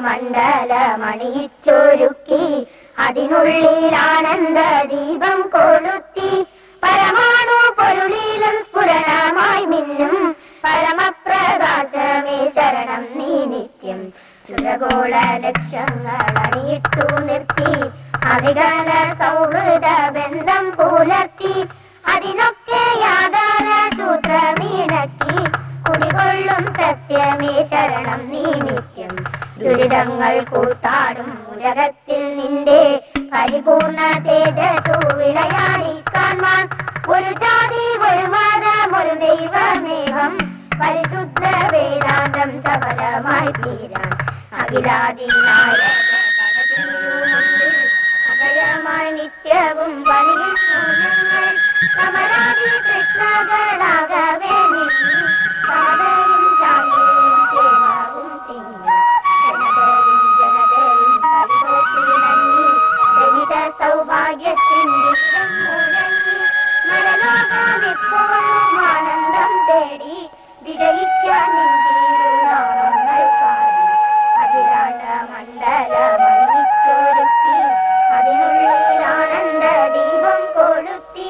മണ്ഡലമണിയിച്ചൊരുക്കി അതിനുള്ളിൽ ആനന്ദ ദീപം കൊളുത്തി പരമാണു പൊരുളിലും സ്ഫുരണമായി മിന്നും പരമപ്രകാശമേ ശരണം നീ നിത്യം സുരഗോള ലക്ഷ്യങ്ങൾ അണിയിട്ടു നിർത്തി അവിഗണ സൗഹൃദ ബന്ധം പുലർത്തി അതിനൊക്കെ യാതൊര സൂത്രമീണക്കി കുടികൊള്ളും സത്യമേ ശരണം നീ നിത്യം ദുരിതങ്ങൾ കൂത്താടും ഉലകത്തിൽ നിന്റെ പരിപൂർണ തേജസ്സു വിളയാടിക്കാൻവാൻ ഒരു ജാതി ഒരു മതം ഒരു ദൈവമേഹം പരിശുദ്ധ വേദാന്തം സഫലമായി തീരാൻ അഖിലാദിനായ അഭയമായി നിത്യവും പണിയിൽ സമരാദി കൃഷ്ണകളാകവേ നിന്നി പാതയും ശാന്തിയും ക്ഷേമവും തിങ്ങി ജനതയും പരിപോറ്റി നന്ദി ജനിത സൗഭാഗ്യത്തിൻ ദിശം മുഴങ്ങി നരലോകം എപ്പോഴും ആനന്ദം തേടി വിജയിക്കാൻ നിന്തിരുനാമങ്ങൾ പാടി അഖിലാണ്ട മണ്ഡലമണിയിച്ചൊരുക്കി അതിനുള്ളിൽ ആനന്ദ ദീപം കൊളുത്തി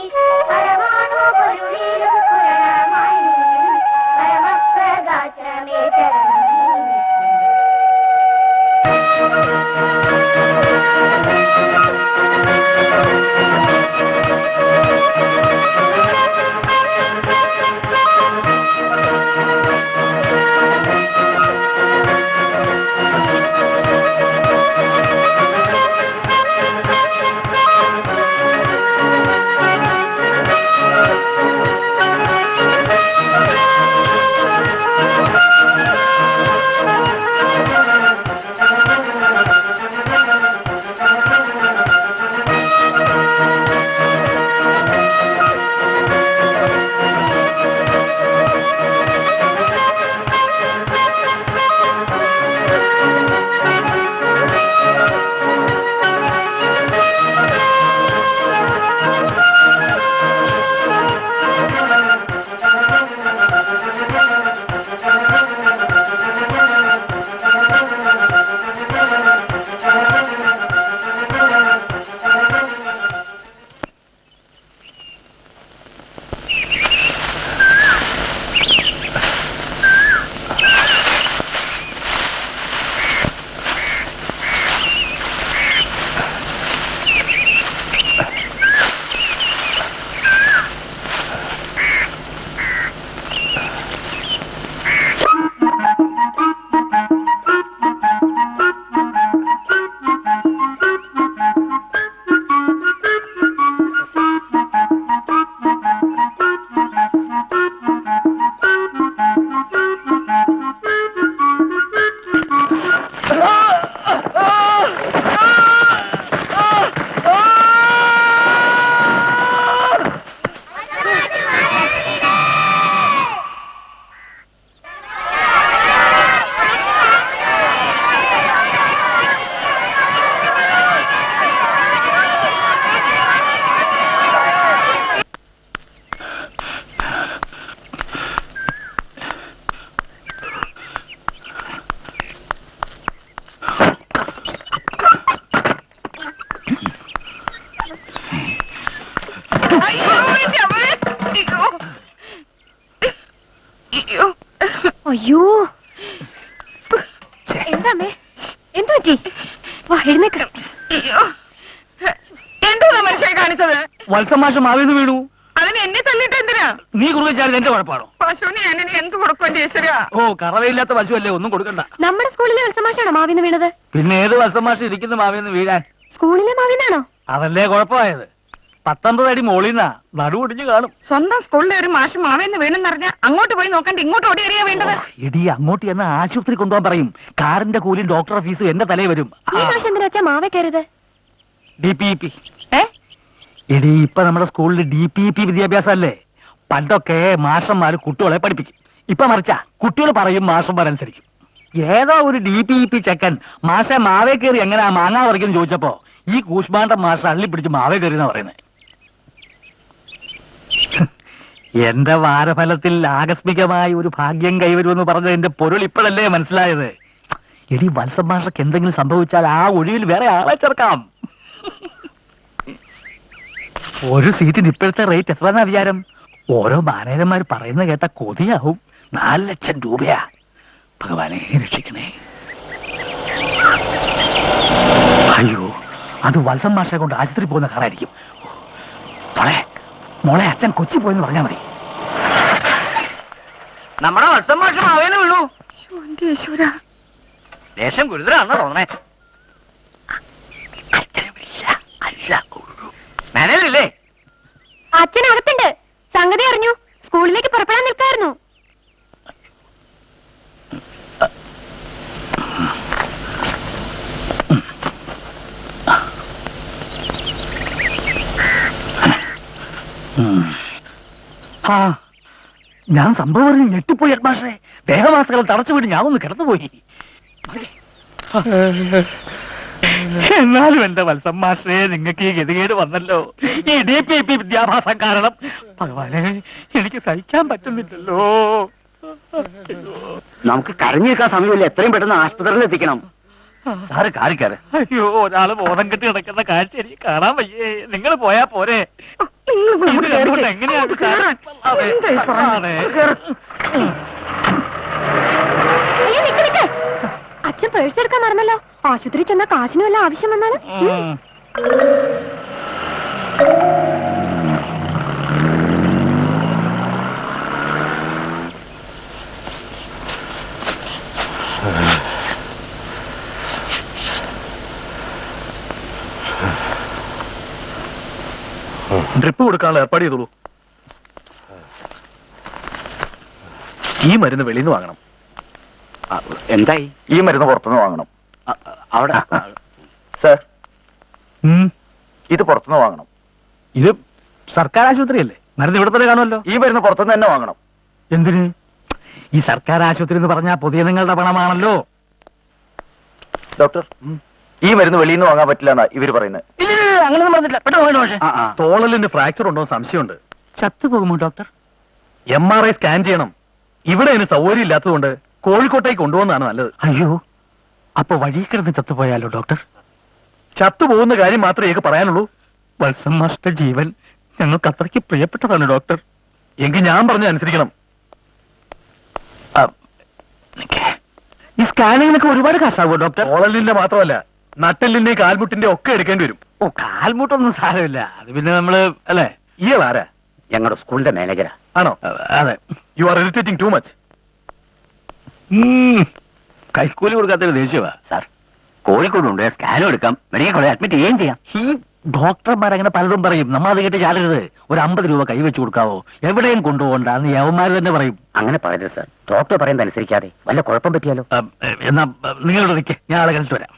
പരമാണു പൊരുളിലും പുരണമായി നിന്നും പരമപ്രകാശമേ ശരണം നീ നിത്യം അയ്യോ എന്താമേ എന്തു പറ്റി വാ എഴുന്നേക്ക എന്തോ മനുഷ്യ കാണിച്ചത് വത്സമാഷം മാവിന്ന് വീണു. അതിന് എന്നെ തള്ളിട്ട് എന്തിനാ? നീ കുറുകിച്ചാൽ എന്റെ കുഴപ്പമാണോ? പശുവിനെ എന്നെ എന്ത് കൊടുക്കും ഈശ്വര? ഓ കറവയില്ലാത്ത പശു അല്ലേ, ഒന്നും കൊടുക്കണ്ട. നമ്മുടെ സ്കൂളിലെ വത്സമാഷാണോ മാവിന്ന് വീണത്? പിന്നെ ഏത് വത്സമാഷം ഇരിക്കുന്ന മാവിന്ന് വീഴാൻ? സ്കൂളിലെ മാവിന്നാണോ? അതല്ലേ കുഴപ്പമായത്. 19 അടി മോളിന്നാ നടുവൊടിഞ്ഞു കാണും. സ്വന്തം സ്കൂളിലെ ഒരു മാഷ് മാവേന്ന് വീണെന്നറിഞ്ഞ അങ്ങോട്ട് പോയി നോക്കണ്ട ഇങ്ങോട്ട് ഓടിയറിയാ വേണ്ടത്. എടി അങ്ങോട്ട് എന്ന് ആശുപത്രി കൊണ്ടുപോകാൻ പറയും. കാറിന്റെ കൂലിയും ഡോക്ടറുടെ ഫീസും എന്റെ തലേ വരും. ഈ മാഷ് എന്തിനാ വെച്ചാ മാവേ കയറിയത്? DPEP. എടി ഇപ്പൊ നമ്മുടെ സ്കൂളിൽ DPEP വിദ്യാഭ്യാസം അല്ലേ? പണ്ടൊക്കെ മാഷന്മാര് കുട്ടികളെ പഠിപ്പിക്കും. ഇപ്പൊ മറിച്ചാ കുട്ടികൾ പറയും, മാഷന്മാരനുസരിക്കും. ഏതോ ഒരു DPEP ചെക്കൻ മാഷെ മാവേ കയറി എങ്ങനെയാ മാങ്ങാ പറിക്കുന്നു ചോദിച്ചപ്പോ ഈ കൂശ്മാണ്ട മാഷ അള്ളി പിടിച്ച് മാവേ കയറി എന്നാ പറയുന്നത്. എന്റെ വാരഫലത്തിൽ ആകസ്മികമായി ഒരു ഭാഗ്യം കൈവരുമെന്ന് പറഞ്ഞതിന്റെ പൊരുൾ ഇപ്പോഴല്ലേ മനസ്സിലായത്. എടി വത്സം മാഷക്ക് എന്തെങ്കിലും സംഭവിച്ചാൽ ആ ഒഴിവിൽ വേറെ ആളെ ചേർക്കാം. ഒരു സീറ്റിന് ഇപ്പോഴത്തെ റേറ്റ് എത്രന്നാ വിചാരം? ഓരോ മാനേജർമാർ പറയുന്ന കേട്ട കൊതിയാവും. 4 ലക്ഷം രൂപയാ. ഭഗവാനെ രക്ഷിക്കണേ. അയ്യോ, അത് വത്സം മാഷെ കൊണ്ട് ആശുപത്രി പോകുന്ന കാറായിരിക്കും. മോളെ അച്ഛൻ കൊച്ചി പോയെന്ന് പറഞ്ഞാൽ മതി. നമ്മുടെ വത്സം മാഷം മാവേന്ന് വീണു. എന്റെ ഈശ്വര, ദേശം ഗുരുതരാണെന്ന് തോന്നണേ. മാനേജറില്ലേ? അച്ഛനകത്തുണ്ട്. സംഗതി അറിഞ്ഞു. സ്കൂളിലേക്ക് പുറപ്പെടാൻ നിൽക്കായിരുന്നു. ആ, ഞാൻ സംഭവം പറഞ്ഞ് ഞെട്ടിപ്പോയി ഹെഡ്മാസ്റ്ററെ. ദേഹമാസകൾ തടച്ചു വീട് ഞാൻ ഒന്ന് കിടന്നുപോയി. എന്നാലും എന്റെ വത്സം മാഷേ, നിങ്ങൾക്ക് ഈ ഗതികേട് വന്നല്ലോ. ഈ DPP വിദ്യാഭ്യാസം കാരണം. ഭഗവാനെ, എനിക്ക് സഹിക്കാൻ പറ്റുന്നില്ലല്ലോ. നമുക്ക് കരഞ്ഞേക്കാൻ സമയമില്ല. എത്രയും പെട്ടെന്ന് ആശുപത്രിയിൽ എത്തിക്കണം. സാറ് കാറിക്കാറ്. അയ്യോ, ഒരാള് ബോധം കെട്ടി കിടക്കുന്ന കാഴ്ച എനിക്ക് കാണാൻ വയ്യേ. നിങ്ങൾ പോയാ പോരെ? ഇത് കണ്ടുകൊണ്ട് എങ്ങനെയാണ് സാറ്? അതെ. അയ്യോ, നിക്ക് നിക്ക്. അച്ഛൻ പേഴ്സ് എടുക്കാൻ മറന്നല്ലോ. ആശുപത്രി ചെന്ന കാശിനും വല്ല ആവശ്യം വന്നാല്. ഡ്രിപ്പ് കൊടുക്കാനുള്ള ഏർപ്പാട് ചെയ്തോളൂ. ഈ മരുന്ന് വെളിയിൽ നിന്ന് വാങ്ങണം. എന്തായി? ഈ മരുന്ന് പുറത്തുനിന്ന് വാങ്ങണം. അവിടെ സർ, ഇത് പുറത്തുനിന്ന് വാങ്ങണം. ഇത് സർക്കാർ ആശുപത്രിയല്ലേ? മരുന്ന് ഇവിടെ തന്നെ കാണുമല്ലോ. ഈ മരുന്ന് പുറത്തുനിന്ന് തന്നെ വാങ്ങണം. എന്തിന്? ഈ സർക്കാർ ആശുപത്രി എന്ന് പറഞ്ഞാൽ പൊതുജനങ്ങളുടെ പണമാണല്ലോ. ഡോക്ടർ, ഈ മരുന്ന് വെളിയിൽ നിന്ന് വാങ്ങാൻ പറ്റില്ല എന്നാ ഇവര് പറയുന്നത്. അങ്ങനെ പറഞ്ഞില്ല. തോളലിന് ഫ്രാക്ചർ ഉണ്ടോ സംശയമുണ്ട്. ചത്തുപോകുമോ ഡോക്ടർ? MRI സ്കാൻ ചെയ്യണം. ഇവിടെ അതിന് സൗകര്യം ഇല്ലാത്തതുകൊണ്ട് കോഴിക്കോട്ടേക്ക് കൊണ്ടുപോകുന്നതാണ് നല്ലത്. അയ്യോ, അപ്പൊ വഴി കിടന്ന് ചത്തുപോയാലോ ഡോക്ടർ? ചത്തുപോകുന്ന കാര്യം മാത്രമേ എനിക്ക് പറയാനുള്ളൂ. വത്സം മാസ്റ്റർ ജീവൻ ഞങ്ങൾക്ക് അത്രയ്ക്ക് പ്രിയപ്പെട്ടതാണ് ഡോക്ടർ. എങ്കിൽ ഞാൻ പറഞ്ഞ അനുസരിക്കണം. ഈ സ്കാനിങ്ങിനൊക്കെ ഒരുപാട് കാശാവോ ഡോക്ടർ? ഓളലിന്റെ മാത്രമല്ല, നട്ടെല്ലിന്റെ കാൽമുട്ടിന്റെ ഒക്കെ എടുക്കേണ്ടി വരും. ഓ, കാൽമുട്ടൊന്നും സാരമില്ല. അത് പിന്നെ നമ്മള് അല്ലേ. ഇയാളാരാ? ഞങ്ങളുടെ സ്കൂളിന്റെ മാനേജരാ. ആണോ? അതെ. You are irritating too much. കൈക്കൂലി കൊടുക്കാത്തൊരു ദേഷ്യവാ. സാർ, കോഴിക്കോടുണ്ട്. സ്കാനും എടുക്കാം, മെഡിക്കൽ കോളേജ് അഡ്മിറ്റ് ചെയ്യുകയും ചെയ്യാം. ഈ ഡോക്ടർമാർ അങ്ങനെ പലതും പറയും. നമ്മൾ അത് കേട്ട് ചാടരുത്. ഒരു 50 രൂപ കൈവച്ച് കൊടുക്കാവോ? എവിടെയും കൊണ്ടുപോകണ്ടെന്ന് യവന്മാർ തന്നെ പറയും. അങ്ങനെ പറയരുത് സാർ. ഡോക്ടർ പറയുന്നത് അനുസരിക്കാതെ വല്ല കുഴപ്പം പറ്റിയാലോ? എന്നാ നിങ്ങളുടെ നിൽക്കേ, ഞാൻ ആളെ കണ്ടിട്ട് വരാം.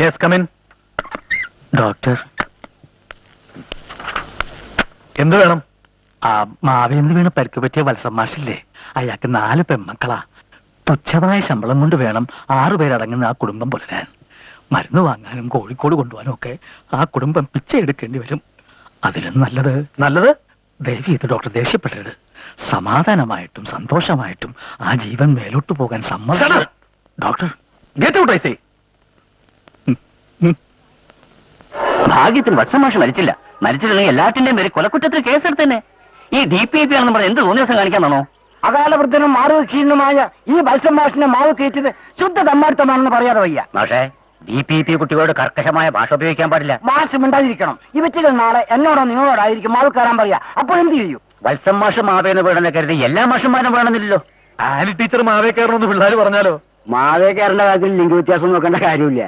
Yes, come in. ഡോക്ടർ, എന്ത് വേണം? ആ മാവേന്ന് വീണ് പരിക്ക് പറ്റിയ വത്സം മാഷില്ലേ, അയാൾക്ക് 4 പെൺമക്കളാ. തുച്ഛമായ ശമ്പളം കൊണ്ട് വേണം 6 പേരടങ്ങുന്ന ആ കുടുംബം പുലരാൻ. മരുന്ന് വാങ്ങാനും കോഴിക്കോട് കൊണ്ടുപോകാനും ഒക്കെ ആ കുടുംബം പിച്ച എടുക്കേണ്ടി വരും. അതിലും നല്ലത് ദയവ് ചെയ്ത് ഡോക്ടർ ദേഷ്യപ്പെടരുത്. സമാധാനമായിട്ടും സന്തോഷമായിട്ടും ആ ജീവൻ മേലോട്ട് പോകാൻ സമ്മതം. Doctor, get out I say. ഭാഗ്യത്തിന് വത്സമാഷ് മരിച്ചില്ല. മരിച്ചിട്ടുണ്ടെങ്കിൽ എല്ലാറ്റിന്റെയും പേര് കൊലക്കുറ്റത്തിൽ കേസെടുത്തന്നെ. ഈ DPP ആണെന്ന് പറഞ്ഞ് എന്ത് തോന്നിയ ദിവസം കാണിക്കാന്നാണോ? അകാലവൃദ്ധനും മാറുവക്ഷീണുമായ ഈ വത്സമാഷിനെ മാവ് കയറ്റിയത് ശുദ്ധ തമ്മാടിത്തമാണെന്ന് പറയാതെ വയ്യ. പക്ഷേ DPP കുട്ടികളോട് കർക്കശമായ ഭാഷ ഉപയോഗിക്കാൻ പാടില്ല. മാഷ് മിണ്ടാതിരിക്കണം. ഈ വ്യക്തികൾ നാളെ എന്നോടോ നിങ്ങളോടായിരിക്കും മാവ് കയറാൻ പറയാ. അപ്പോൾ എന്ത് ചെയ്യും? വത്സം മാഷ് മാവേന്ന് വേണമെന്ന് കരുതി എല്ലാ മാഷന്മാരും വേണമെന്നില്ലല്ലോ. ആനി ടീച്ചർ മാവേ കയറണമെന്ന് പിള്ളേർ പറഞ്ഞാലോ? മാവേ കയറേണ്ട കാര്യത്തിൽ ലിംഗ വ്യത്യാസം നോക്കേണ്ട കാര്യമില്ല.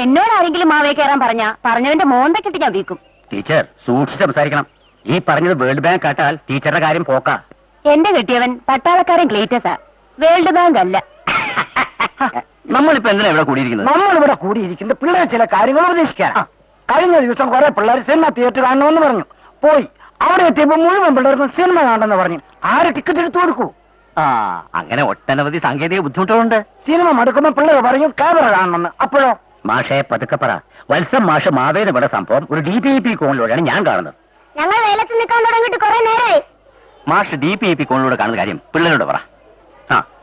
എന്നോട് ആരെങ്കിലും മാവേ കയറാൻ പറഞ്ഞവന്റെ മോന്തക്കെട്ട് ഞാൻ വീക്കും. ടീച്ചർ സൂക്ഷിച്ച് സംസാരിക്കണം. ഈ പറഞ്ഞത് വേൾഡ് ബാങ്ക് കാട്ടാൽ ടീച്ചറുടെ കാര്യം പോക്കാ. എന്റെ കെട്ടിയവൻ പട്ടാളക്കാരൻ ഗ്ലേറ്റസാ, വേൾഡ് ബാങ്ക് അല്ല. നമ്മളിപ്പോ എന്തിനാ ഇവിടെ കൂടിയിരിക്കുന്നത്? നമ്മളിവിടെ കൂടിയിരിക്കുന്നത് പിള്ളേർ ചില കാര്യങ്ങൾ ഉപദേശിക്കാൻ. കഴിഞ്ഞ ദിവസം കുറെ പിള്ളേർ സിനിമ തിയേറ്റർ കാണണമെന്ന് പറഞ്ഞു. പോയി അവിടെ എത്തിയപ്പോ മുഴുവൻ പിള്ളേർക്കും സിനിമ കാണണമെന്ന് പറഞ്ഞു. ആര് ടിക്കറ്റ് എടുത്തു കൊടുക്കൂ? അങ്ങനെ ഒട്ടനവധി സാങ്കേതിക ബുദ്ധിമുട്ടുകളുണ്ട്. സിനിമ മടുക്കുമ്പോ പിള്ളേർ പറയും ക്യാമറ കാണണമെന്ന്. അപ്പോഴോ? മാഷെ പതുക്കെ പറ. വത്സം മാഷ് മാവേന്ന് ഇവിടെ സംഭവം ഒരു DPP കോണിലൂടെയാണ് ഞാൻ കാണുന്നത്. ഞങ്ങൾ വേലത്ത് നിൽക്കാൻ തുടങ്ങിയിട്ട് കുറെ നേരമായി. മാഷ് DPP കോണിലൂടെ കാണുന്ന കാര്യം പിള്ളേരോട് പറ.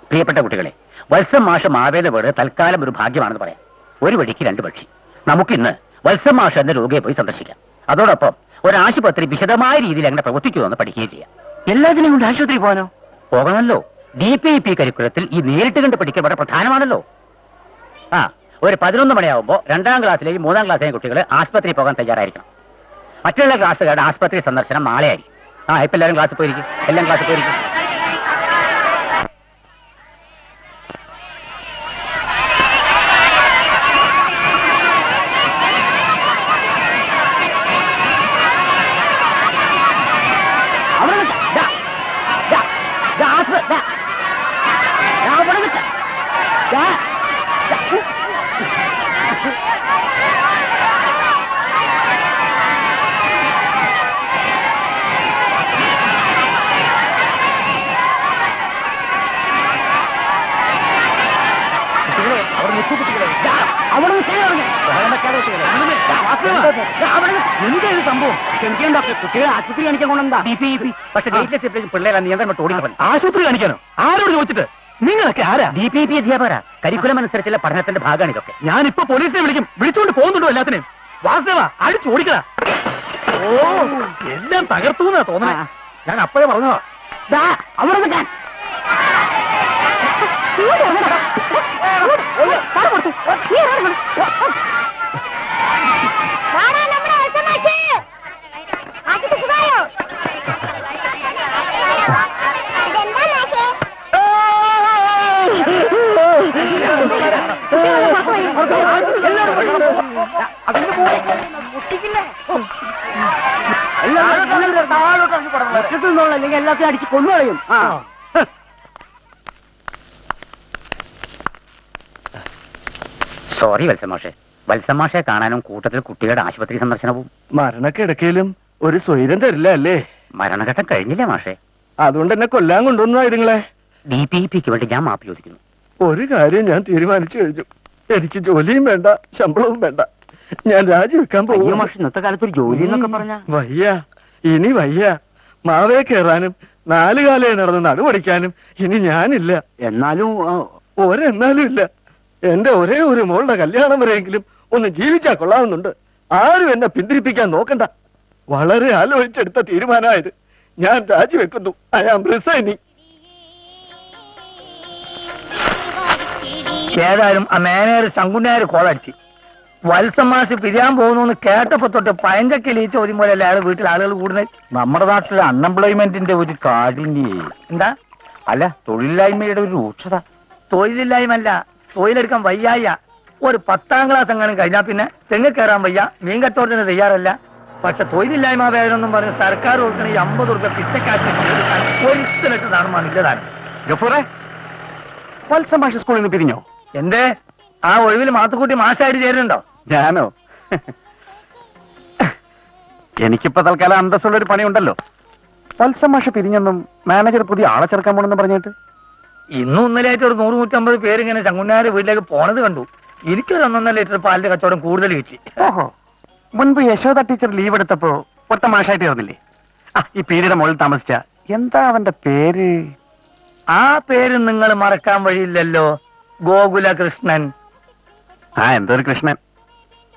പ്രിയപ്പെട്ട കുട്ടികളെ, വത്സം മാഷ് മാവേലിയുടെ വീട് തൽക്കാലം ഒരു ഭാഗ്യമാണെന്ന് പറയാം. ഒരു വഴിക്ക് രണ്ട് പക്ഷി. നമുക്കിന്ന് വത്സം മാഷ് എന്ന രോഗിയെ പോയി സന്ദർശിക്കാം. അതോടൊപ്പം ഒരു ആശുപത്രി വിശദമായ രീതിയിൽ എങ്ങനെ പ്രവർത്തിക്കുമെന്ന് പഠിക്കുകയും ചെയ്യാം. എല്ലാത്തിനും കൊണ്ട് ആശുപത്രി പോകാനോ? പോകണമല്ലോ. DPEP കരിക്കുലത്തിൽ ഈ നേരിട്ട് കണ്ട് പഠിക്കൽ വളരെ പ്രധാനമാണല്ലോ. ഒരു 11 മണിയാവുമ്പോൾ 2ാം ക്ലാസ്സിലെയും 3ാം ക്ലാസ്സിലെയും കുട്ടികൾ ആശുപത്രി പോകാൻ തയ്യാറായിരിക്കണം. മറ്റുള്ള ക്ലാസ്സുകാരുടെ ആശുപത്രി സന്ദർശനം നാളെയായിരിക്കും. ഇപ്പൊ എല്ലാവരും ക്ലാസ്സിൽ പോയിരിക്കും. എല്ലാം ക്ലാസ്സിൽ പോയിരിക്കും. എന്തൊരു സംഭവം? കുട്ടികളെ ആശുപത്രി കാണിക്കാൻ കൊണ്ടെന്താ? DPEP. പക്ഷെ പിള്ളേരെ നിയന്ത്രണം ഓടിക്കണം. ആശുപത്രി കാണിക്കാനോ? ആരോട് ചോദിച്ചിട്ട്? നിങ്ങളൊക്കെ ആരാ? DPEP അധ്യാപകരാ. കരിക്കുലം അനുസരിച്ചുള്ള പഠനത്തിന്റെ ഭാഗമാണ് ഇതൊക്കെ. ഞാനിപ്പോ പോലീസിനെ വിളിക്കും. വിളിച്ചുകൊണ്ട് പോകുന്നുണ്ടോ എല്ലാത്തിനെയും? വാസുദേവ അടിച്ചു ഓടിക്കടാ. ഓ എല്ലാം തകർത്തൂന്നാ തോന്നണേ. ഞാൻ അപ്പോഴേ പറഞ്ഞതാ. അവിടെ നിൽക്കാൻ. അല്ലെങ്കിൽ എല്ലാത്തിനും അടിച്ച് കൊന്നുകളയും. സോറി വത്സമാഷെ. വത്സമാഷെ കാണാനും കൂട്ടത്തിൽ കുട്ടികളുടെ ആശുപത്രി സന്ദർശനവും. മരണക്കിടക്കയിലും ഒരു സ്വൈരം തരില്ല അല്ലേ? മരണഘട്ടം കഴിഞ്ഞില്ലേ മാഷെ? അതുകൊണ്ട് എന്നെ കൊല്ലാൻ കൊണ്ടുവന്നതായിരുങ്ങളെ. DPEPക്ക് വേണ്ടി ഞാൻ മാപ്പ് ചോദിക്കുന്നു. ഒരു കാര്യം ഞാൻ തീരുമാനിച്ചു കഴിഞ്ഞു. എനിക്ക് ജോലിയും വേണ്ട, ശമ്പളവും വേണ്ട. ഞാൻ രാജിവെക്കാൻ പോകും. മാഷ് ഇന്നത്തെ കാലത്ത് ഒരു ജോലി എന്നൊക്കെ പറഞ്ഞ വയ്യ, ഇനി വയ്യ. മാവേ കയറാനും 4 കാലേ നടന്ന് നടുപടിക്കാനും ഇനി ഞാനില്ല. എന്നാലും ഒരെന്നാലും ഇല്ല. എന്റെ ഒരേ ഒരു മോളുടെ കല്യാണം വരെയെങ്കിലും ഒന്ന് ജീവിച്ചാ കൊള്ളാവുന്നുണ്ട്. ആരും എന്നെ പിന്തിരിപ്പിക്കാൻ നോക്കണ്ട. വളരെ ആലോചിച്ചെടുത്ത തീരുമാനമായത്. ഞാൻ രാജിവെക്കുന്നു. I am resigning. ഏതായാലും ആ മാനേജർ ശങ്കുനായർ കോളടിച്ച് വത്സമാസ് പിരിയാൻ പോകുന്നു കേട്ടപ്പോ തൊട്ട് പയഞ്ചക്കിൽ ഈ ചോദ്യം പോലെ അയാൾ വീട്ടിൽ ആളുകൾ കൂടുന്നത്. നമ്മുടെ നാട്ടിലെ അൺഎംപ്ലോയ്മെന്റിന്റെ ഒരു കാഠിന്യ. എന്താ? അല്ല, തൊഴിലില്ലായ്മയുടെ ഒരു രൂക്ഷത. തൊഴിലില്ലായ്മല്ല, തൊഴിലെടുക്കാൻ വയ്യായ. ഒരു 10ാം ക്ലാസ് എങ്ങാനും കഴിഞ്ഞാൽ പിന്നെ തെങ്ങ് കയറാൻ വയ്യ, മീൻ കച്ചവടത്തിന് തയ്യാറല്ല. പക്ഷെ തൊഴിലില്ലായ്മ വേദനൊന്നും പറഞ്ഞ് സർക്കാർ കൊടുക്കുന്ന ഈ 50 രൂപ പിച്ചക്കാശ് ഒരിക്കലിട്ടതാണ് മനസ്സിലാണ്. ഗഫൂറെ, വത്സമാഷ് സ്കൂളിൽ നിന്ന് പിരിഞ്ഞോ? എന്തേ? ആ ഒഴിവിൽ മാത്തുക്കുട്ടി മാഷായിട്ട് ചേരുന്നുണ്ടോ? ഞാനോ? എനിക്കിപ്പോ തൽക്കാലം അന്തസ്സുള്ളൊരു പണിയുണ്ടല്ലോ. വത്സമാഷ് പിരിഞ്ഞെന്നും മാനേജർ പുതിയ ആളെ ചേർക്കാൻ പോണെന്ന് പറഞ്ഞിട്ട് ഇന്നും ഇന്നലെയായിട്ട് ഒരു 100-150 പേര് ഇങ്ങനെ ചങ്ങുന്നാരുടെ വീട്ടിലേക്ക് പോണത് കണ്ടു. എനിക്കൊരു 1.5 ലിറ്റർ പാലിന്റെ കച്ചവടം കൂടുതൽ കിട്ടി. ഓഹോ, മുൻപ് യശോദ ടീച്ചർ ലീവ് എടുത്തപ്പോ ഒറ്റ മാഷായിട്ട് ചേർന്നില്ലേ? ഈ പീരിയുടെ മുകളിൽ താമസിച്ച എന്താ അവന്റെ പേര്? ആ പേര് നിങ്ങൾ മറക്കാൻ വഴിയില്ലല്ലോ. ഗോകുലകൃഷ്ണൻ. എന്തൊരു കൃഷ്ണൻ.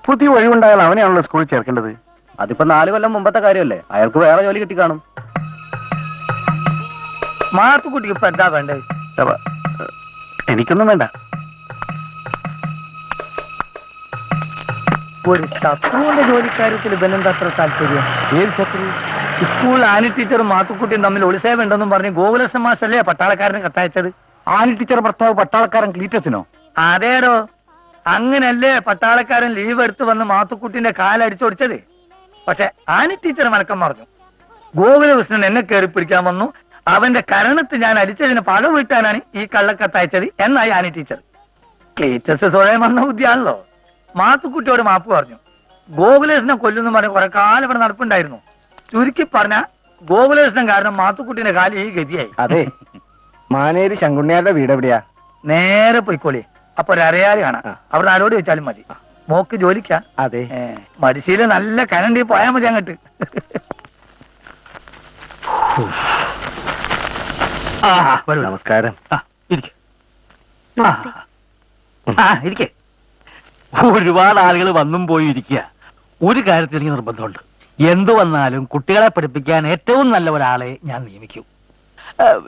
പുതിയ ഒഴിവുണ്ടായാൽ അവനെയാണല്ലോ സ്കൂളിൽ ചേർക്കേണ്ടത്. അതിപ്പോ 4 കൊല്ലം മുമ്പത്തെ കാര്യമല്ലേ? അയാൾക്ക് വേറെ ജോലി കിട്ടി കാണും. മാത്തുക്കുട്ടിക്ക് ഇപ്പൊ എന്താ വേണ്ടത്? എനിക്കൊന്നും വേണ്ട. ഒരു ശത്രുവിന്റെ ജോലിക്കാര്യത്തിൽ ഇവനെന്താ അത്ര താല്പര്യം? ഏത് ശത്രു? സ്കൂളിൽ ആനി ടീച്ചറും മാത്തുക്കുട്ടിയും തമ്മിൽ ഒളിസേവ ഉണ്ടെന്നും പറഞ്ഞ് ഗോകുലകൃഷ്ണൻ മാഷല്ലേ പട്ടാളക്കാരന് കത്തയച്ചത്? ആനി ടീച്ചർ ഭർത്താവ് പട്ടാളക്കാരൻ ക്ലീറ്റസിനോ? അതേടോ, അങ്ങനല്ലേ പട്ടാളക്കാരൻ ലീവ് എടുത്ത് വന്ന് മാത്തുക്കുട്ടിന്റെ കാലടിച്ചൊടിച്ചത്. പക്ഷെ ആനി ടീച്ചർ മലക്കം പറഞ്ഞു. ഗോകുലകൃഷ്ണൻ എന്നെ കയറി പിടിക്കാൻ വന്നു, അവന്റെ കരണത്ത് ഞാൻ അടിച്ചതിന് പണം വീട്ടാനാണ് ഈ കള്ളക്കത്തയച്ചത് എന്നായി ആനി ടീച്ചർ. ക്ലീറ്റസ് സ്വയം വന്ന ബുദ്ധിയാണല്ലോ. മാത്തുക്കുട്ടിയോട് മാപ്പ് പറഞ്ഞു. ഗോകുലകൃഷ്ണൻ കൊല്ലുന്നു പറഞ്ഞ് കുറെ കാലം ഇവിടെ നടപ്പുണ്ടായിരുന്നു. ചുരുക്കി പറഞ്ഞ ഗോകുലകൃഷ്ണൻ കാരണം മാത്തുക്കുട്ടിന്റെ കാലം ഈ ഗതിയായി. അതെ, മാനേരി ശങ്കുണ്ണിയാരുടെ വീട് എവിടെയാ? നേരെ പോയിക്കോളി. അപ്പൊ ഒരു അറിയാതെ കാണാം. അവിടെ ആരോട് വെച്ചാലും മതി. മോക്ക് ജോലിക്കാ? അതെ. മടിശീല നല്ല കനണ്ടി പോയാ മതി അങ്ങോട്ട്. നമസ്കാരം. ഇരിക്കേ. ഒരുപാട് ആളുകൾ വന്നും പോയി ഇരിക്കുക. ഒരു കാര്യത്തിൽ എനിക്ക് നിർബന്ധമുണ്ട്. എന്തു വന്നാലും കുട്ടികളെ പഠിപ്പിക്കാൻ ഏറ്റവും നല്ല ഒരാളെ ഞാൻ നിയമിക്കൂ.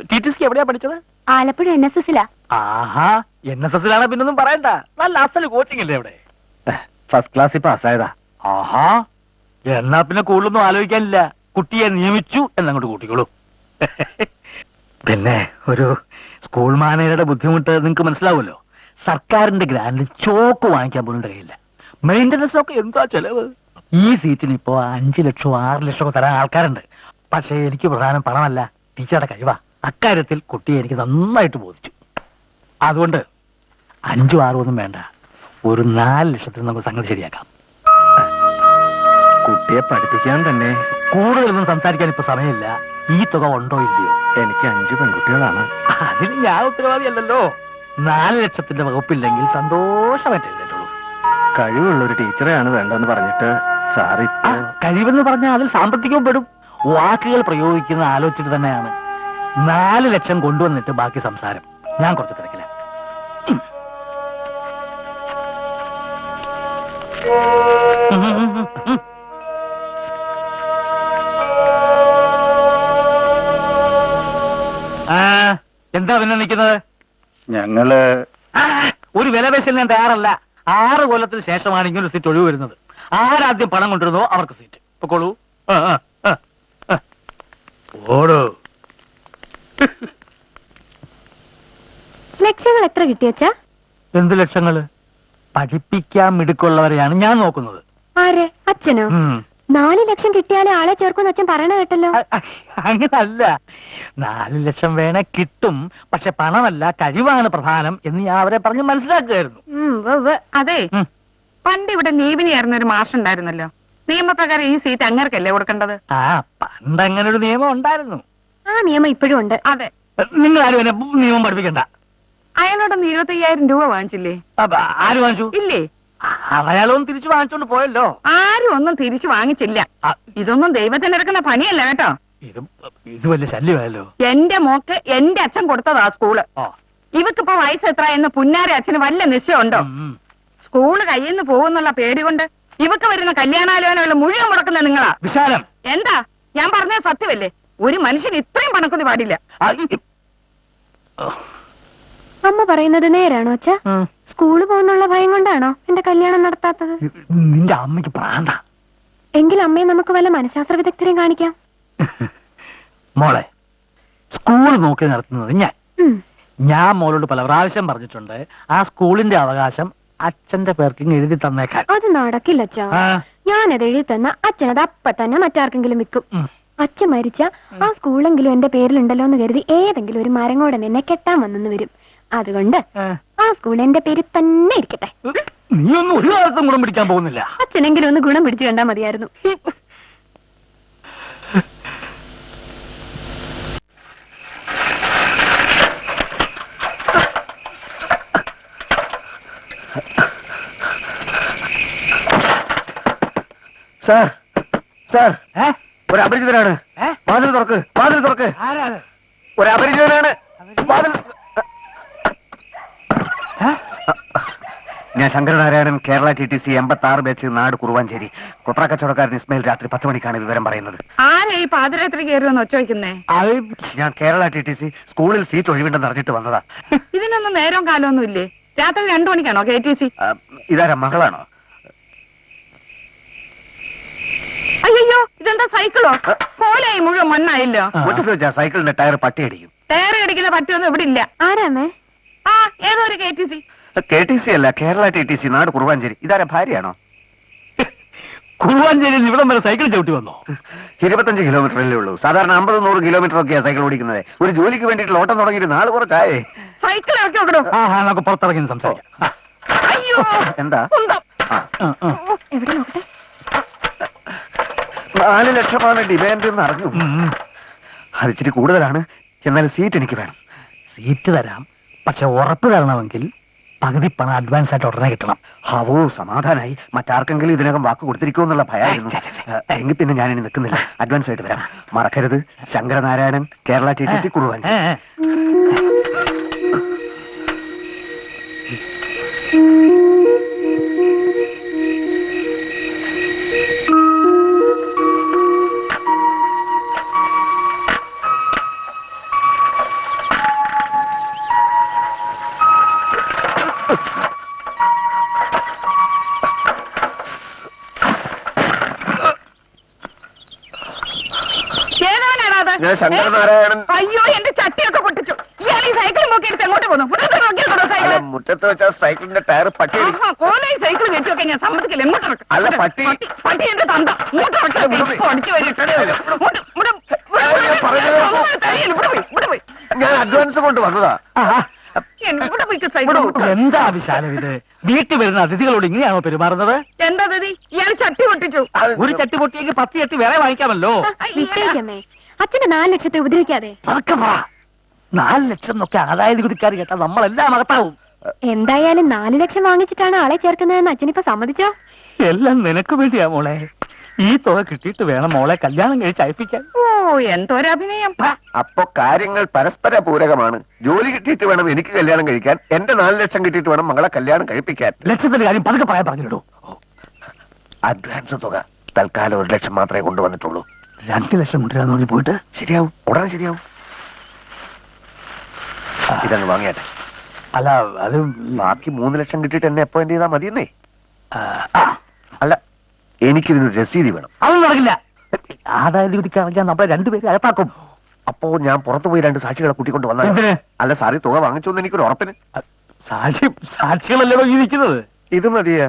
ടി.ടി.സിക്ക് എവിടെയാ പഠിച്ചത്? ആലപ്പുഴ NSS-ലാ. ആഹാ, NSS-ലാണ് പിന്നൊന്നും പറയണ്ട. നല്ല അസല് കോച്ചിങ് അല്ലേ അവിടെ? ഫസ്റ്റ് ക്ലാസ്സിൽ പാസ്സായതാ. ആഹാ, എന്നാ പിന്നെ കൂടുതലൊന്നും ആലോചിക്കാനില്ല. കുട്ടിയെ നിയമിച്ചു എന്നങ്ങോട്ട് കൂട്ടിക്കോളൂ. പിന്നെ ഒരു സ്കൂൾ മാനേജറുടെ ബുദ്ധിമുട്ട് നിങ്ങൾക്ക് മനസ്സിലാവുമല്ലോ. സർക്കാരിന്റെ ഗ്രാൻഡിൽ ചോക്ക് വാങ്ങിക്കാൻ പോലും കഴിയില്ല. മെയിൻ്റനൻസ് ഒക്കെ എന്താ ചെലവ്? ഈ സീറ്റിന് ഇപ്പോ 5 ലക്ഷം 6 ലക്ഷം ഒക്കെ തരാൻ ആൾക്കാരുണ്ട്. പക്ഷേ എനിക്ക് പ്രധാനം പണമല്ല, ടീച്ചറുടെ കഴിവാ. അക്കാര്യത്തിൽ കുട്ടിയെ എനിക്ക് നന്നായിട്ട് ബോധിച്ചു. അതുകൊണ്ട് 5 6 ഒന്നും വേണ്ട, ഒരു 4 ലക്ഷത്തിന് നമുക്ക് സംഗതി ശരിയാക്കാം. കുട്ടിയെ പഠിപ്പിക്കാൻ തന്നെ കൂടുതലൊന്നും സംസാരിക്കാൻ ഇപ്പൊ സമയമില്ല. ഈ തുക ഉണ്ടോ ഇല്ലയോ? എനിക്ക് 5 പെൺകുട്ടികളാണ്. അതിന് ഞാൻ ഉത്തരവാദിയല്ലല്ലോ. 4 ലക്ഷത്തിന്റെ വകുപ്പില്ലെങ്കിൽ സന്തോഷമായിട്ട് എഴുതേറ്റുള്ളൂ. കഴിവുള്ള ഒരു ടീച്ചറെയാണ് വേണ്ടെന്ന് പറഞ്ഞിട്ട് സാറി കഴിവെന്ന് പറഞ്ഞാൽ അതിൽ സാമ്പത്തികവും പെടും. വാക്കുകൾ പ്രയോഗിക്കുന്ന ആലോചിച്ചിട്ട് തന്നെയാണ്. 4 ലക്ഷം കൊണ്ടുവന്നിട്ട് ബാക്കി സംസാരം. ഞാൻ കുറച്ച് തിരക്കില്ല. എന്താ പിന്നെ നിൽക്കുന്നത്? ഞങ്ങള് ഒരു വിലപേശൽ ഞാൻ തയ്യാറല്ല. 6 കൊല്ലത്തിന് ശേഷമാണ് ഇങ്ങനെ സീറ്റ് ഒഴിവ് വരുന്നത്. ആരാദ്യം പണം കൊണ്ടിരുന്നോ അവർക്ക് സീറ്റ്. പൊക്കോളൂ. ഓടോ. ലക്ഷങ്ങൾ എത്ര കിട്ടിയച്ചാ? എന്ത് ലക്ഷങ്ങള്? പഠിപ്പിക്കാൻ മിടുക്കുള്ളവരെയാണ് ഞാൻ നോക്കുന്നത്. ആരെ? അച്ഛനോ? 4 ലക്ഷം കിട്ടിയാലേ ആളെ ചേർക്കുമെന്ന് അച്ഛൻ പറയണ കേട്ടല്ലോ. അങ്ങനല്ല, 4 ലക്ഷം വേണേ കിട്ടും. പക്ഷെ പണമല്ല, കഴിവാണ് പ്രധാനം എന്ന് ഞാൻ അവരെ പറഞ്ഞ് മനസ്സിലാക്കുകയായിരുന്നു. അതെ, പണ്ട് ഇവിടെ നീവിനിയായിരുന്ന ഒരു മാഷുണ്ടായിരുന്നല്ലോ. നിയമപ്രകാരം ഈ സീറ്റ് അങ്ങർക്കല്ലേ കൊടുക്കേണ്ടത്? പണ്ട് അങ്ങനെ ഒരു നിയമം ഉണ്ടായിരുന്നു. ആ നിയമം ഇപ്പോഴും ഉണ്ട്. അതെ. നിങ്ങൾ ആരും എന്നെ നിയമം പഠിപ്പിക്കണ്ട. അയാളോടൊന്ന് 25,000 രൂപ വാങ്ങിച്ചില്ലേ? ആര് വാങ്ങിച്ചു? ഇല്ലേ? അയാളൊന്നും തിരിച്ചു വാങ്ങിച്ചോണ്ട് പോയല്ലോ. ആരും ഒന്നും തിരിച്ചു വാങ്ങിച്ചില്ല. ഇതൊന്നും ദൈവത്തിന് എടുക്കുന്ന പണിയല്ല കേട്ടോ. ഇത് വലിയ ശല്യമായല്ലോ. എന്റെ മോക്ക് എന്റെ അച്ഛൻ കൊടുത്തതാ സ്കൂള്. ഇവക്കിപ്പോ വയസ്സ് എത്ര എന്ന് പുന്നാരെ അച്ഛന് വല്ല നിശ്ചയമുണ്ടോ? സ്കൂള് കയ്യിൽ നിന്ന് പോകുന്നുള്ള പേടി കൊണ്ട് ഇവക്ക് വരുന്ന കല്യാണാലോചനകൾ മുഴുവൻ മുടക്കുന്ന നിങ്ങളാ. വിശാലം, എന്താ ഞാൻ പറഞ്ഞത് സത്യമല്ലേ? ഒരു മനുഷ്യന് ഇത്രയും പണക്കൊതി പാടില്ല. അമ്മ പറയുന്നത് നേരാണോ അച്ഛാ? സ്കൂള് പോകുന്നുള്ള ഭയം കൊണ്ടാണോ എന്റെ കല്യാണം നടത്താത്തത്? നിന്റെ അമ്മയ്ക്ക് പ്രാന്ത. എങ്കിൽ അമ്മയെ നമുക്ക് വല്ല മനഃശാസ്ത്ര വിദഗ്ധരെയും കാണിക്കാം. മോളെ, സ്കൂൾ നോക്കി നടത്തുന്നത് ഞാൻ മോളോട് പല പ്രാവശ്യം പറഞ്ഞിട്ടുണ്ട്. ആ സ്കൂളിന്റെ അവകാശം അച്ഛന്റെ പേർക്ക് എഴുതി തന്നേക്കാൻ. അത് നടക്കില്ല അച്ഛാ. ഞാനത് എഴുതി തന്ന അച്ഛനത് അപ്പ തന്നെ മറ്റാർക്കെങ്കിലും വിൽക്കും. അച്ഛൻ മരിച്ച ആ സ്കൂളെങ്കിലും എന്റെ പേരിലുണ്ടല്ലോ എന്ന് കരുതി ഏതെങ്കിലും ഒരു മരങ്ങോടൻ എന്നെ കെട്ടാൻ വന്നെന്ന് വരും. അതുകൊണ്ട് ആ സ്കൂൾ എന്റെ പേര് തന്നെ ഇരിക്കട്ടെ. നീ ഒന്നും ഒരു കാലത്തും ഗുണം പിടിക്കാൻ പോകുന്നില്ല. അച്ഛനെങ്കിലും ഒന്ന് ഗുണം പിടിച്ചു കണ്ടാ മതിയായിരുന്നു. സാർ, സാർ, ഒരു അപരിചിതനാണ്. വാതിൽ തുറക്ക്, വാതിൽ തുറക്ക്. ഒരു അപരിചിതനാണ്. വാതിൽ. ഞാൻ ശങ്കരനാരായണൻ, കേരള TTC 86 ബാച്ച്, നാട് കുറുവാഞ്ചേരി. കൊപ്ര കച്ചവടക്കാരൻ ഇസ്മയിൽ രാത്രി 10 മണിക്കാണ് വിവരം പറയുന്നത്. ആരാ ഈ പാതിരാത്രി കയറുമെന്ന് ഒച്ച വയ്ക്കുന്നേ? ഞാൻ കേരള TTC സ്കൂളിൽ സീറ്റ് ഒഴിവുണ്ടെന്ന് അറിഞ്ഞിട്ട് വന്നതാ. ഇതിനൊന്നും നേരവും കാലമൊന്നും ഇല്ലേ? രാത്രി 2 മണിക്കാണോ KTC? ഇതാരാ, മകളാണോ? അയ്യോ, ഇതെന്താ സൈക്കിളോ? പോലായി മുഴുവൻ മണ്ണായില്ലോ. മുറ്റത്ത് വെച്ചാ സൈക്കിളിന്റെ ടയർ പട്ടിയടിക്കും. ടയർ അടിക്കുന്ന പറ്റിയൊന്നും ഇവിടെ ഇല്ല. ആരാമേ? ഏതോ ഒരു KTC. KTC അല്ല, കേരള TTC, നാട് കുറുവാഞ്ചേരി. ഇതാരാ, ഭാര്യയാണോ? കുറുവാഞ്ചേരിയിൽ ഇവിടം വരെ സൈക്കിൾ ചവിട്ടി വന്നോ? 25 കിലോമീറ്ററല്ലേ ഉള്ളൂ. സാധാരണ 50-100 കിലോമീറ്റർ ഒക്കെയാ സൈക്കിൾ ഓടിക്കുന്നത്. ഒരു ജോലിക്ക് വേണ്ടിയിട്ട് ഓട്ടം തുടങ്ങിയിട്ട് നാള് കുറച്ചായേ. സൈക്കിൾ ഇറക്കി നോക്കണോ? നമുക്ക് പുറത്തിറങ്ങി സംസാരിക്കാം. അയ്യോ, എന്താ? എവിടെ നോക്കട്ടെ. 4 ലക്ഷമാണ് ഡിമാൻഡ് എന്ന് അറിഞ്ഞു. അതിച്ചിരി കൂടുതലാണ്. എന്നാൽ സീറ്റ് എനിക്ക് വേണം. സീറ്റ് തരാം, പക്ഷെ ഉറപ്പ് തരണമെങ്കിൽ പകുതി പണം അഡ്വാൻസ് ആയിട്ട് ഉടനെ കിട്ടണം. ഹവോ, സമാധാനായി. മറ്റാർക്കെങ്കിലും ഇതിനകം വാക്ക് കൊടുത്തിരിക്കുമെന്നുള്ള ഭയമായിരുന്നു. എങ്കിൽ പിന്നെ ഞാനിനി നിൽക്കുന്നില്ല. അഡ്വാൻസ് ആയിട്ട് വരാം. മറക്കരുത്, ശങ്കരനാരായണൻ, കേരള TTC, കുറുവാഞ്ചേരി. ഏതവനാണ് അത്? ഞാൻ ശങ്കരനാരായണൻ. അയ്യോ എന്റെ ചട്ടിയൊക്കെ പൊട്ടിച്ചു. ഇയാൾ ഈ സൈക്കിൾ നോക്കി എടുത്ത് എങ്ങോട്ട് പോകുന്നു? മുറ്റത്ത് നോക്കിയാൽ സൈക്കിൾ. മുറ്റത്ത് വെച്ച സൈക്കിളിന്റെ ടയർ പട്ടി കോലയും സൈക്കിൾ വെച്ചൊക്കെ ഞാൻ സമ്മതിക്കില്ല. എങ്ങോട്ട് വെക്ക്? അല്ല, പട്ടി. പട്ടി എന്റെ തന്ത. ഇങ്ങോട്ട് വെക്ക്. അടിച്ചു വരിട്ടേ. ഇവിടെ പോയി. ഞാൻ അഡ്വാൻസ് കൊണ്ട് വന്നതാ. ഇവിടെ പോയി സൈക്കിൾ. എന്താ വിശാലം ഇത്? വീട്ടിൽ വരുന്ന അതിഥികളോട് ഇങ്ങനെയാണോ പെരുമാറുന്നത്? എന്താ ദീദി, ഇയാൾ ചട്ടി പൊട്ടിച്ചു. ഒരു ചട്ടി പൊട്ടിയെങ്കിൽ 10 ചട്ടി വേറെ വാങ്ങിക്കാമല്ലോ. വിട്ടേക്കമ്മേ, അച്ഛന്റെ 4 ലക്ഷത്തെ ഉപദ്രവിക്കാതെ. അതൊക്കെ പറ. 4 ലക്ഷം എന്നൊക്കെ ആദായ നികുതിക്കാർ കേട്ടാ നമ്മളെല്ലാം അകത്താവും. എന്തായാലും 4 ലക്ഷം വാങ്ങിച്ചിട്ടാണ് ആളെ ചേർക്കുന്നതെന്ന് അച്ഛനിപ്പോ സമ്മതിച്ചോ? എല്ലാം നിനക്ക് വേണ്ടിയാ മോളെ. ഈ തുക കിട്ടിയിട്ട് വേണം മോളെ കല്യാണം കഴിച്ച് അയപ്പിക്കാൻ. ഓ എന്തൊരഭിനയം. അപ്പൊ കാര്യങ്ങൾ പരസ്പര പൂരകമാണ്. ജോലി കിട്ടിയിട്ട് വേണം എനിക്ക് കല്യാണം കഴിക്കാൻ. എന്റെ 4 ലക്ഷം കിട്ടിയിട്ട് വേണം മകളെ കല്യാണം കഴിപ്പിക്കാൻ. ലക്ഷത്തിന്റെ കാര്യം പതുക്കെ പറയാൻ പറഞ്ഞിടൂ. അഡ്വാൻസ് തുക തൽക്കാലം 1 ലക്ഷം മാത്രമേ കൊണ്ടുവന്നിട്ടുള്ളൂ. 2 ലക്ഷം കൊണ്ടുവരാന്ന് പറഞ്ഞ് പോയിട്ട് ശരിയാവും, ഉടനെ ശരിയാവും. ഇതങ്ങ് വാങ്ങിയാട്ടെ. അല്ല അത് ബാക്കി 3 ലക്ഷം കിട്ടിയിട്ട് എന്നെ അപ്പോയിന്റ് ചെയ്താൽ മതിയെന്നേ. ആ, അല്ല, എനിക്കിതിനൊരു രസീതി വേണം. അതൊന്നും നടക്കില്ല. ആദായ നികുതിക്കാണെങ്കിൽ നമ്മളെ 2 പേരെ അകത്താക്കും. അപ്പോ ഞാൻ പുറത്തു പോയി 2 സാക്ഷികളെ കൂട്ടിക്കൊണ്ട് വന്നാൽ എന്തിന്? അല്ല സാറി തുക വാങ്ങിച്ചോന്ന് എനിക്കൊരു ഉറപ്പിന്. സാക്ഷികളല്ലോ ഈ നിൽക്കുന്നത്. ഇത് മതിയാ.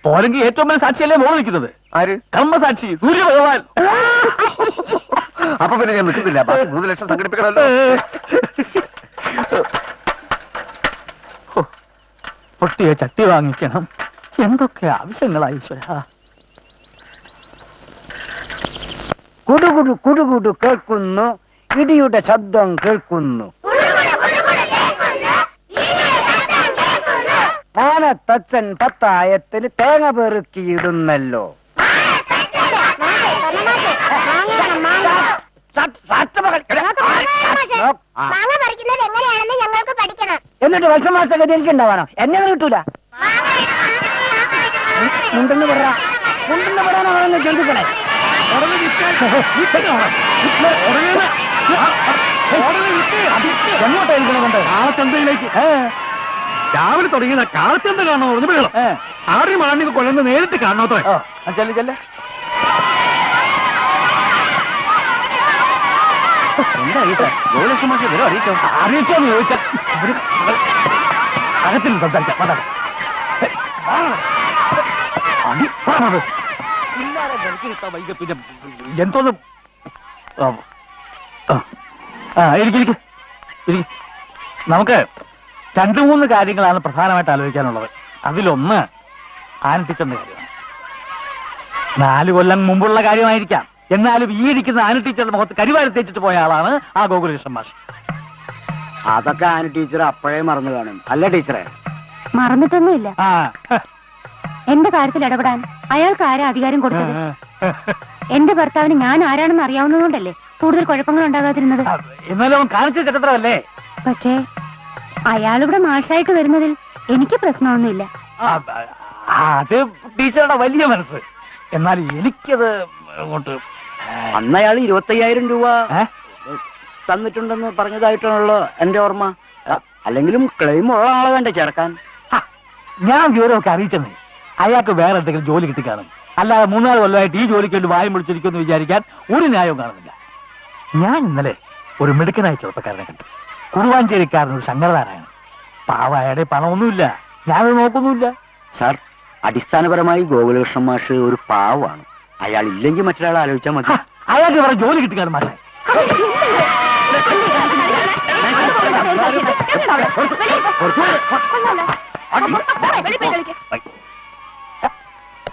പോരെങ്കിൽ ഏറ്റവും വലിയ സാക്ഷിയല്ലേ മോള് നിൽക്കുന്നത്. ആര്? കർമ്മസാക്ഷി സൂര്യഭഗവാൻ. അപ്പൊ പിന്നെ ഞാൻ നിൽക്കുന്നില്ല. ബാക്കി 3 ലക്ഷം സംഘടിപ്പിക്കണമല്ലോ. പൊട്ടിയ ചട്ടി വാങ്ങിക്കണം. എന്തൊക്കെ ആവശ്യങ്ങളാ ഈശ്വര. കുടുകുടു കുടുകുടു കേൾക്കുന്നു, ഇടിയുടെ ശബ്ദം കേൾക്കുന്നു. ആനത്തച്ഛൻ 10 തേങ്ങ പെറുക്കിയിടുന്നല്ലോ. മാങ്ങ പറിക്കുന്നത് എങ്ങനെയാണെന്ന് ഞങ്ങൾക്ക് പഠിക്കണം. എന്നിട്ട് വർഷമാസഗതി എനിക്ക് ഉണ്ടാവാനോ? എന്നെ കിട്ടൂല. മുണ്ടെന്ന് പറയാ, മുണ്ടെന്ന് പറയാനാണെന്ന് ചിന്തിക്കണേ. എങ്ങോട്ടായിരിക്കണം കൊണ്ട്? കാളച്ചന്തയിലേക്ക്. രാവിലെ തുടങ്ങിയ കാളച്ചന്ത കാണണോ? വെള്ളം 6 മണിക്ക് കൊള്ളുന്ന നേരിട്ട് കാണാത്തോ? ചെല്ലു ചെല്ല. എന്താ ഈ സാർ ഗോലക്ഷമാക്കി വരും അറിയിച്ചോ? അറിയിച്ചോന്ന് ചോദിച്ചാൽ അകത്തിൽ സംസാരിക്കാം. പിന്നെ എന്തോന്നും നമുക്ക് 2-3 കാര്യങ്ങളാണ് പ്രധാനമായിട്ട് ആലോചിക്കാനുള്ളത്. അതിലൊന്ന് ആൻ ടീച്ചറിന്റെ കാര്യമാണ്. 4 കൊല്ലം മുമ്പുള്ള കാര്യമായിരിക്കാം. എന്നാലും ഈ ഇരിക്കുന്ന ആന ടീച്ചറുടെ മുഖത്ത് കരിവാരി തേച്ചിട്ട് പോയ ആളാണ് ആ ഗോകുലകൃഷ്ണൻ മാഷ്. അതൊക്കെ ആന ടീച്ചർ അപ്പോഴേ മറന്നു കാണും, അല്ല ടീച്ചറെ? മറന്നിട്ടൊന്നുമില്ല. ആ എന്റെ കാര്യത്തിൽ ഇടപെടാൻ അയാൾക്ക് ആരാ അധികാരം കൊടുത്തത്? എന്റെ ഭർത്താവിന് ഞാൻ ആരാണെന്ന് അറിയാവുന്നതുകൊണ്ടല്ലേ കൂടുതൽ കുഴപ്പങ്ങൾ ഉണ്ടാകാതിരുന്നത്. എന്നാലും അവൻ കാണിച്ച ചരിത്രമല്ലേ. പക്ഷേ അയാളിവിടെ മാഷായിട്ട് വരുന്നതിൽ എനിക്ക് പ്രശ്നമൊന്നുമില്ല. അത് ടീച്ചറുടെ വലിയ മനസ്സ്. എന്നാൽ എനിക്കത് അങ്ങോട്ട്. അന്ന് അയാൾ 25,000 രൂപ തന്നിട്ടുണ്ടെന്ന് പറഞ്ഞതായിട്ടാണല്ലോ എന്റെ ഓർമ്മ. അല്ലെങ്കിലും ക്ലെയിം ഉള്ള ആളെ വേണ്ട ചേർക്കാൻ. ഞാൻ വിവരമൊക്കെ അറിയിച്ചെന്നേ. അയാൾക്ക് വേറെ എന്തെങ്കിലും ജോലി കിട്ടിക്കാണും. അല്ലാതെ 3-4 കൊല്ലമായിട്ട് ഈ ജോലിക്ക് വേണ്ടി വായും വിളിച്ചിരിക്കുമെന്ന് വിചാരിക്കാൻ ഒരു ന്യായവും കാണുന്നില്ല. ഞാൻ ഇന്നലെ ഒരു മിടുക്കനായ ചെറുപ്പക്കാരനെ കണ്ടു. കുറുവാഞ്ചേരിക്കാരനൊരു ശങ്കരനാരായണൻ. പാവായുടെ പണമൊന്നുമില്ല, ഞാനത് നോക്കൊന്നുമില്ല. സാർ, അടിസ്ഥാനപരമായി ഗോകുലകൃഷ്ണൻ മാഷ് ഒരു പാവമാണ്. അയാൾ ഇല്ലെങ്കിൽ മറ്റൊരാളെ ആലോചിച്ചാൽ മതി. അയാൾക്ക് വേറെ ജോലി കിട്ടിക്കാണും മാഷെ.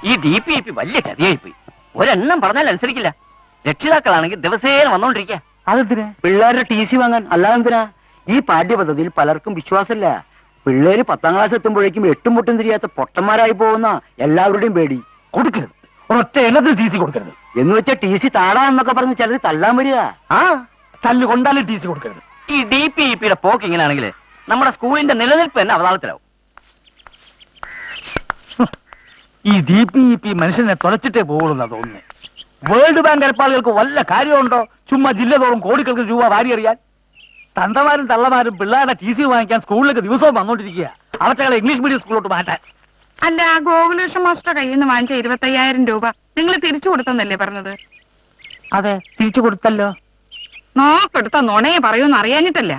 ഈ DPIP വലിയ ചതിയായി പോയി. ഒരെണ്ണം പറഞ്ഞാൽ അനുസരിക്കില്ല. രക്ഷിതാക്കളാണെങ്കിൽ ദിവസേന വന്നോണ്ടിരിക്കുക. അതെന്തിനാ? പിള്ളേരുടെ TC വാങ്ങാൻ. അല്ലാതെന്തിനാ? ഈ പാഠ്യപദ്ധതിയിൽ പലർക്കും വിശ്വാസമില്ല. പിള്ളേര് 10ാം ക്ലാസ് എത്തുമ്പോഴേക്കും 8ഉം മുട്ടും തിരിയാത്ത പൊട്ടന്മാരായി പോകുന്ന എല്ലാവരുടെയും പേടി. കൊടുക്കരുത്, ഒരൊറ്റ എണ്ണത്തിൽ TC കൊടുക്കരുത്. എന്ന് വെച്ചാൽ TC താടാന്നൊക്കെ പറഞ്ഞ് ചിലർ തല്ലാൻ വരിക. തല്ല് കൊണ്ടാലും TC കൊടുക്കരുത്. ഈ DPIPയുടെ പോക്ക് ഇങ്ങനെയാണെങ്കിൽ നമ്മുടെ സ്കൂളിന്റെ നിലനിൽപ്പ് തന്നെ അവതാളത്തിലാവും. ഈ DPEP മനുഷ്യനെ തുലച്ചിട്ടേ പോകുള്ളൂ തോന്നുന്നു. വേൾഡ് ബാങ്ക് അരപ്പാളികൾക്ക് വല്ല കാര്യമുണ്ടോ ചുമ്മാ ജില്ല തോറും കോടിക്കണക്കിന് രൂപ വാരിയറിയാൻ? തന്തമാരും തള്ളമാരും പിള്ളേരുടെ TC വാങ്ങിക്കാൻ സ്കൂളിലേക്ക് ദിവസവും വന്നോണ്ടിരിക്കുക. അവറ്റകളെ ഇംഗ്ലീഷ് മീഡിയം സ്കൂളിലോട്ട് മാറ്റാൻ. അല്ല, ഗോകുലേഷൻ മാസ്റ്റർ കയ്യിൽ നിന്ന് വാങ്ങിച്ച 25,000 രൂപ നിങ്ങൾ തിരിച്ചു കൊടുത്തെന്നല്ലേ പറഞ്ഞത്? അതെ, തിരിച്ചു കൊടുത്തല്ലോ. നോക്കെടുത്ത നുണയെ പറയൂന്ന് അറിയാഞ്ഞിട്ടല്ല,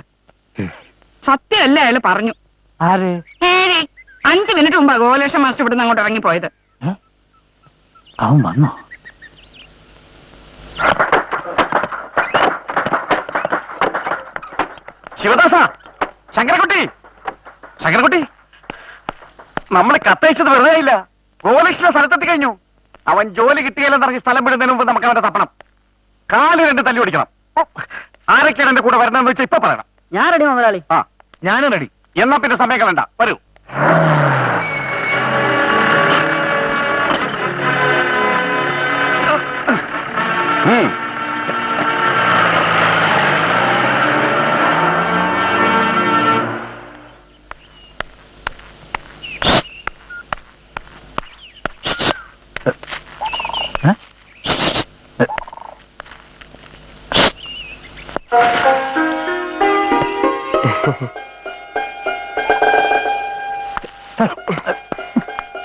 സത്യമല്ല അയാൾ പറഞ്ഞു. ആര്? 5 മിനിറ്റ് മുമ്പാ ഗോകുലേഷൻ മാസ്റ്റർ ഇവിടുന്ന് അങ്ങോട്ട് ഇറങ്ങിപ്പോയത്. അവൻ വന്നോ? ശിവദാസ, ശങ്കരക്കുട്ടി, ശങ്കരക്കുട്ടി, നമ്മളെ കത്തയച്ചത് വെറുതെ ഇല്ല. ഗോലക്ഷ്ണ സ്ഥലത്തെത്തി കഴിഞ്ഞു. അവൻ ജോലി കിട്ടിയാലെന്ന് പറഞ്ഞ് സ്ഥലം വിടുന്നതിന് മുമ്പ് നമുക്ക് അവനെ തപ്പണം. കാല് 2 തല്ലി ഓടിക്കണം. ആരൊക്കെയാണ് എന്റെ കൂടെ വരണമെന്ന് വെച്ചാൽ ഇപ്പൊ പറയണം. ഞാൻ റെഡി മുതലാളി. ആ, ഞാനും റെഡി. എന്നാ പിന്നെ സമയം കളണ്ട, വരൂ.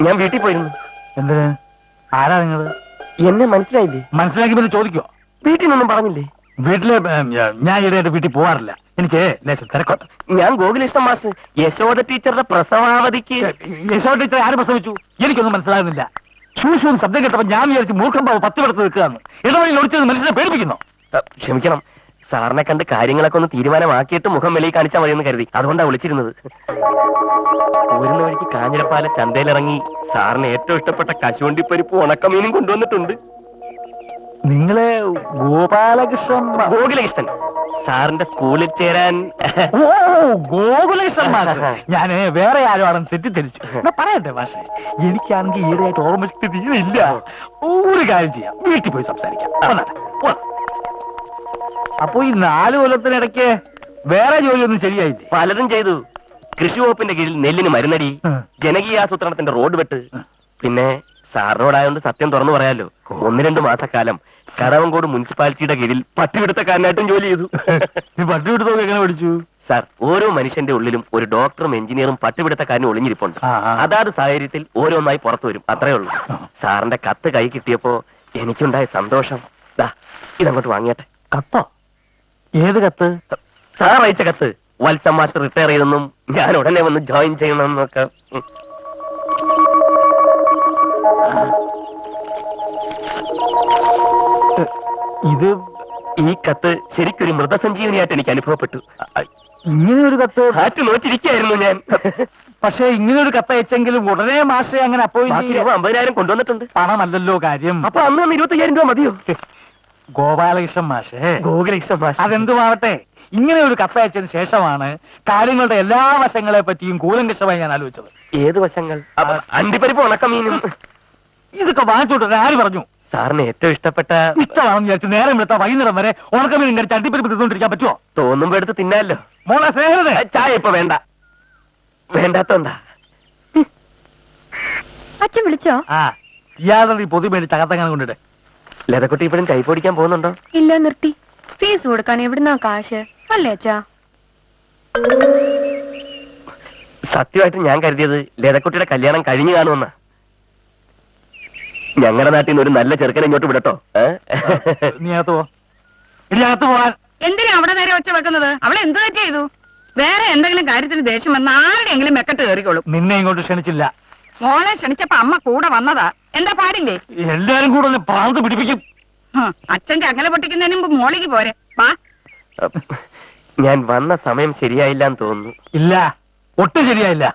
ഞാൻ വീട്ടിൽ പോയിരുന്നു. എന്തിന്? ആരാ നിങ്ങള്? എന്നെ മനസ്സിലായില്ലേ? മനസ്സിലാക്കി പിന്നെ ചോദിക്കോ? വീട്ടിൽ നിന്നൊന്നും പറഞ്ഞില്ലേ? വീട്ടില് ഞാൻ ഈയിടെയായിട്ട് വീട്ടിൽ പോവാറില്ല. എനിക്ക് ലേശം തിരക്കോട്ടെ. ഞാൻ ഗോകുലേഷ്ടം മാസ്റ്റർ യശോദ ടീച്ചറുടെ പ്രസവാവധിക്ക്. യശോദ ടീച്ചർ ആര് പ്രസവിച്ചു? എനിക്കൊന്നും മനസ്സിലാകുന്നില്ല. ശൂശുവും ശബ്ദം കേട്ടപ്പോ ഞാൻ വിചാരിച്ചു മൂർഖം പാവ് 10 എടുത്ത് നിൽക്കുകയാണ്. ഇടവഴിയിൽ ഒളിച്ചത് മനുഷ്യനെ പേടിപ്പിക്കുന്നു. ക്ഷമിക്കണം, സാറിനെ കണ്ട് കാര്യങ്ങളൊക്കെ ഒന്ന് തീരുമാനമാക്കിയിട്ട് മുഖം വെളിയിൽ കാണിച്ചാൽ മതിയെന്ന് കരുതി. അതുകൊണ്ടാണ് വിളിച്ചിരുന്നത്. പോരുന്ന വഴിക്ക് കാഞ്ഞിരപ്പാല ചന്തയിലിറങ്ങി സാറിന് ഏറ്റവും ഇഷ്ടപ്പെട്ട കശുവണ്ടിപ്പരിപ്പ് ഉണക്കമീനും കൊണ്ടുവന്നിട്ടുണ്ട്. നിങ്ങളെ ഗോപാലകൃഷ്ണൻ? ഗോകുലകൃഷ്ണൻ സാറിന്റെ സ്കൂളിൽ ചേരാൻ. ഓ, ഗോകുലകൃഷ്ണൻ. ഞാന് വേറെ ആരും ആണെന്ന് തെറ്റിദ്ധരിച്ചു. എന്നാ പറയട്ടെ പക്ഷേ, എനിക്കാണെങ്കിൽ ഈടെയായിട്ട് ഓർമ്മശക്തി തീരെയില്ല. ഒരു കാര്യം ചെയ്യാം, വീട്ടിൽ പോയി സംസാരിക്കാം. വന്നാട്ടെ, പോണം. അപ്പൊ ഈ 4 കൊല്ലത്തിനിടയ്ക്ക് വേറെ ജോലിയൊന്നും ശരിയായില്ലേ? പലതും ചെയ്തു. കൃഷി വകുപ്പിന്റെ കീഴിൽ നെല്ലിന് മരുന്നടി, ജനകീയാസൂത്രണത്തിന്റെ റോഡ് വെട്ട്. പിന്നെ സാറിനോടായോണ്ട് സത്യം തുറന്നു പറയാലോ, 1-2 മാസക്കാലം കടവങ്കോട് മുനിസിപ്പാലിറ്റിയുടെ കീഴിൽ പട്ടിപിടുത്തക്കാരനായിട്ടും ജോലി ചെയ്തു. പട്ടിപിടുത്തമൊക്കെ എങ്ങനെ പഠിച്ചു? സാർ, ഓരോ മനുഷ്യന്റെ ഉള്ളിലും ഒരു ഡോക്ടറും എഞ്ചിനീയറും പട്ടിപിടുത്തക്കാരനും ഒളിഞ്ഞിരിപ്പുണ്ട്. അതാത് സാഹചര്യത്തിൽ ഓരോന്നായി പുറത്തു വരും, അത്രേ ഉള്ളൂ. സാറിന്റെ കത്ത് കൈ കിട്ടിയപ്പോ എനിക്കുണ്ടായ സന്തോഷം. ദാ, ഇതങ്ങോട്ട് വാങ്ങിയട്ടെ. കത്തോ? ഏത് കത്ത്? സാർ അയച്ച കത്ത്. വത്സം മാസ്റ്റർ റിട്ടയർ ചെയ്തെന്നും ഞാൻ ഉടനെ വന്ന് ജോയിൻ ചെയ്യണമെന്നൊക്കെ. ഇത് ഈ കത്ത് ശരിക്കൊരു മൃതസഞ്ജീവനിയായിട്ട് എനിക്ക് അനുഭവപ്പെട്ടു. ഇങ്ങനെ ഒരു കത്ത് ഹാറ്റ് നോറ്റിരിക്കായിരുന്നു ഞാൻ. പക്ഷെ ഇങ്ങനെ ഒരു കത്ത് അയച്ചെങ്കിലും ഉടനെ മാഷെ അങ്ങനെ ബാക്കി രൂപ 50,000 കൊണ്ടുവന്നിട്ടുണ്ട്. പണമല്ലല്ലോ കാര്യം. അപ്പൊ അന്ന് 25,000 രൂപ മതിയോ? ഗോപാലകൃഷ്ണൻ മാഷേ, ഗോകുലകൃഷ്ണൻ മാഷ്. അതെന്തുമാവട്ടെ, ഇങ്ങനെ ഒരു കത്തയച്ചതിന് ശേഷമാണ് കാര്യങ്ങളുടെ എല്ലാ വശങ്ങളെ പറ്റിയും കൂലങ്കഷമായി ഞാൻ ആലോചിച്ചത്. ഏത് വശങ്ങൾ? അണ്ടിപ്പരിപ്പ് ഉണക്കമീനും. ഇതൊക്കെ വാങ്ങിച്ചോട്ടെ ആര് പറഞ്ഞു? സാറിന് ഏറ്റവും ഇഷ്ടപ്പെട്ട. ഇഷ്ടമാണെന്ന് വിചാരിച്ച് നേരം എടുത്താൽ വൈകുന്നേരം വരെ ഉണക്കമീൻ കഴിച്ച് അണ്ടിപ്പരിപ്പ് തിന്നോണ്ടിരിക്കാൻ പറ്റുമോ? തോന്നുമ്പോ എടുത്ത് തിന്നാലോ. മോളെ സ്നേഹിതേ, ചായ ഇപ്പൊ വേണ്ട. വേണ്ടാത്തോണ്ടാ. അച്ഛൻ വിളിച്ചോ? ആ, ഇയാളുടെ ഈ പൊതി മേടിച്ച് അകത്തങ്ങനെ കൊണ്ടിട്ട്. ലതക്കുട്ടി ഇപ്പോഴും കൈ പൊടിക്കാൻ പോകുന്നുണ്ടോ? ഇല്ല, നിർത്തി. ഫീസ് കൊടുക്കാൻ എവിടുന്നാ കാശ്? അല്ലേ അച്ഛാ? സത്യമായിട്ട് ഞാൻ കരുതിയത് ലതക്കുട്ടിയുടെ കല്യാണം കഴിഞ്ഞു കാണുമെന്നാ. ഞങ്ങളുടെ നാട്ടിൽ നിന്ന് ഒരു നല്ല ചെറുക്കനെ ഇങ്ങോട്ട് വിടട്ടോ. നീ അകത്ത് പോ. ഇനി അകത്ത് പോവാൻ. എന്തിനാ അവിടെ നേരെ ഒച്ച വെക്കുന്നത്? അവളെ എന്ത് തെറ്റ് ചെയ്തു? വേറെ എന്തെങ്കിലും കാര്യത്തിന് ദേഷ്യം വന്ന ആരുടെയെങ്കിലും മെക്കെട്ട് കയറിക്കോളും. നിന്നെ ഇങ്ങോട്ട് ക്ഷണിച്ചില്ല. മോളെ ക്ഷണിച്ചപ്പോ അമ്മ കൂടെ വന്നതാ. എന്താ പാടില്ലേ? എല്ലാരും കൂടെ ഒന്ന് പ്രാന്ത് പിടിപ്പിക്കും. അച്ഛന്റെ അകലെ പൊട്ടിക്കുന്നതിന് മുമ്പ് മോളിക്ക് പോരെ. വാ. ഞാൻ വന്ന സമയം ശരിയായില്ല എന്ന് തോന്നുന്നു. ഇല്ല, ഒട്ടും ശരിയായില്ല.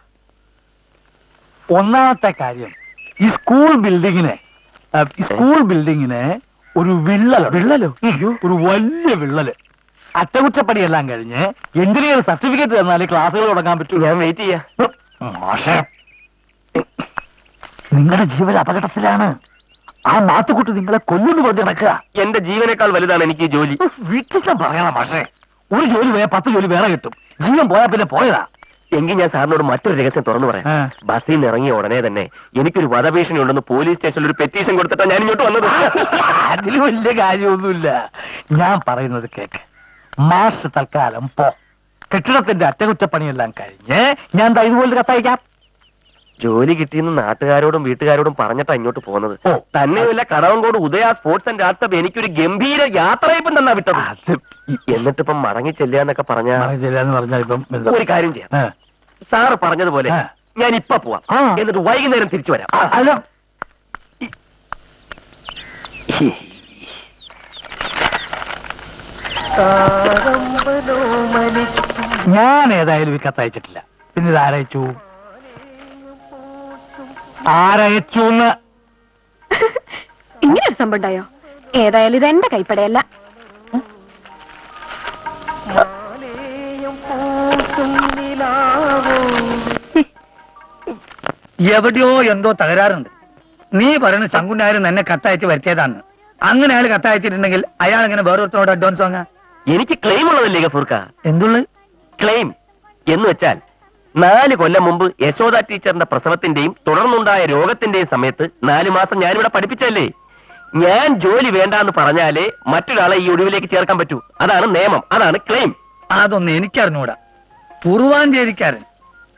ഒന്നാമത്തെ കാര്യം, ഈ സ്കൂൾ ബിൽഡിങ്ങിന് ഒരു വിള്ളലോ ഒരു വലിയ വിള്ളല്. അറ്റകുറ്റപ്പടിയെല്ലാം കഴിഞ്ഞ് എഞ്ചിനീയർ സർട്ടിഫിക്കറ്റ് തന്നാലേ ക്ലാസ്സുകൾ തുടങ്ങാൻ പറ്റൂ. ഞാൻ വെയിറ്റ് ചെയ്യാ. മാഷേ, നിങ്ങളുടെ ജീവൻ അപകടത്തിലാണ്. ആ മാത്തുക്കുട്ടി നിങ്ങളെ കൊല്ലുന്നു പറഞ്ഞ് നടക്കുക. എന്റെ ജീവനേക്കാൾ വലുതാണ് എനിക്ക് ഈ ജോലി. വീട്ടിൽ പറയണം മാഷേ, ഒരു ജോലി പോയാൽ 10 ജോലി വേറെ കിട്ടും. ജീവൻ പോയാൽ പിന്നെ പോയതാ. എങ്കിൽ ഞാൻ സാറിനോട് മറ്റൊരു രഹസ്യം തുറന്നു പറയാം. ആ. ബസ്സിൽ നിന്ന് ഇറങ്ങിയ ഉടനെ തന്നെ എനിക്കൊരു വധഭീഷണി ഉണ്ടെന്ന് പോലീസ് സ്റ്റേഷനിൽ ഒരു പെറ്റീഷൻ കൊടുത്തിട്ടാണ് ഞാൻ ഇങ്ങോട്ട് വന്നത്. അതിൽ വലിയ കാര്യമൊന്നുമില്ല. ഞാൻ പറയുന്നത് കേക്ക്. മാഷ് തൽക്കാലം പോ. കെട്ടിടത്തിന്റെ അറ്റകുറ്റപ്പണിയെല്ലാം കഴിഞ്ഞ് ഞാൻ ദാ ഇതുപോലെ കത്തയക്കാം. ജോലി കിട്ടിയെന്ന് നാട്ടുകാരോടും വീട്ടുകാരോടും പറഞ്ഞിട്ടാ ഇങ്ങോട്ട് പോകുന്നത്. ഓ. തന്നെയല്ല, കടവങ്കോട് ഉദയ സ്പോർട്സ് ആൻഡ് ആർട്സ് ക്ലബ് എനിക്കൊരു ഗംഭീര യാത്രയപ്പം തന്നാ വിട്ടത്. അത് എന്നിട്ടിപ്പം മടങ്ങി ചെല്ലാന്നൊക്കെ പറഞ്ഞ എന്ന് പറഞ്ഞാൽ ഇപ്പം എന്താ? ഒരു കാര്യം ചെയ്യാം. ആ. സാറ് പറഞ്ഞതുപോലെ ആ. ഞാൻ ഇപ്പൊ പോവാം. ആ. എന്നിട്ട് വൈകുന്നേരം തിരിച്ചു വരാം. അല്ല, ഞാൻ ഏതായാലും ഈ കത്തയച്ചിട്ടില്ല. പിന്നെ ഇത് ആരയച്ചു? ആരയച്ചു എന്ന് ഇങ്ങനെ ഒരു സംഭവം ഉണ്ടായോ? ഏതായാലും ഇത് എന്റെ കൈപ്പടയല്ല. എവിടെയോ എന്തോ തകരാറുണ്ട്. നീ പറയുന്ന ശങ്കുനായരും എന്നെ കത്തയച്ച് വരുത്തിയതാന്ന്. അങ്ങനെ അയാൾ കത്തയച്ചിട്ടുണ്ടെങ്കിൽ അയാൾ എങ്ങനെ വേറൊരുത്തനോട് അഡ്വാൻസ് വാങ്ങാ? എനിക്ക് ക്ലെയിം ഉള്ളതല്ലേ ഗഫൂർക്ക? എന്തുള്ളു ക്ലെയിം എന്ന് വെച്ചാൽ 4 കൊല്ലം മുമ്പ് യശോദ ടീച്ചറിന്റെ പ്രസവത്തിന്റെയും തുടർന്നുണ്ടായ രോഗത്തിന്റെയും സമയത്ത് 4 മാസം ഞാനിവിടെ പഠിപ്പിച്ചല്ലേ. ഞാൻ ജോലി വേണ്ടാന്ന് പറഞ്ഞാലേ മറ്റൊരാളെ ഈ ഒഴിവിലേക്ക് ചേർക്കാൻ പറ്റൂ. അതാണ് നിയമം, അതാണ് ക്ലെയിം. അതൊന്നും എനിക്കറിഞ്ഞൂടാ. കുറുവാഞ്ചേരിക്കാരൻ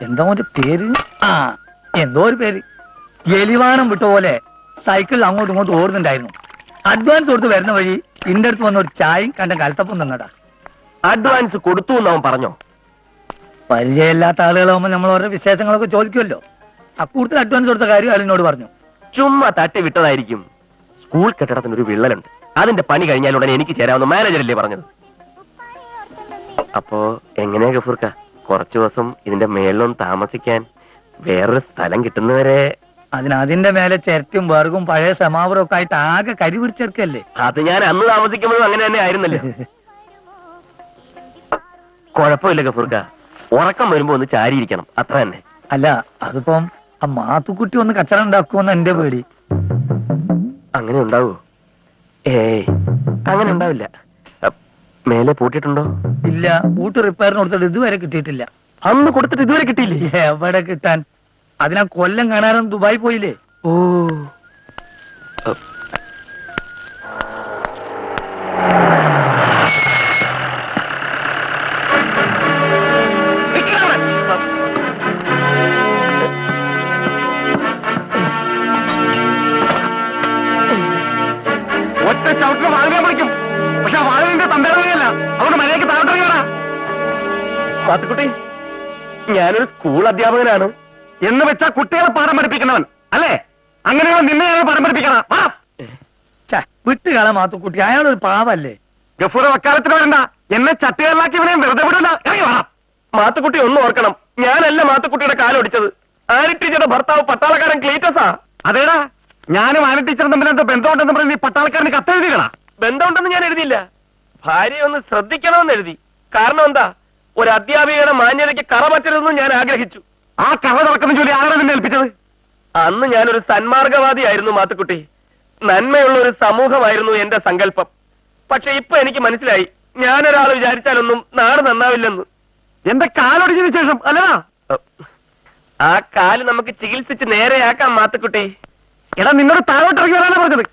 എന്തോ ഒരു പേര്, ആ എന്തോ ഒരു പേര്, എലിവാണം വിട്ട പോലെ സൈക്കിളിൽ അങ്ങോട്ടും ഇങ്ങോട്ടും ഓടുന്നുണ്ടായിരുന്നു. അഡ്വാൻസ് കൊടുത്ത് വരുന്ന വഴി ഇന്റെ അടുത്ത് വന്ന ഒരു ചായയും കണ്ട കലത്തപ്പം തന്നടാ. അഡ്വാൻസ് കൊടുത്തു എന്ന് അവൻ പറഞ്ഞോ? പരിചയമില്ലാത്ത ആളുകളാവുമ്പോൾ നമ്മൾ ഓരോ വിശേഷങ്ങളൊക്കെ ചോദിക്കുമല്ലോ. അക്കൂട്ടത്തിൽ അഡ്വാൻസ് കൊടുത്ത കാര്യം അയാളിനോട് പറഞ്ഞു. ചുമ്മാ തട്ടി വിട്ടതായിരിക്കും. സ്കൂൾ കെട്ടിടത്തിന് ഒരു വിള്ളലുണ്ട്. അതിന്റെ പണി കഴിഞ്ഞാൽ ഉടനെ എനിക്ക് ചേരാവുന്ന മാനേജറല്ലേ പറഞ്ഞത്. അപ്പോ എങ്ങനെയാ ഗഫൂർക്ക, കുറച്ചു ദിവസം ഇതിന്റെ മേളിലൊന്ന് താമസിക്കാൻ വേറൊരു സ്ഥലം കിട്ടുന്നവരെ? അതിന്റെ മേലെ ചിരട്ടും വേർഗും പഴയ സമാവറും ഒക്കെ ആയിട്ട് ആകെ കരി പിടിച്ചെടുക്കല്ലേ. അത് ഞാൻ അന്ന് താമസിക്കുമ്പോഴും അങ്ങനെ തന്നെ ആയിരുന്നല്ലോ. കുഴപ്പമില്ല ഗഫൂർക്ക, ഉറക്കം വരുമ്പോ ഒന്ന് ചാരിയിരിക്കണം, അത്ര തന്നെ. അല്ല, അതിപ്പം ആ മാത്തുക്കുട്ടി ഒന്ന് കച്ചറ ഉണ്ടാക്കുമെന്ന് എന്റെ പേടി. അങ്ങനെ ഉണ്ടാവോ? ഏയ്, അങ്ങനെ ഉണ്ടാവില്ല. മേലെ പൂട്ടിയിട്ടുണ്ടോ? ഇല്ല, ബൂട്ട് റിപ്പയറിന് കൊടുത്തിട്ട് ഇതുവരെ കിട്ടിയിട്ടില്ല. അന്ന് കൊടുത്തിട്ട് ഇതുവരെ കിട്ടിയില്ലേ? എവിടെ കിട്ടാൻ? അതിനാ കൊല്ലം കാണാനും ദുബായി പോയില്ലേ. ഓ, ഒറ്റ ചവിട്ടിന് വാഴ വിളിക്കും. പക്ഷെ വാഴവിന്റെ തന്തേടവയല്ല, അതുകൊണ്ട് മര്യാദയ്ക്ക് താഴോട്ടിറങ്ങിയാ. പാത്തുക്കുട്ടി, ഞാനൊരു സ്കൂൾ അധ്യാപകനാണ്. എന്ന് വെച്ചാ കുട്ടികളെ പാഠം പഠിപ്പിക്കുന്നവൻ അല്ലേ? അങ്ങനെയുള്ള നിന്നെ ഞാൻ പാഠം പഠിപ്പിക്കണം. വിട്ടുകള മാത്തുക്കുട്ടി, അയാളൊരു പാവല്ലേ. ഗഫൂർ വക്കാലത്തിന് വരണ്ട, എന്നെ ചട്ടികളിലാക്കി ഇവനെ വെറുതെ വിടില്ല. ഇറങ്ങി വേണം. മാത്തുക്കുട്ടി ഒന്ന് ഓർക്കണം, ഞാനല്ല മാത്തുക്കുട്ടിയുടെ കാലൊടിച്ചത്. ആനി ടീച്ചറുടെ ഭർത്താവ് പട്ടാളക്കാരൻ ക്ലീറ്റസാ. അതേടാ, ഞാനും ആന ടീച്ചറും തമ്മിൽ എന്താ ബന്ധമുണ്ടെന്ന് പറഞ്ഞ് നീ പട്ടാളക്കാരന് കത്തെഴുതികളാ. ബന്ധമുണ്ടെന്ന് ഞാൻ എഴുതിയില്ല. ഭാര്യ ഒന്ന് ശ്രദ്ധിക്കണമെന്ന് എഴുതി. കാരണം എന്താ, ഒരു അധ്യാപികയുടെ മാന്യതയ്ക്ക് കറ പറ്റരുതെന്ന് ഞാൻ ആഗ്രഹിച്ചു. ആ കറ തുറക്കുന്ന ജോലി ആരാണ് നിന്നെ ഏൽപ്പിച്ചത്? അന്ന് ഞാനൊരു സന്മാർഗവാദിയായിരുന്നു മാത്തുക്കുട്ടി. നന്മയുള്ള ഒരു സമൂഹമായിരുന്നു എന്റെ സങ്കല്പം. പക്ഷെ ഇപ്പൊ എനിക്ക് മനസ്സിലായി, ഞാനൊരാൾ വിചാരിച്ചാലൊന്നും നാട് നന്നാവില്ലെന്ന്. എന്റെ കാലൊടിച്ചതിന് ശേഷം അല്ലടാ. ആ കാല് നമുക്ക് ചികിത്സിച്ച് നേരെയാക്കാം മാത്തുക്കുട്ടി. എടാ, നിന്നോട് താഴോട്ട് ഇറങ്ങി വരാനാ പറഞ്ഞത്.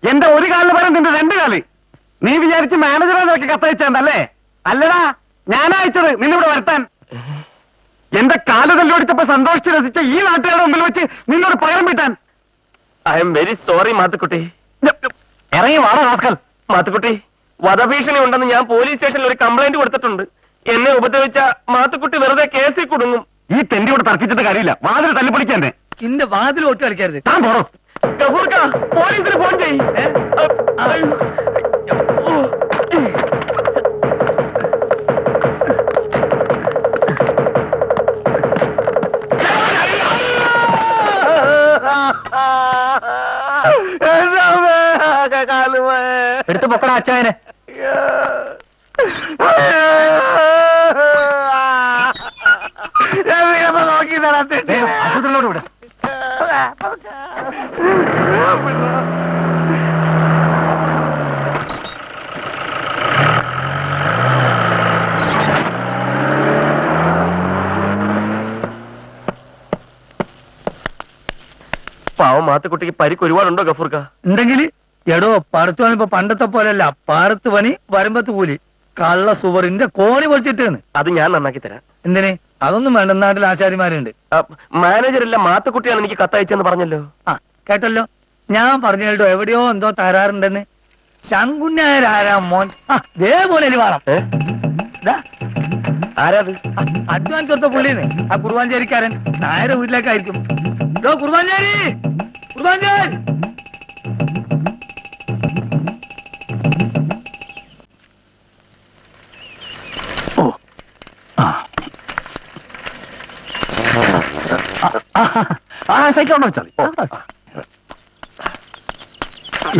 എന്റെ ഒരു കാലിന് പകരം നിന്റെ 2 കാല്. നീ വിചാരിച്ച് മാനേജറെ നോക്കി കത്തയച്ചല്ലേ? അല്ലടാ, ഞാനാ അയച്ചത് നിന്നിവിടെ വരുത്താൻ. എന്റെ കാല് തല്ലോടിച്ചപ്പോ സന്തോഷിച്ച് രസിച്ച ഈ നാട്ടുകാരുടെ മുമ്പിൽ വെച്ച് നിന്നോട് പകരം വീട്ടാൻ. I am very sorry Mathukutty. ഇറങ്ങി വാടാ റാസ്കൽ. മാത്തുക്കുട്ടി, വധഭീഷണി ഉണ്ടെന്ന് ഞാൻ പോലീസ് സ്റ്റേഷനിൽ ഒരു കംപ്ലൈന്റ് കൊടുത്തിട്ടുണ്ട്. എന്നെ ഉപദ്രവിച്ച മാത്തുക്കുട്ടി വെറുതെ കേസിൽ കുടുങ്ങും. ഈ തെണ്ടിയോട് തർക്കിച്ചിട്ട് കാര്യമില്ല. വാതിൽ തല്ലിപ്പൊളിക്കാൻ ഇന്റെ വാതിൽ ഒട്ടി കളിക്കരുത്. താൻ പോണോ? ഗഫൂർക്ക, പോലീസിന് ഫോൺ ചെയ്യ്. എടുത്ത് പൊക്കണ അച്ചായനെ. നോക്കി ആശുപത്രിയിലോട്ട് വിട്. പാവം മാത്തുക്കുട്ടിക്ക് പരിക്ക് ഒരുപാടുണ്ടോ ഗഫൂർക്ക? ഉണ്ടെങ്കിൽ എടോ പറത്ത് പണി ഇപ്പൊ പണ്ടത്തെ പോലെയല്ല, പാറത്ത് പണി വരമ്പത്ത് കൂലി. കള്ള സുവറിന്റെ കോണി പൊളിച്ചിട്ടാണ്. അത് ഞാൻ നന്നാക്കി തരാം. എന്തിന്? അതൊന്നും വേണ്ട, നാട്ടിൽ ആശാരിമാരുണ്ട്. മാനേജറല്ല മാത്തുക്കുട്ടിയാണ് എനിക്ക് കത്തയച്ചെന്ന് പറഞ്ഞല്ലോ. ആ കേട്ടല്ലോ, ഞാൻ പറഞ്ഞു കേട്ടോ എവിടെയോ എന്തോ തരാറുണ്ടെന്ന്. ശങ്കുഞ്ഞാരാ മോൻ ഇതേപോലെ വേണം. ആരാത്? അഡ്വാൻസ് കൊടുത്ത പുള്ളിന്ന്, ആ കുറുവാഞ്ചേരിക്കാരൻ നായരെ വീട്ടിലേക്കായിരിക്കും. കുറുവാഞ്ചേരി, കുറുവാഞ്ചേരി. ഓ സൈക്കിൾ ഉണ്ടോ വെച്ചാൽ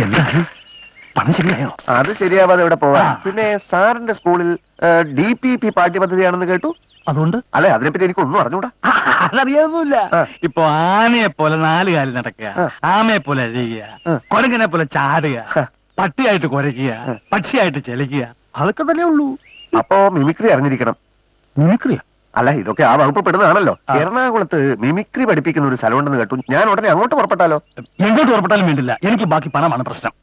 എന്താണ്? പണം ശരിയായോ? അത് ശരിയാവാതെ ഇവിടെ പോവാ. ആ. പിന്നെ സാറിന്റെ സ്കൂളിൽ DPP പാഠ്യപദ്ധതിയാണെന്ന് കേട്ടു. അതുകൊണ്ട് അല്ലെ, അതിനെപ്പറ്റി എനിക്കൊന്നും അറിഞ്ഞൂടാ. അതറിയാതൊന്നുമില്ല. ആ. ഇപ്പൊ ആനയെ പോലെ 4 കാലിൽ നടക്കുക, ആ. ആമയെ പോലെ അരിയുക, ആ. കൊരങ്ങനെ പോലെ ചാടുക, ആ. പട്ടിയായിട്ട് കുരയ്ക്കുക, പക്ഷിയായിട്ട് ചെലിക്കുക, അതൊക്കെ തന്നെ ഉള്ളൂ. അപ്പോ മിമിക്രി അറിഞ്ഞിരിക്കണം. മിമിക്രിയോ? അല്ല, ഇതൊക്കെ ആ വകുപ്പ് പെടുന്നതാണല്ലോ. ആ. എറണാകുളത്ത് മിമിക്രി പഠിപ്പിക്കുന്ന ഒരു സ്ഥലമുണ്ടെന്ന് കേട്ടു. ഞാൻ ഉടനെ അങ്ങോട്ട് പുറപ്പെട്ടാലോ? എങ്ങോട്ട് ഉറപ്പെട്ടാലും വേണ്ടില്ല, എനിക്ക് ബാക്കി പണമാണ് പ്രശ്നം.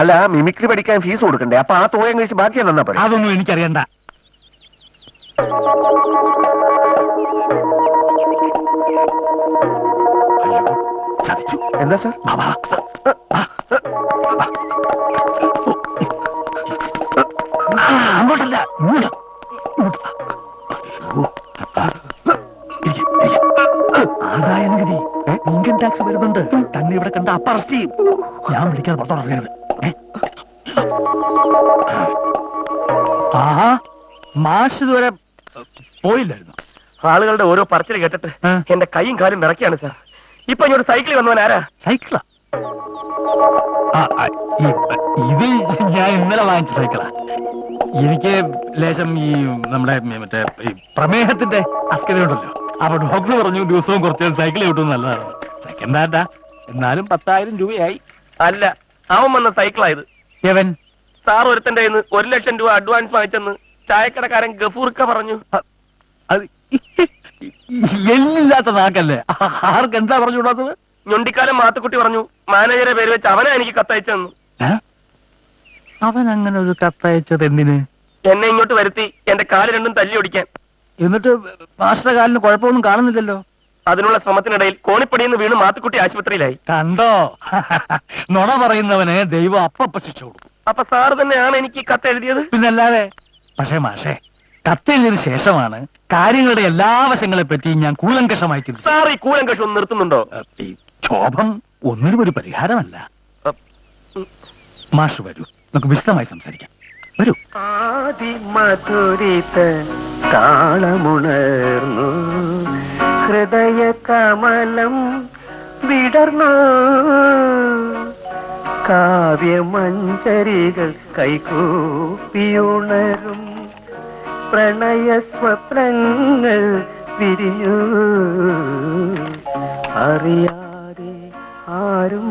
അല്ല, മിമിക്രി പഠിക്കാൻ ഫീസ് കൊടുക്കണ്ടേ? അപ്പൊ ആ തുകയും കഴിച്ച് ബാക്കി എന്നാ പറയാം. അതൊന്നും എനിക്കറിയണ്ട. അയ്യോ, ചതിച്ചു. എന്താ സാർ? വാ, വാ. അങ്ങോട്ടല്ല, ഇങ്ങോട്ട്. ഇങ്ങോട്ട്. അയ്യോ. ഇരിക്ക്, ഇരിക്ക്. ആദായനികുതി, ഇൻകം ടാക്സ് വരുന്നുണ്ട്. തന്നെ ഇവിടെ കണ്ട അപ്പ അറസ്റ്റ് ചെയ്യും. ഞാൻ വിളിക്കാതെ പുറത്തോടറിയരുത്. ആഹാ, മാഷ് ഇതുവരെ പോയില്ലായിരുന്നു. ആളുകളുടെ ഓരോ പറച്ചിൽ കേട്ടിട്ട് ആ. എന്റെ കൈയും കാലും വിറയ്ക്കാണ് സാർ. ഇപ്പൊ ഇങ്ങോട്ട് സൈക്കിളിൽ വന്നവൻ ആരാ? സൈക്കിളാ? ഇത് ഞാൻ ഇന്നലെ വാങ്ങിച്ച സൈക്കിളാ. എനിക്ക് ലേശം ഈ നമ്മുടെ മറ്റേ ഈ പ്രമേഹത്തിന്റെ അസ്കതയുണ്ടല്ലോ. അപ്പൊ ഡോക്ടർ പറഞ്ഞു ദിവസവും കുറച്ച് സൈക്കിൾ കിട്ടും നല്ലതാണ്. സെക്കൻഡ് ഹാൻഡാ, എന്നാലും 10,000 രൂപയായി. അല്ല, അവൻ വന്ന സൈക്കിളായത്. എവൻ? സാർ ഒരുത്തന്റെ കയ്യിന്ന് 1,00,000 രൂപ അഡ്വാൻസ് വാങ്ങിച്ചെന്ന് ചായക്കടക്കാരൻ ഗഫൂർക്ക പറഞ്ഞു. അത് എല്ലില്ലാത്ത നാക്കല്ലേ, ആർക്ക് എന്താ പറഞ്ഞു വിടാത്തത്? ഞൊണ്ടിക്കാലം മാത്തുക്കുട്ടി പറഞ്ഞു മാനേജറെ പേര് വെച്ച് അവനാ എനിക്ക് കത്തയച്ചെന്ന്. അവൻ അങ്ങനെ ഒരു കത്തയച്ചത് എന്തിന്? എന്നെ ഇങ്ങോട്ട് വരുത്തി എന്റെ കാല് രണ്ടും തല്ലി ഒടിക്കാൻ. എന്നിട്ട് മാസ്റ്റർ കാലിന് കുഴപ്പമൊന്നും കാണുന്നില്ലല്ലോ. അതിനുള്ള ശ്രമത്തിനിടയിൽ കോണിപ്പടിയിൽ വീണ് മാത്തുക്കുട്ടി ആശുപത്രിയിലായി. കണ്ടോ? നുണ പറയുന്നവന് ദൈവം അപ്പ ശിക്ഷ കൊടുക്കും. അപ്പൊ സാറ് തന്നെയാണ് എനിക്ക് ഈ കത്ത് എഴുതിയത്? പിന്നല്ലാതെ. പക്ഷേ മാഷേ, കത്തെഴുതിയതിനു ശേഷമാണ് കാര്യങ്ങളുടെ എല്ലാ വശങ്ങളെ പറ്റി ഞാൻ കൂലങ്കഷമായി ചിന്തിച്ചത്. സാർ ഈ കൂലങ്കഷം ഒന്ന് നിർത്തുന്നുണ്ടോ? ഈ ക്ഷോഭം ഒന്നിനും ഒരു പരിഹാരമല്ല. മാഷ് വരൂ, നമുക്ക് വിശദമായി സംസാരിക്കാം. വരൂ. ആദിമധുരിത താളമുണർന്നു ഹൃദയ കമലം വിടർന്നു കാവ്യമഞ്ജരികൾ കൈകൂപ്പിയുണരും പ്രണയ സ്വപ്നങ്ങൾ വിരിഞ്ഞു അറിയാതെ ആരും.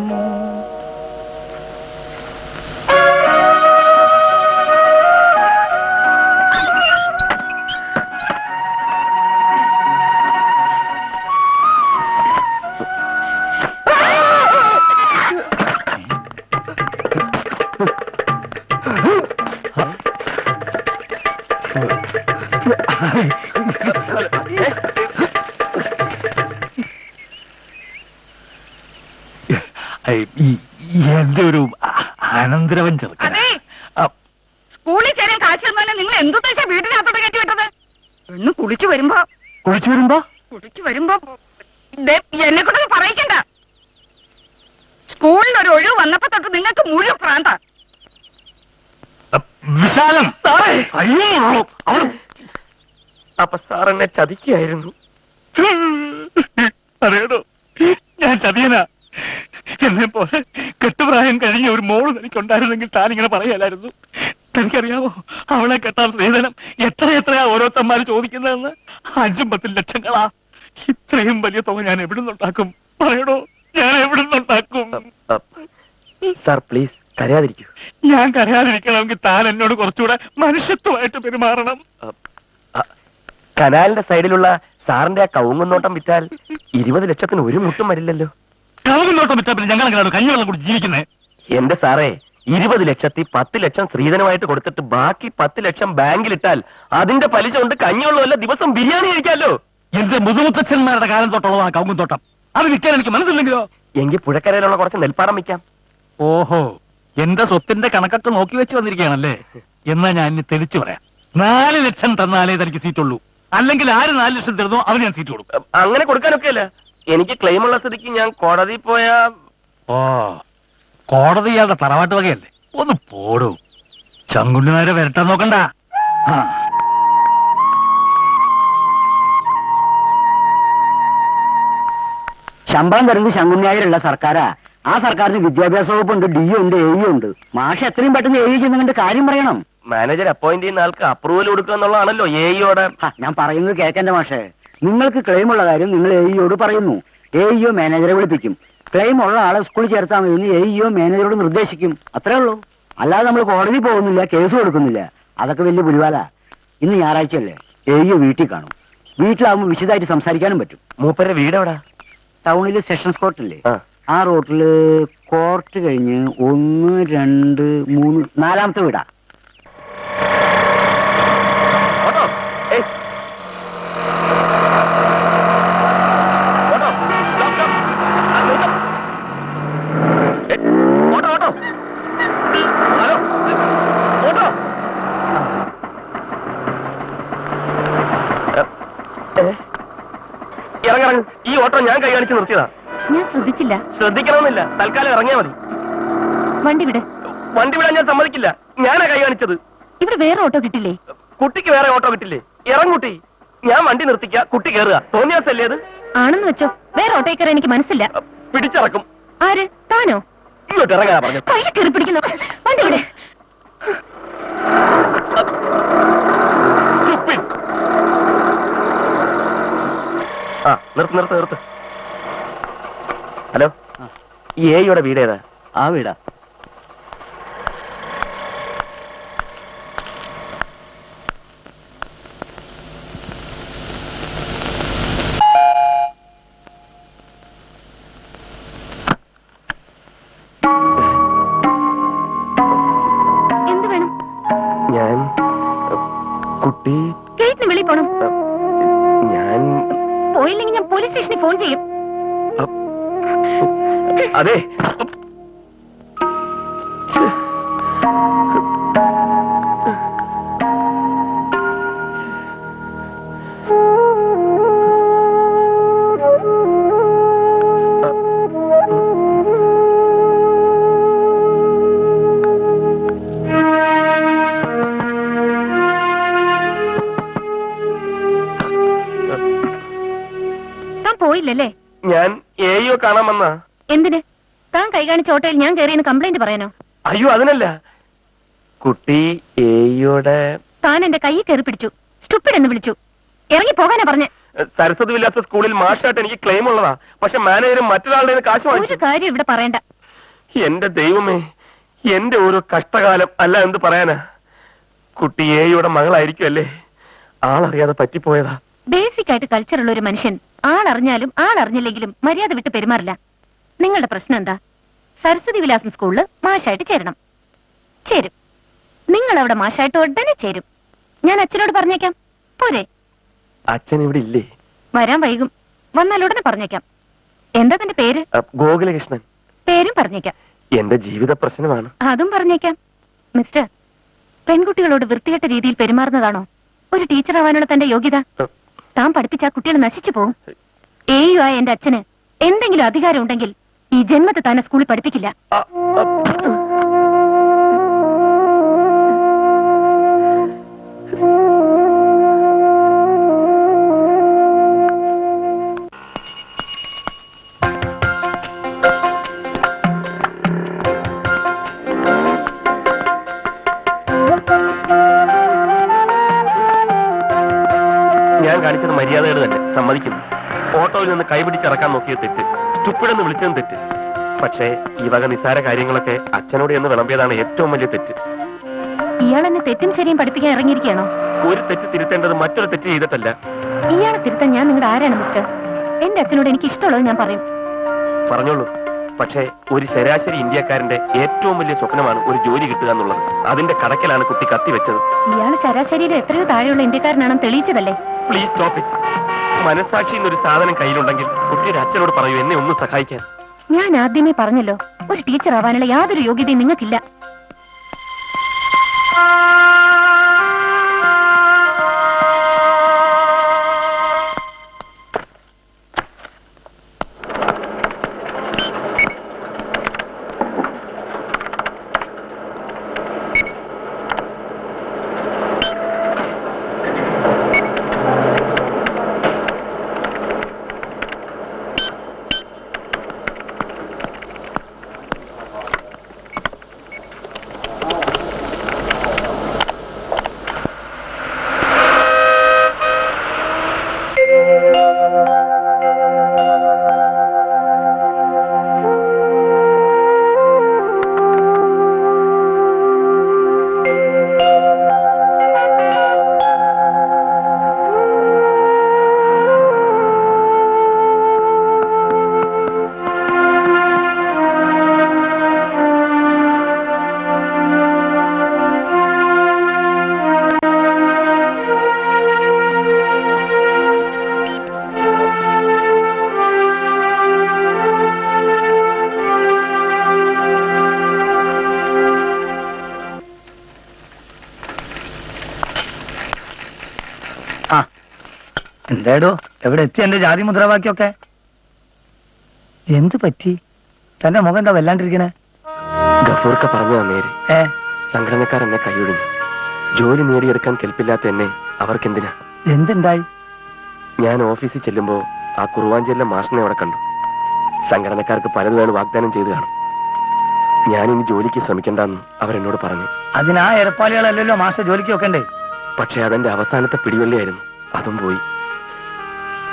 എന്റെ ഒരു അനന്തരവൻ ചെറുക്കൻ. അതെ, സ്കൂളിൽ ചേരാൻ കാശ് തന്നാലും നിങ്ങൾ എന്തുദ്ദേശം വീടിനകത്തോട്ട് കയറ്റി വിട്ടത്? പെണ്ണ് കുളിച്ചു വരുമ്പോ ദേ, എന്നെ കൊണ്ടൊന്ന് പറയിക്കണ്ട. സ്കൂളിൽ ഒരു ഒഴിവ് വന്നപ്പോ തൊട്ട് നിങ്ങൾക്ക് മുഴുവൻ പ്രാന്ത. വിശാലം. അപ്പൊ സാർ എന്നെ ചതിക്കുകയായിരുന്നു. അറിയണോ, ഞാൻ ചതിയനാ. എന്നെ പോലെ കെട്ടുപ്രായം കഴിഞ്ഞ ഒരു മോള് തനിക്കുണ്ടായിരുന്നെങ്കിൽ താനിങ്ങനെ പറയലായിരുന്നു. തനിക്കറിയാമോ, അവളെ കെട്ടാൻ സ്ത്രീധനം എത്രയാ ഓരോരുത്തന്മാര് ചോദിക്കുന്നതെന്ന്? 5-10 ലക്ഷങ്ങളാ. ഇത്രയും വലിയ തുക ഞാൻ എവിടുന്നുണ്ടാക്കും? പറയണോ, ഞാൻ എവിടുന്നുണ്ടാക്കും? Sir please കരയാതിരിക്കൂ. ഞാൻ കരയാതിരിക്കണമെങ്കിൽ താൻ എന്നോട് കുറച്ചുകൂടെ മനുഷ്യത്വമായിട്ട് പെരുമാറണം. കനാലിന്റെ സൈഡിലുള്ള സാറിന്റെ ആ കവുങ്ങുന്നോട്ടം വിറ്റാൽ 20 ലക്ഷത്തിന് ഒരു മുട്ടും വരില്ലല്ലോ. കവുങ്ങുന്നോട്ടം വിറ്റാ പിന്നെ ഞങ്ങൾ എങ്ങനെയാണ് കഞ്ഞിവെള്ളം കൂടി ജീവിക്കുന്നത്? എന്റെ സാറേ, 20 ലക്ഷത്തിൽ 10 ലക്ഷം സ്ത്രീധനമായിട്ട് കൊടുത്തിട്ട് ബാക്കി 10 ലക്ഷം ബാങ്കിലിട്ടാൽ അതിന്റെ പലിശ കൊണ്ട് കഞ്ഞിവെള്ളമല്ല ദിവസം ബിരിയാണി കഴിക്കാമല്ലോ. എന്റെ മുതുമുത്തച്ഛന്മാരുടെ കാലം തൊട്ടുള്ളതാ കവുങ്ങുന്തോട്ടം. അത് വിൽക്കാൻ എനിക്ക് മനസ്സില്ലെങ്കിലോ? എങ്കിൽ പുഴക്കരയിലുള്ള കുറച്ച് നെൽപ്പാടം വിൽക്കാം. ഓഹോ, എന്റെ സ്വത്തിന്റെ കണക്കൊക്കെ നോക്കി വെച്ച് വന്നിരിക്കുകയാണല്ലേ. എന്നാ ഞാൻ ഇനി തെളിച്ചു പറയാം. 4 ലക്ഷം തന്നാലേ തനിക്ക് സീറ്റുള്ളൂ. അല്ലെങ്കിൽ ആര് 4 ലക്ഷം തരുന്നോ അവന് ഞാൻ സീറ്റ് കൊടുക്കും. അങ്ങനെ കൊടുക്കാനൊക്കെയല്ല. എനിക്ക് ക്ലെയിം ഉള്ള സ്ഥിതിക്ക് ഞാൻ കോടതിയിൽ പോയാ. ഓ, കോടതി ഇയാളുടെ തറവാട്ട് വകയല്ലേ? ഒന്ന് പോടൂ. ചങ്കുണ്ണിമാരെ വരട്ടാൻ നോക്കണ്ട. ആ, ശമ്പളം തരുന്നത് ശങ്കുണ്ണിയായുള്ള സർക്കാരാ. ആ സർക്കാരിന് വിദ്യാഭ്യാസ വകുപ്പുണ്ട്, DO ഉണ്ട്, AE ഉണ്ട്. മാഷ് എത്രയും പെട്ടെന്ന് AE ചെന്നുകൊണ്ട് കാര്യം പറയണം. മാനേജർ അപ്പോയിന്റ് ചെയ്യുന്ന ആൾക്ക് അപ്രൂവൽ കൊടുക്കുക എന്നുള്ളതാണല്ലോ AEയോടെ. ഞാൻ പറയുന്നത് കേൾക്കണ്ട മാഷേ. നിങ്ങൾക്ക് ക്ലെയിം ഉള്ള കാര്യം നിങ്ങൾ AEയോട് പറയുന്നു. AEO മാനേജറെ വിളിപ്പിക്കും. ക്ലെയിം ഉള്ള ആളെ സ്കൂളിൽ ചേർത്താൽ മതി എന്ന് AEO മാനേജറോട് നിർദ്ദേശിക്കും. അത്രേ ഉള്ളൂ. അല്ലാതെ നമ്മൾ കോടതി പോകുന്നില്ല, കേസ് കൊടുക്കുന്നില്ല. അതൊക്കെ വലിയ പുലിവാല. ഇന്ന് ഞായറാഴ്ചയല്ലേ, AEO വീട്ടിൽ കാണും. വീട്ടിലാവുമ്പോൾ വിശദമായിട്ട് സംസാരിക്കാനും പറ്റും. മൂപ്പരുടെ വീട് എവിടാ? ടൗണില് സെഷൻസ് കോർട്ടില്ലേ, ആ. ആ റോട്ടില് കോർട്ട് കഴിഞ്ഞ് 1, 2, 3, 4ാമത്തെ വീടാ. ഓട്ടോ, ഏയ്. Auto, stop, stop. ആ, നിർത്ത്. ഏയ്, ഓട്ടോ, ഓട്ടോ. Hello, auto. ഇറങ്ങിറങ്ങ്. ഈ ഓട്ടോ ഞാൻ കൈ കാണിച്ച് നിർത്തിയതാ. ഞാൻ ശ്രദ്ധിച്ചില്ല. ശ്രദ്ധിക്കണമെന്നില്ല, തൽക്കാലം ഇറങ്ങിയാ മതി. വണ്ടി വിട്. വണ്ടി വിടാൻ ഞാൻ സമ്മതിക്കില്ല. ഞാനാ കൈ കാണിച്ചത്. ഇവിടെ വേറെ ഓട്ടോ കിട്ടില്ലേ? കുട്ടിക്ക് വേറെ ഓട്ടോ കിട്ടില്ലേ? ഇറങ്ങുട്ടി. ഞാൻ വണ്ടി നിർത്തിക്ക, കുട്ടി കയറുക. തോന്നിയാസല്ലേ അത്? ആണെന്ന് വെച്ചോ, വേറെ ഓട്ടോ കയറാൻ എനിക്ക് മനസ്സില്ല. പിടിച്ചിറക്കും. ആര്? താനോ? ഇങ്ങോട്ട് ഇറങ്ങാ പറഞ്ഞു. കയ്യിൽ കയറി പിടിക്കുന്നു. വണ്ടി വിടെ. ആ, നിർത്ത് നിർത്ത് നിർത്ത്. ഹലോ, ഈ AEയുടെ വീട് ഏതാ? ആ വീടാ. എന്ത് വേണം? ഞാൻ കുട്ടി. ഗേറ്റിന് വെളിയിൽ പോണം. ഞാൻ പോയില്ലെങ്കിൽ ഞാൻ പോലീസ് സ്റ്റേഷനിൽ ഫോൺ ചെയ്യും. അതെ. താൻ പോയില്ലല്ലേ? ഞാൻ AEO കാണാൻ വന്നാ. എന്തിന്? താൻ കൈ കാണിച്ച ഓട്ടോയിൽ ഞാൻ കയറിയെന്ന് കംപ്ലൈന്റ് പറയാനോ? അയ്യോ, അതിനല്ല. കുട്ടി AEയുടെ താൻ എന്റെ കൈയിൽ കയറി പിടിച്ചു. സ്റ്റുപ്പിഡ് എന്ന് വിളിച്ചു. ഇറങ്ങി പോകാനാ പറഞ്ഞ. സരസ്വതി വില്ലാത്ത സ്കൂളിൽ മാഷായിട്ട് എനിക്ക് ക്ലെയിം ഉള്ളതാ. പക്ഷെ മാനേജരും മറ്റൊരാളുടെ കയ്യിന്ന് കാശ് ഒരു വാങ്ങിച്ചു. കാര്യം ഇവിടെ പറയണ്ട. എന്റെ ദൈവമേ, എന്റെ ഓരോ കഷ്ടകാലം. അല്ല, എന്ത് പറയാനാ. കുട്ടി AEയുടെ മകളായിരിക്കുമല്ലേ. ആളറിയാതെ പറ്റിപ്പോയതാ. ബേസിക് ആയിട്ട് കൾച്ചറുള്ള ഒരു മനുഷ്യൻ ആളറിഞ്ഞാലും ആളറിഞ്ഞില്ലെങ്കിലും മര്യാദ വിട്ട് പെരുമാറില്ല. നിങ്ങളുടെ പ്രശ്നം എന്താ? സരസ്വതി വിലാസം സ്കൂളില് മാഷായിട്ട് ചേരണം. ചേരും. നിങ്ങൾ അവിടെ മാഷായിട്ട് ഉടനെ ചേരും. ഞാൻ അച്ഛനോട് പറഞ്ഞേക്കാം. പോരെ? അച്ഛൻ ഇവിടെ ഇല്ലേ? വരാൻ വൈകും. വന്നാൽ ഉടനെ പറഞ്ഞേക്കാം. എന്താ തന്റെ പേര്? ഗോകുലകൃഷ്ണൻ. പേരും പറഞ്ഞേക്കാം. എന്റെ ജീവിത പ്രശ്നമാണ്. അതും പറഞ്ഞേക്കാം. മിസ്റ്റർ, പെൺകുട്ടികളോട് വൃത്തികെട്ട രീതിയിൽ പെരുമാറുന്നതാണോ ഒരു ടീച്ചർ ആവാനുള്ള തന്റെ യോഗ്യത? താൻ പഠിപ്പിച്ച ആ കുട്ടികൾ നശിച്ചു പോകും. AEO ആയ എന്റെ അച്ഛന് എന്തെങ്കിലും അധികാരം ഉണ്ടെങ്കിൽ ഈ ജന്മത്തെ തന്നെ സ്കൂളിൽ പഠിപ്പിക്കില്ല. ഞാൻ കാണിച്ചത് മര്യാദകൾ തന്നെ, സമ്മതിക്കുന്നു. ഓട്ടോയിൽ നിന്ന് കൈപിടിച്ചിറക്കാൻ നോക്കിയ തെറ്റ്, സ്റ്റുപ്പിഡെന്ന് വിളിച്ചതും തെറ്റ്. പക്ഷേ ഈ വക നിസ്സാര കാര്യങ്ങളൊക്കെ അച്ഛനോട് എന്ന് വിളമ്പിയതാണ് ഏറ്റവും വലിയ തെറ്റ്. ഇയാൾ എന്നെ തെറ്റും ശരിയും പഠിപ്പിക്കാൻ ഇറങ്ങിയിരിക്കുകയാണോ? ഒരു തെറ്റ് തിരുത്തേണ്ടത് മറ്റൊരു തെറ്റ് ചെയ്തിട്ടല്ല. ഇയാളെ തിരുത്താൻ ഞാൻ നിങ്ങളുടെ ആരാണ് മിസ്റ്റർ? എന്റെ അച്ഛനോട് എനിക്ക് ഇഷ്ടമുള്ളത് ഞാൻ പറയും. പറഞ്ഞോളൂ. പക്ഷേ ഒരു ശരാശരി ഇന്ത്യക്കാരന്റെ ഏറ്റവും വലിയ സ്വപ്നമാണ് ഒരു ജോലി കിട്ടുക എന്നുള്ളത്. അതിന്റെ കടക്കലാണ് കുട്ടി കത്തിവെച്ചത്. ഇയാൾ ശരാശരിയിൽ എത്രയോ താഴെയുള്ള ഇന്ത്യക്കാരനാണെന്ന് തെളിയിച്ചതല്ലേ? Please stop it. മനസാക്ഷി എന്നൊരു സാധനം കയ്യിലുണ്ടെങ്കിൽ കുട്ടിയുടെ അച്ഛനോട് പറയൂ എന്നെ ഒന്ന് സഹായിക്കാൻ. ഞാൻ ആദ്യമേ പറഞ്ഞല്ലോ, ഒരു ടീച്ചർ ആവാനുള്ള യാതൊരു യോഗ്യതയും നിങ്ങൾക്കില്ല. എന്താടോ എവിടെ എത്തി എന്റെ ജാതി മുദ്രാവാക്യൊക്കെ? എന്ത് പറ്റി? തന്റെ മുഖം എന്താ വല്ലാണ്ടിരിക്കണേ? ഗഫൂർക്ക പറഞ്ഞു നേര്. സംഘടനക്കാർ എന്നെ കൈയൊഴിഞ്ഞു. ജോലി നേടിയെടുക്കാൻ കെൽപ്പില്ലാത്ത എന്നെ അവർക്കെന്തിനാ? എന്തുണ്ടായി? ഞാൻ ഓഫീസിൽ ചെല്ലുമ്പോ ആ കുറുവാഞ്ചേരിലെ മാഷിനെ അവിടെ കണ്ടു. സംഘടനക്കാർക്ക് പലതുമാണ് വാഗ്ദാനം ചെയ്തു കാണും. ഞാനിനി ജോലിക്ക് ശ്രമിക്കണ്ടെന്ന് അവരെന്നോട് പറഞ്ഞു. അതിനാ എരപ്പാളികളല്ലല്ലോ മാഷ ജോലിക്ക് വെക്കണ്ടേ? പക്ഷെ അതെന്റെ അവസാനത്തെ പിടിവള്ളിയായിരുന്നു. അതും പോയി.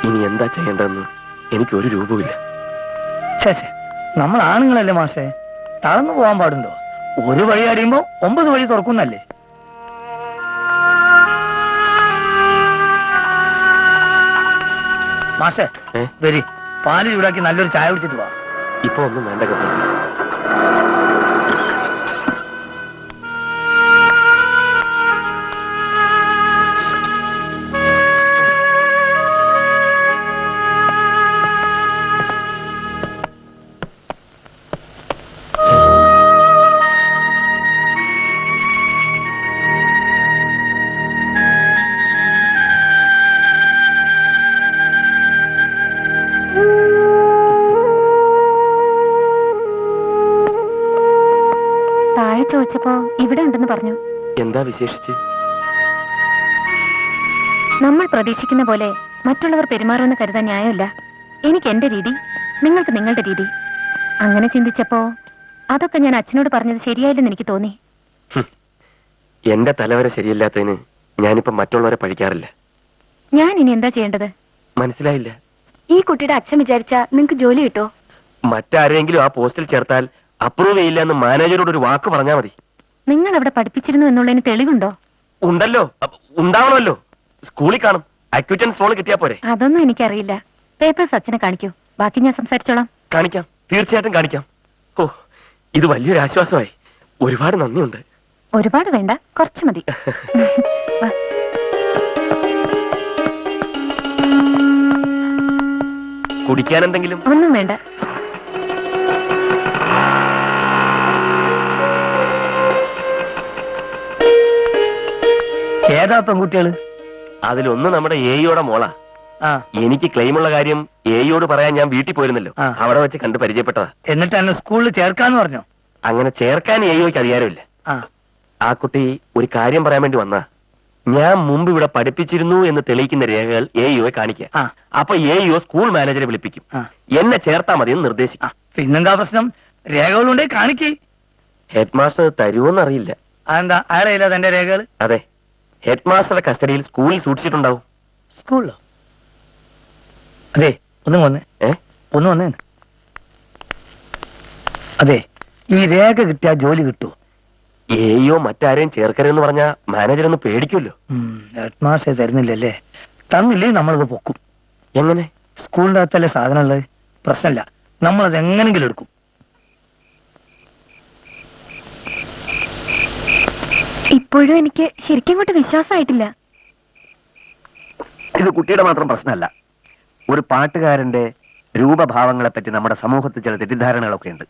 ഇനി എന്താ ചെയ്യേണ്ടതെന്ന് എനിക്ക് ഒരു രൂപമില്ല. ശേ, നമ്മൾ ആണുങ്ങളല്ലേ മാഷെ, തളർന്നു പോകാൻ പാടുണ്ടോ? ഒരു വഴി അടിയുമ്പോ 9 വഴി തുറക്കുന്നല്ലേ? മാഷെ വരി, പാല് ചൂടാക്കി നല്ലൊരു ചായ കുടിച്ചിട്ട് പോവാ. ഇപ്പൊ ഒന്നും വേണ്ട ഗഫൂർക്ക. ചോദിച്ചപ്പോ ഇവിടെ ഉണ്ടെന്ന് പറഞ്ഞു. എന്താ വിശേഷിച്ച്? നമ്മൾ പ്രതീക്ഷിക്കുന്ന പോലെ മറ്റുള്ളവർ പെരുമാറുമെന്ന് കരുതാൻ ന്യായമില്ല. എനിക്ക് എന്റെ രീതി, നിങ്ങൾക്ക് നിങ്ങളുടെ രീതി. അങ്ങനെ ചിന്തിച്ചപ്പോ അതൊക്കെ ഞാൻ അച്ഛനോട് പറഞ്ഞത് ശരിയായില്ലെന്ന് എനിക്ക് തോന്നി. എന്റെ തലവരെ ശരിയല്ലാത്തതിന് ഞാനിപ്പോ മറ്റുള്ളവരെ പഴിക്കാറില്ല. ഞാൻ ഇനി എന്താ ചെയ്യേണ്ടത്? മനസ്സിലായില്ല. ഈ കുട്ടിയുടെ അച്ഛൻ വിചാരിച്ചാ നിങ്ങക്ക് ജോലി കിട്ടോ? മറ്റാരെങ്കിലും ആ പോസ്റ്റിൽ ചേർത്താൽ അപ്രൂവ് ചെയ്യില്ല എന്ന് മാനേജരോട് ഒരു വാക്ക് പറഞ്ഞാൽ മതി. നിങ്ങൾ അവിടെ പഠിപ്പിച്ചിരുന്നു എന്നുള്ളതിന് തെളിവുണ്ടോ? ഉണ്ടല്ലോ, ഉണ്ടാവണമല്ലോ. സ്കൂളിൽ കാണും. അക്വിറ്റൻസ് റോൾ കിട്ടിയാ പോരെ? അതൊന്നും എനിക്കറിയില്ല. പേപ്പേഴ്സ് അച്ഛനെ കാണിക്കൂ, ബാക്കി ഞാൻ സംസാരിച്ചോളാം. കാണിക്കാം, തീർച്ചയായിട്ടും കാണിക്കാം. ഓ, ഇത് വലിയൊരു ആശ്വാസമായി. ഒരുപാട് നന്ദിയുണ്ട്. ഒരുപാട് വേണ്ട, കുറച്ച് മതി. കുടിക്കാൻ എന്തെങ്കിലും? ഒന്നും വേണ്ട. ഏതാ പെൺകുട്ടികള്? അതിലൊന്ന് നമ്മുടെ എയോടെ മോളാ. എനിക്ക് ക്ലെയിമുള്ള കാര്യം എയോട് പറയാൻ ഞാൻ വീട്ടിൽ പോയിരുന്നല്ലോ, അവിടെ വെച്ച് കണ്ട് പരിചയപ്പെട്ടതാ. എന്നിട്ട് എന്നെ സ്കൂളിൽ ചേർക്കാന്ന് പറഞ്ഞു. അങ്ങനെ ചേർക്കാൻ എയോയ്ക്ക് അധികാരമില്ല. ആ കുട്ടി ഒരു കാര്യം പറയാൻ വേണ്ടി വന്നാ. ഞാൻ മുമ്പ് ഇവിടെ പഠിപ്പിച്ചിരുന്നു എന്ന് തെളിയിക്കുന്ന രേഖകൾ എയോയെ കാണിക്കുക. അപ്പൊ എയോ സ്കൂൾ മാനേജറെ വിളിപ്പിക്കും. എന്നെ ചേർത്താ മതി എന്ന് നിർദ്ദേശിക്കും. പിന്നെന്താ പ്രശ്നം? രേഖകളുണ്ടേ കാണിക്ക്. ഹെഡ് മാസ്റ്റർ തരുമോന്നറിയില്ല. അതെന്താ അയാളില്ല തന്റെ രേഖകൾ? അതെ, ഹെഡ് മാസ്റ്ററുടെ കസ്റ്റഡിയിൽ സ്കൂളിൽ സൂക്ഷിച്ചിട്ടുണ്ടാവും. സ്കൂളിലോ? അതെ, ഒന്നും വന്നേ. ഒന്നും വന്നേ. അതെ, ഈ രേഖ കിട്ടിയാ ജോലി കിട്ടുമോ? എയോ മറ്റാരെയും ചേർക്കരുതെന്ന് പറഞ്ഞാ മാനേജർ ഒന്ന് പേടിക്കുമല്ലോ. Head master തരുന്നില്ലല്ലേ? തന്നില്ലേ നമ്മളത് പൊക്കും. എങ്ങനെ? സ്കൂളിന്റെ അകത്തല്ലേ സാധനം ഉള്ളത്, പ്രശ്നമില്ല, നമ്മളത് എങ്ങനെങ്കിലും എടുക്കും. ഇപ്പോഴും എനിക്ക് ശരിക്കും അങ്ങോട്ട് വിശ്വാസമായിട്ടില്ല. ഇത് കുട്ടിയുടെ മാത്രം പ്രശ്നമല്ല. ഒരു പാട്ടുകാരന്റെ രൂപഭാവങ്ങളെ പറ്റി നമ്മുടെ സമൂഹത്തിൽ ചില തെറ്റിദ്ധാരണകളൊക്കെ ഉണ്ട്.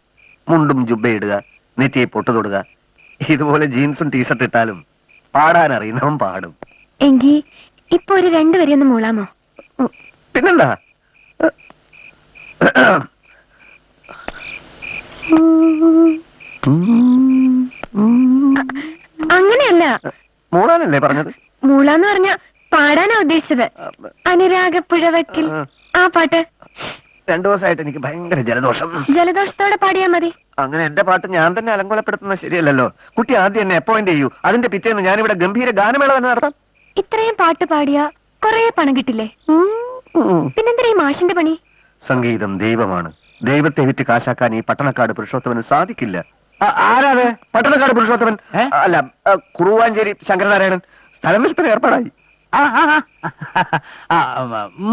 മുണ്ടും ജുബ്ബയിടുക, നെറ്റിയെ പൊട്ടു തൊടുക, ഇതുപോലെ ജീൻസും ടീഷർട്ട് ഇട്ടാലും പാടാൻ അറിയുന്നവൻ പാടും. എങ്കി ഇപ്പൊ ഒരു 2 വരെ ഒന്ന് മൂളാമോ? പിന്നെന്താ? അങ്ങനെയല്ല, മൂടാനല്ലേ പറഞ്ഞത്? മൂളാന്ന് പറഞ്ഞ പാടാനാ ഉദ്ദേശിച്ചത്. അനുരാഗപ്പുഴവക്കിൽ ആ പാട്ട്. 2 ദിവസമായിട്ട് എനിക്ക് ഭയങ്കര ജലദോഷം. ജലദോഷത്തോടെ പാടിയാ മതി. അങ്ങനെ എന്റെ പാട്ട് ഞാൻ തന്നെ അലങ്കോലപ്പെടുത്തുന്നത് ശരിയല്ലല്ലോ. കുട്ടി ആദ്യം എന്നെ അപ്പോയിന്റ് ചെയ്യൂ, അതിന്റെ പിറ്റേന്ന് ഞാനിവിടെ ഗംഭീര ഗാനമേള തന്നെ നടത്താം. ഇത്രയും പാട്ട് പാടിയാ കൊറേ പണം കിട്ടില്ലേ? പിന്നെന്താ ഈ മാഷിന്റെ പണി? സംഗീതം ദൈവമാണ്. ദൈവത്തെ വിറ്റ് കാശാക്കാൻ ഈ പട്ടണക്കാട് പുരുഷോത്തമന് സാധിക്കില്ല. ആരാത്? പട്ടണക്കാട് പുരുഷോത്തമൻ അല്ല, കുറുവാഞ്ചേരി ശങ്കരനാരായണൻ സ്ഥലം വിൽപ്പന ഏർപ്പാടായി.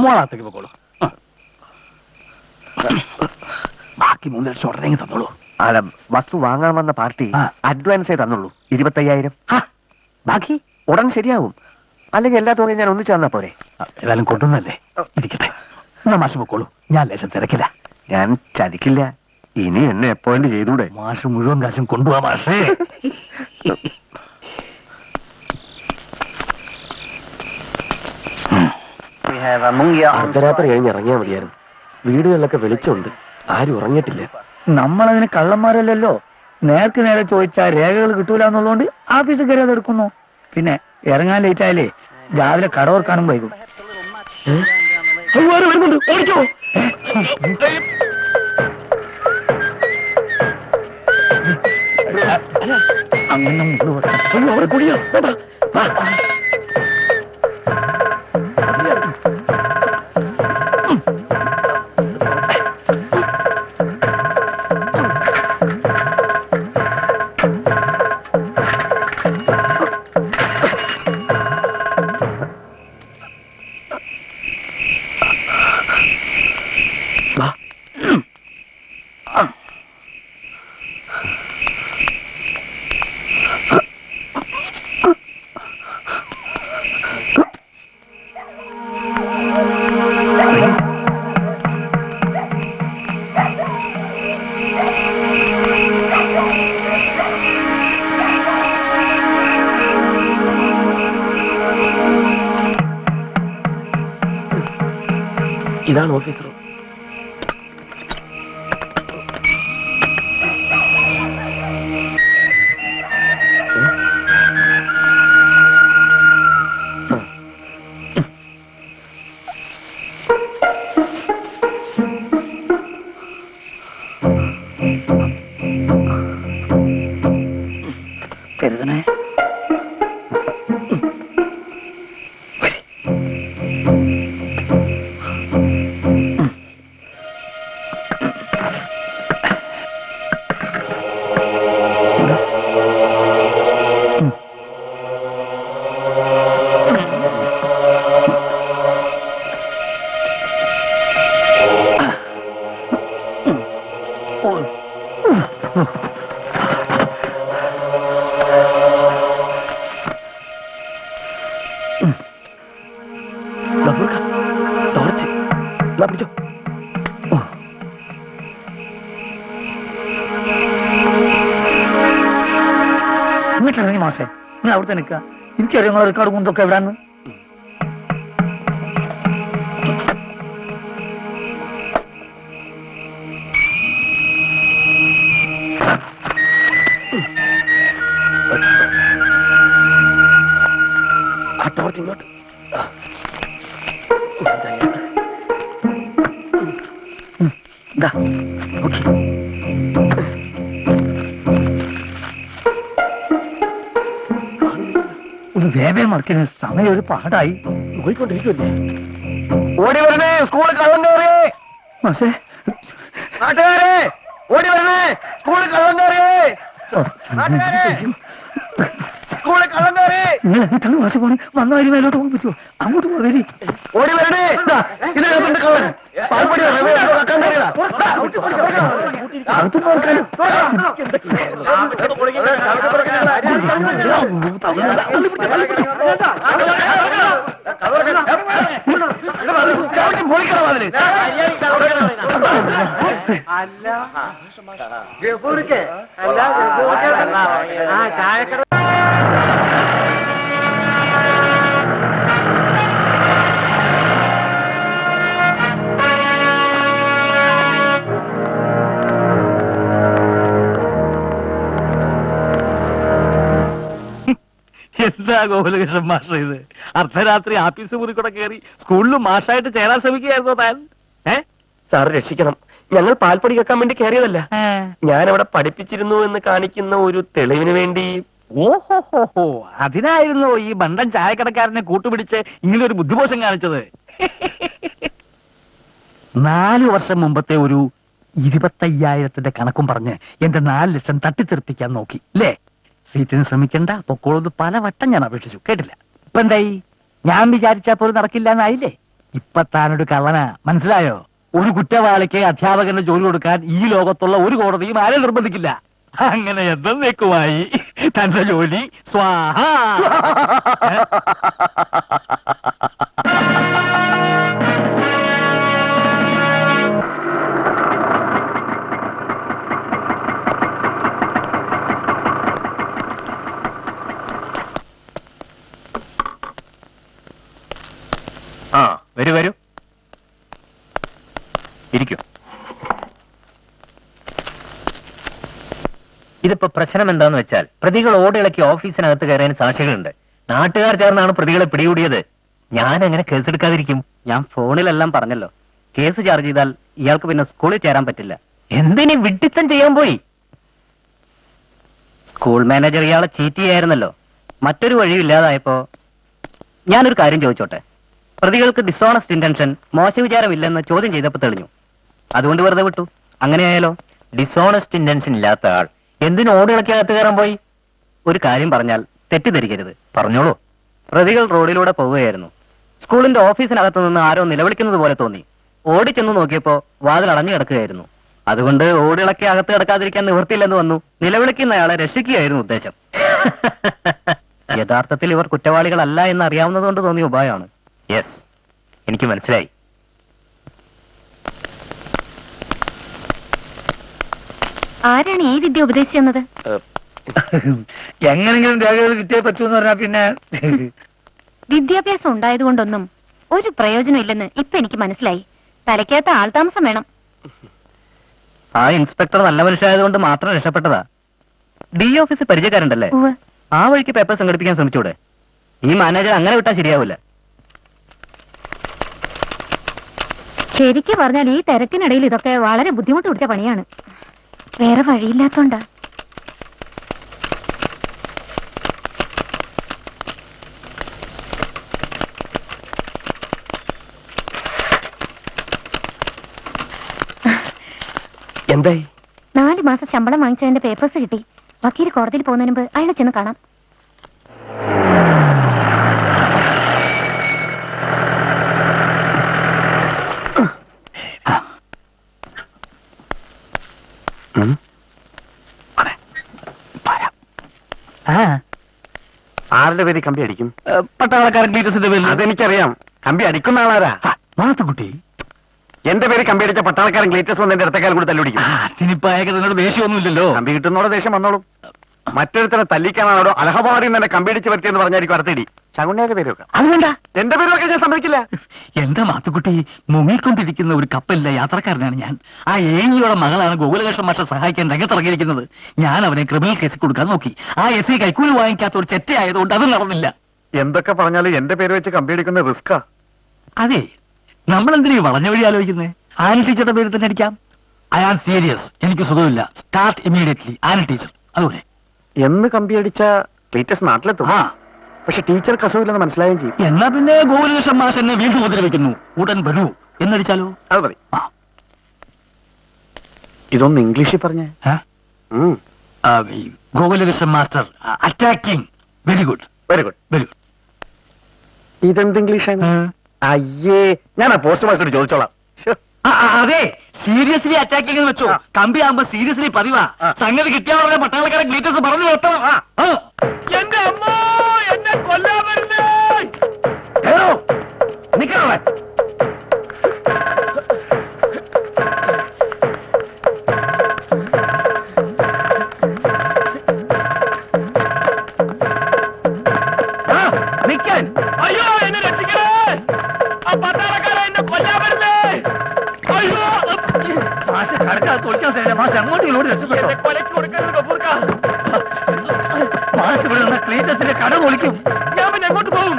മോളാത്തേക്ക് പോക്കോളൂ. ബാക്കി 3 ലക്ഷം ഉടനെ തന്നോളൂ. അല്ല, വസ്തു വാങ്ങാൻ വന്ന പാർട്ടി ആ. അഡ്വാൻസേ തന്നുള്ളൂ 25,000. ബാക്കി ഉടൻ ശരിയാവും. അല്ലെങ്കിൽ എല്ലാ തുകയും ഞാൻ ഒന്നിച്ചു തന്നാ പോരെ? ഏതായാലും കൊണ്ടുവന്നല്ലേ, ഇരിക്കട്ടെ. എന്നാ മാഷ് പൊക്കോളൂ, ഞാൻ ലേശം തിരക്കില്ല. ഞാൻ ചതിക്കില്ല. ഇനി എന്നെ അപ്പോയിന്റ് ചെയ്തൂടെ? മാഷ് മുഴുവൻ കാശും കൊണ്ടുപോവാ മാഷേ. അർദ്ധരാത്രി കഴിഞ്ഞ് ഇറങ്ങിയാൽ മതിയായിരുന്നു. വീടുകളിലൊക്കെ വെളിച്ചമുണ്ട്, ആരും ഉറങ്ങിയിട്ടില്ല. നമ്മളതിന് കള്ളന്മാരല്ലല്ലോ. നേർക്ക് നേരെ ചോദിച്ചാൽ രേഖകൾ കിട്ടൂല എന്നുള്ളതുകൊണ്ട് ആഫീസിൽ കയറി അതെടുക്കുന്നു. പിന്നെ ഇറങ്ങാൻ ലേറ്റ് ആയാലേ രാവിലെ കട ഓർക്കാനും വൈകും. ഓടിക്കോ. അങ്ങനെ അവിടെ കുടിയോ. ഇതാണ് ഓഫീസർ. കരുതണേ. ടോർച്ച് പിടിച്ചോ. വീട്ടിലിറങ്ങി മാഷേ, നിങ്ങൾ അവിടുത്തെ നിൽക്കുക. എനിക്കറിയാം നിങ്ങളെ റെക്കോർഡ് കുന്തൊക്കെ എവിടാന്ന്. ആ ടോർച്ച് ഇങ്ങോട്ട്. ഇതാ ഓക്കെ. ഒരു വേവേ മറക്കുന്ന സമയം ഒരു പാടായി പോയിക്കൊണ്ടിരിക്കുമല്ലേ? ഓടി വരണേ, സ്കൂളിൽ കള്ളം കയറിയേ. മാഷേ, നാട്ടുകാരെ ഓടി വരണേ, സ്കൂളിൽ കള്ളം കയറിയേ. നാട്ടുകാരെ സ്കൂളിൽ കള്ളം കയറി. നിങ്ങൾ എന്നിട്ടാണ് മാസം പോണേ വന്ന വരി മേലോട്ട് പോകാൻ പറ്റുമോ? അങ്ങോട്ട് പോകരി. ഓടി വരണേ. ഇതിനകത്തുണ്ട് കള്ളൻ. പാൽപ്പൊടി വെക്കാൻ കയറിയതാ. അകത്ത് നോക്കാലോ. എന്താ ഗോകുലകൃഷ്ണൻ മാസ്റ്റർ ഇത്? അർദ്ധരാത്രി ആഫീസ് മുറി കൂടെ കയറി സ്കൂളിൽ മാഷായിട്ട് ചേരാൻ ശ്രമിക്കുകയായിരുന്നോ താൻ? സാർ രക്ഷിക്കണം, ഞങ്ങൾ പാൽപ്പൊടി കേൾക്കാൻ വേണ്ടി കയറിയതല്ല. ഞാൻ അവിടെ പഠിപ്പിച്ചിരുന്നു എന്ന് കാണിക്കുന്ന ഒരു തെളിവിന് വേണ്ടി. ഓഹോ, അതിനായിരുന്നു ഈ ബണ്ടൻ ചായക്കടക്കാരനെ കൂട്ടുപിടിച്ച് ഇങ്ങനെ ഒരു ബുദ്ധിമോശം കാണിച്ചത്. 4 വർഷം മുമ്പത്തെ ഒരു 25,000 കണക്കും പറഞ്ഞ് എന്റെ 4 ലക്ഷം തട്ടിത്തെറിപ്പിക്കാൻ നോക്കി അല്ലേ? സീറ്റിന് ശ്രമിക്കണ്ട, പൊക്കോളൊന്ന് പലവട്ടം ഞാൻ അപേക്ഷിച്ചു, കേട്ടില്ല. ഇപ്പൊ എന്തായി? ഞാൻ വിചാരിച്ചാ പോലും നടക്കില്ല എന്നായില്ലേ? ഇപ്പൊ താനൊരു കള്ളനാ, മനസ്സിലായോ? ഒരു കുറ്റവാളിക്ക് അധ്യാപകന് ജോലി കൊടുക്കാൻ ഈ ലോകത്തുള്ള ഒരു കോടതിയും ആരെ നിർബന്ധിക്കില്ല. അങ്ങനെ എന്നേക്കുമായി തന്റെ ജോലി സ്വാഹ. വരൂ ഇരിക്കൂ. ഇതിപ്പോ പ്രശ്നം എന്താന്ന് വെച്ചാൽ പ്രതികൾ ഓടിളക്കി ഓഫീസിനകത്ത് കയറാൻ സാക്ഷികളുണ്ട്. നാട്ടുകാർ ചേർന്നാണ് പ്രതികളെ പിടികൂടിയത്. ഞാൻ എങ്ങനെ കേസെടുക്കാതിരിക്കും? ഞാൻ ഫോണിലെല്ലാം പറഞ്ഞല്ലോ. കേസ് ചാർജ് ചെയ്താൽ ഇയാൾക്ക് പിന്നെ സ്കൂളിൽ ചേരാൻ പറ്റില്ല. എന്തിനു വിഡ്ഢിത്തം ചെയ്യാൻ പോയി? സ്കൂൾ മാനേജർ ഇയാളെ ചീറ്റ് ചെയ്യായിരുന്നല്ലോ. മറ്റൊരു വഴിയും ഇല്ലാതായപ്പോ ഞാനൊരു കാര്യം ചോദിച്ചോട്ടെ. പ്രതികൾക്ക് ഡിസോണസ്റ്റ് ഇന്റൻഷൻ, മോശ വിചാരമില്ലെന്ന് ചോദ്യം ചെയ്തപ്പോ തെളിഞ്ഞു. അതുകൊണ്ട് വെറുതെ വിട്ടു. അങ്ങനെയായാലോ? ഡിസോണസ്റ്റ് ഇന്റൻഷൻ ഇല്ലാത്ത ആൾ എന്തിനു ഓടിളക്കി അകത്ത് കയറാൻ പോയി? ഒരു കാര്യം പറഞ്ഞാൽ തെറ്റിദ്ധരിക്കരുത്. പറഞ്ഞോളൂ. പ്രതികൾ റോഡിലൂടെ പോവുകയായിരുന്നു. സ്കൂളിന്റെ ഓഫീസിനകത്ത് നിന്ന് ആരോ നിലവിളിക്കുന്നത് പോലെ തോന്നി. ഓടിച്ചെന്ന് നോക്കിയപ്പോ വാതിൽ അടഞ്ഞു കിടക്കുകയായിരുന്നു. അതുകൊണ്ട് ഓടിളക്കി അകത്ത് കിടക്കാതിരിക്കാൻ നിവൃത്തിയില്ലെന്ന് വന്നു. നിലവിളിക്കുന്നയാളെ രക്ഷിക്കുകയായിരുന്നു ഉദ്ദേശം. യഥാർത്ഥത്തിൽ ഇവർ കുറ്റവാളികളല്ല എന്ന് അറിയാവുന്നതുകൊണ്ട് തോന്നിയ ഉപായമാണ്. യെസ്, എനിക്ക് മനസ്സിലായി. ആരാണ് ഈ വിദ്യ ഉപദേശിച്ചത്? എങ്ങനെങ്കിലും രേഖകൾ കിട്ടിയേ പറ്റൂന്ന് പറഞ്ഞാ പിന്നെ വിദ്യാഭ്യാസം ഉണ്ടായതുകൊണ്ടൊന്നും ഒരു പ്രയോജനം ഇല്ലെന്ന് ഇപ്പൊ എനിക്ക് മനസ്സിലായി. തലയ്ക്കകത്ത് ആൾതാമസം വേണം. ആ ഇൻസ്പെക്ടർ നല്ല മനുഷ്യരായതുകൊണ്ട് മാത്രം രക്ഷപ്പെട്ടതാ. D office പരിചയക്കാരുണ്ടല്ലേ? ഉവ്വ്. ആ വഴിക്ക് പേപ്പർ സംഘടിപ്പിക്കാൻ ശ്രമിച്ചൂടെ? ഈ മാനേജർ അങ്ങനെ വിട്ടാൽ ശരിയാവില്ല. ശരിക്കും പറഞ്ഞാൽ ഈ തിരക്കിനിടയിൽ ഇതൊക്കെ വളരെ ബുദ്ധിമുട്ട് പിടിച്ച പണിയാണ്. വേറെ വഴിയില്ലാത്തോണ്ടാ. എന്തായി? 4 മാസം ശമ്പളം വാങ്ങിച്ചതിന്റെ പേപ്പേഴ്സ് കിട്ടി. വക്കീൽ കോടതിയിൽ പോകുന്നതിന് മുമ്പ് അയാളെ ചെന്ന് കാണാം. ആരുടെ പേര് കമ്പി അടിക്കും? പട്ടാളക്കാരൻ ക്ലീറ്റസിന്റെ പേരിൽ. അതെനിക്കറിയാം. കമ്പി അടിക്കുന്ന ആളാരാ? മാത്തുക്കുട്ടി. എന്റെ പേര് കമ്പി അടിച്ച പട്ടാളക്കാരൻ ക്ലീറ്റസ് വന്ന് എന്റെ ഇടത്തേക്കാലും കൂടി തല്ലുപിടിക്കും. അതിനിപ്പോ അയാൾക്ക് നിന്നോട് ദേഷ്യമൊന്നുമില്ലല്ലോ. കമ്പി കിട്ടുന്നോടെ ദേഷ്യം വന്നോളും. മറ്റൊരുത്തനെ തല്ലിക്കാനാണോ അലഹബാദിൽ നിന്ന് എന്നെ കമ്പി അടിച്ച് വരുത്തിയെന്ന് പറഞ്ഞായിരിക്കും അടുത്തിടി. ശകുണ്ണിയുടെ പേര് വെക്കാം. അത് വേണ്ട. എന്റെ പേര് വെക്കാൻ ഞാൻ സമ്മതിക്കില്ല. എന്റെ മാത്തുക്കുട്ടി, മുങ്ങിക്കൊണ്ടിരിക്കുന്ന ഒരു കപ്പലിലെ യാത്രക്കാരനാണ് ഞാൻ. ആ ഏഴിയുടെ മകളാണ് ഗോകുലകൃഷ്ണൻ മാഷെ സഹായിക്കാൻ രംഗത്തിറങ്ങിയിരിക്കുന്നത്. ഞാൻ അവനെ ക്രിമിനൽ കേസിൽ കൊടുക്കാൻ നോക്കി. ആ എസ് കൈക്കൂലി വാങ്ങിക്കാത്ത ഒരു ചെറ്റയായതുകൊണ്ട് അത് നടന്നില്ല. എന്തൊക്കെ പറഞ്ഞാലും എന്റെ പേര് വെച്ച് കമ്പി അടിക്കുന്ന റിസ്കാ. അതെ, നമ്മളെന്തിനീ വളഞ്ഞ വഴി ആലോചിക്കുന്നത്? ആന ടീച്ചറുടെ പേരിൽ തന്നെ അടിക്കാം. ഐ ആം സീരിയസ്, എനിക്ക് സുഖമില്ല. Start immediately. ആന ടീച്ചർ. അതുപോലെ എന്ന് കമ്പി അടിച്ച ക്ലീറ്റസ് നാട്ടിലെത്തും. ആ, പക്ഷെ ടീച്ചർക്ക് അസുഖമില്ലെന്ന് മനസ്സിലായും ചെയ്യും. എന്നാ പിന്നെ ഗോകുലകൃഷ്ണൻ മാഷ് എന്നെ വീണ്ടും ഉപദ്രവിക്കുന്നു, ഉടൻ വരൂ എന്നടിച്ചാലോ? അത് മതി. ആ. ഇതൊന്ന് ഇംഗ്ലീഷിൽ പറഞ്ഞേ. ഈ Gokulakrishnan master attacking very good very good. Very good. ഇതെന്ത് ഇംഗ്ലീഷാണ്? അയ്യേ, ഞാൻ ആ പോസ്റ്റ് മാസ്റ്ററോട് ചോദിച്ചോളാം. ശ്ശോ. അതെ, സീരിയസ്ലി അറ്റാക്കിംഗ് എന്ന് വെച്ചോ. കമ്പി ആകുമ്പോ സീരിയസ്ലി പതിവാ. സംഗതി കിട്ടിയ ഉടനെ പട്ടാളക്കാരെ ഗ്ലീറ്റേഴ്സ് പറഞ്ഞു വെട്ടണം. എന്റെ അമ്മ, എന്നെ കൊല്ലാൻ വരുന്നേ. നിക്കണേ. നിക്കാൻ. അയ്യോ, എന്നെ രക്ഷിക്കണേ. ആ പട്ടാളക്കാരെ എന്നെ കൊല്ലാൻ വരുന്നേ. അയ്യോ, മാഷ് കടക്കാതെ തൊളിക്കാൻ സാറേ. മാഷ് അങ്ങോട്ട് ഇങ്ങോട്ട് രക്ഷപ്പെട്ടോ. എന്നെ കൊലയ്ക്ക് കൊടുക്കരുത് ഗഫൂർക്ക. മാഷ് ഇവിടെ നിന്ന് ക്ലീറ്റസിന്റെ കട പൊളിക്കും. ഞാൻ പിന്നെ എങ്ങോട്ട് പോകും?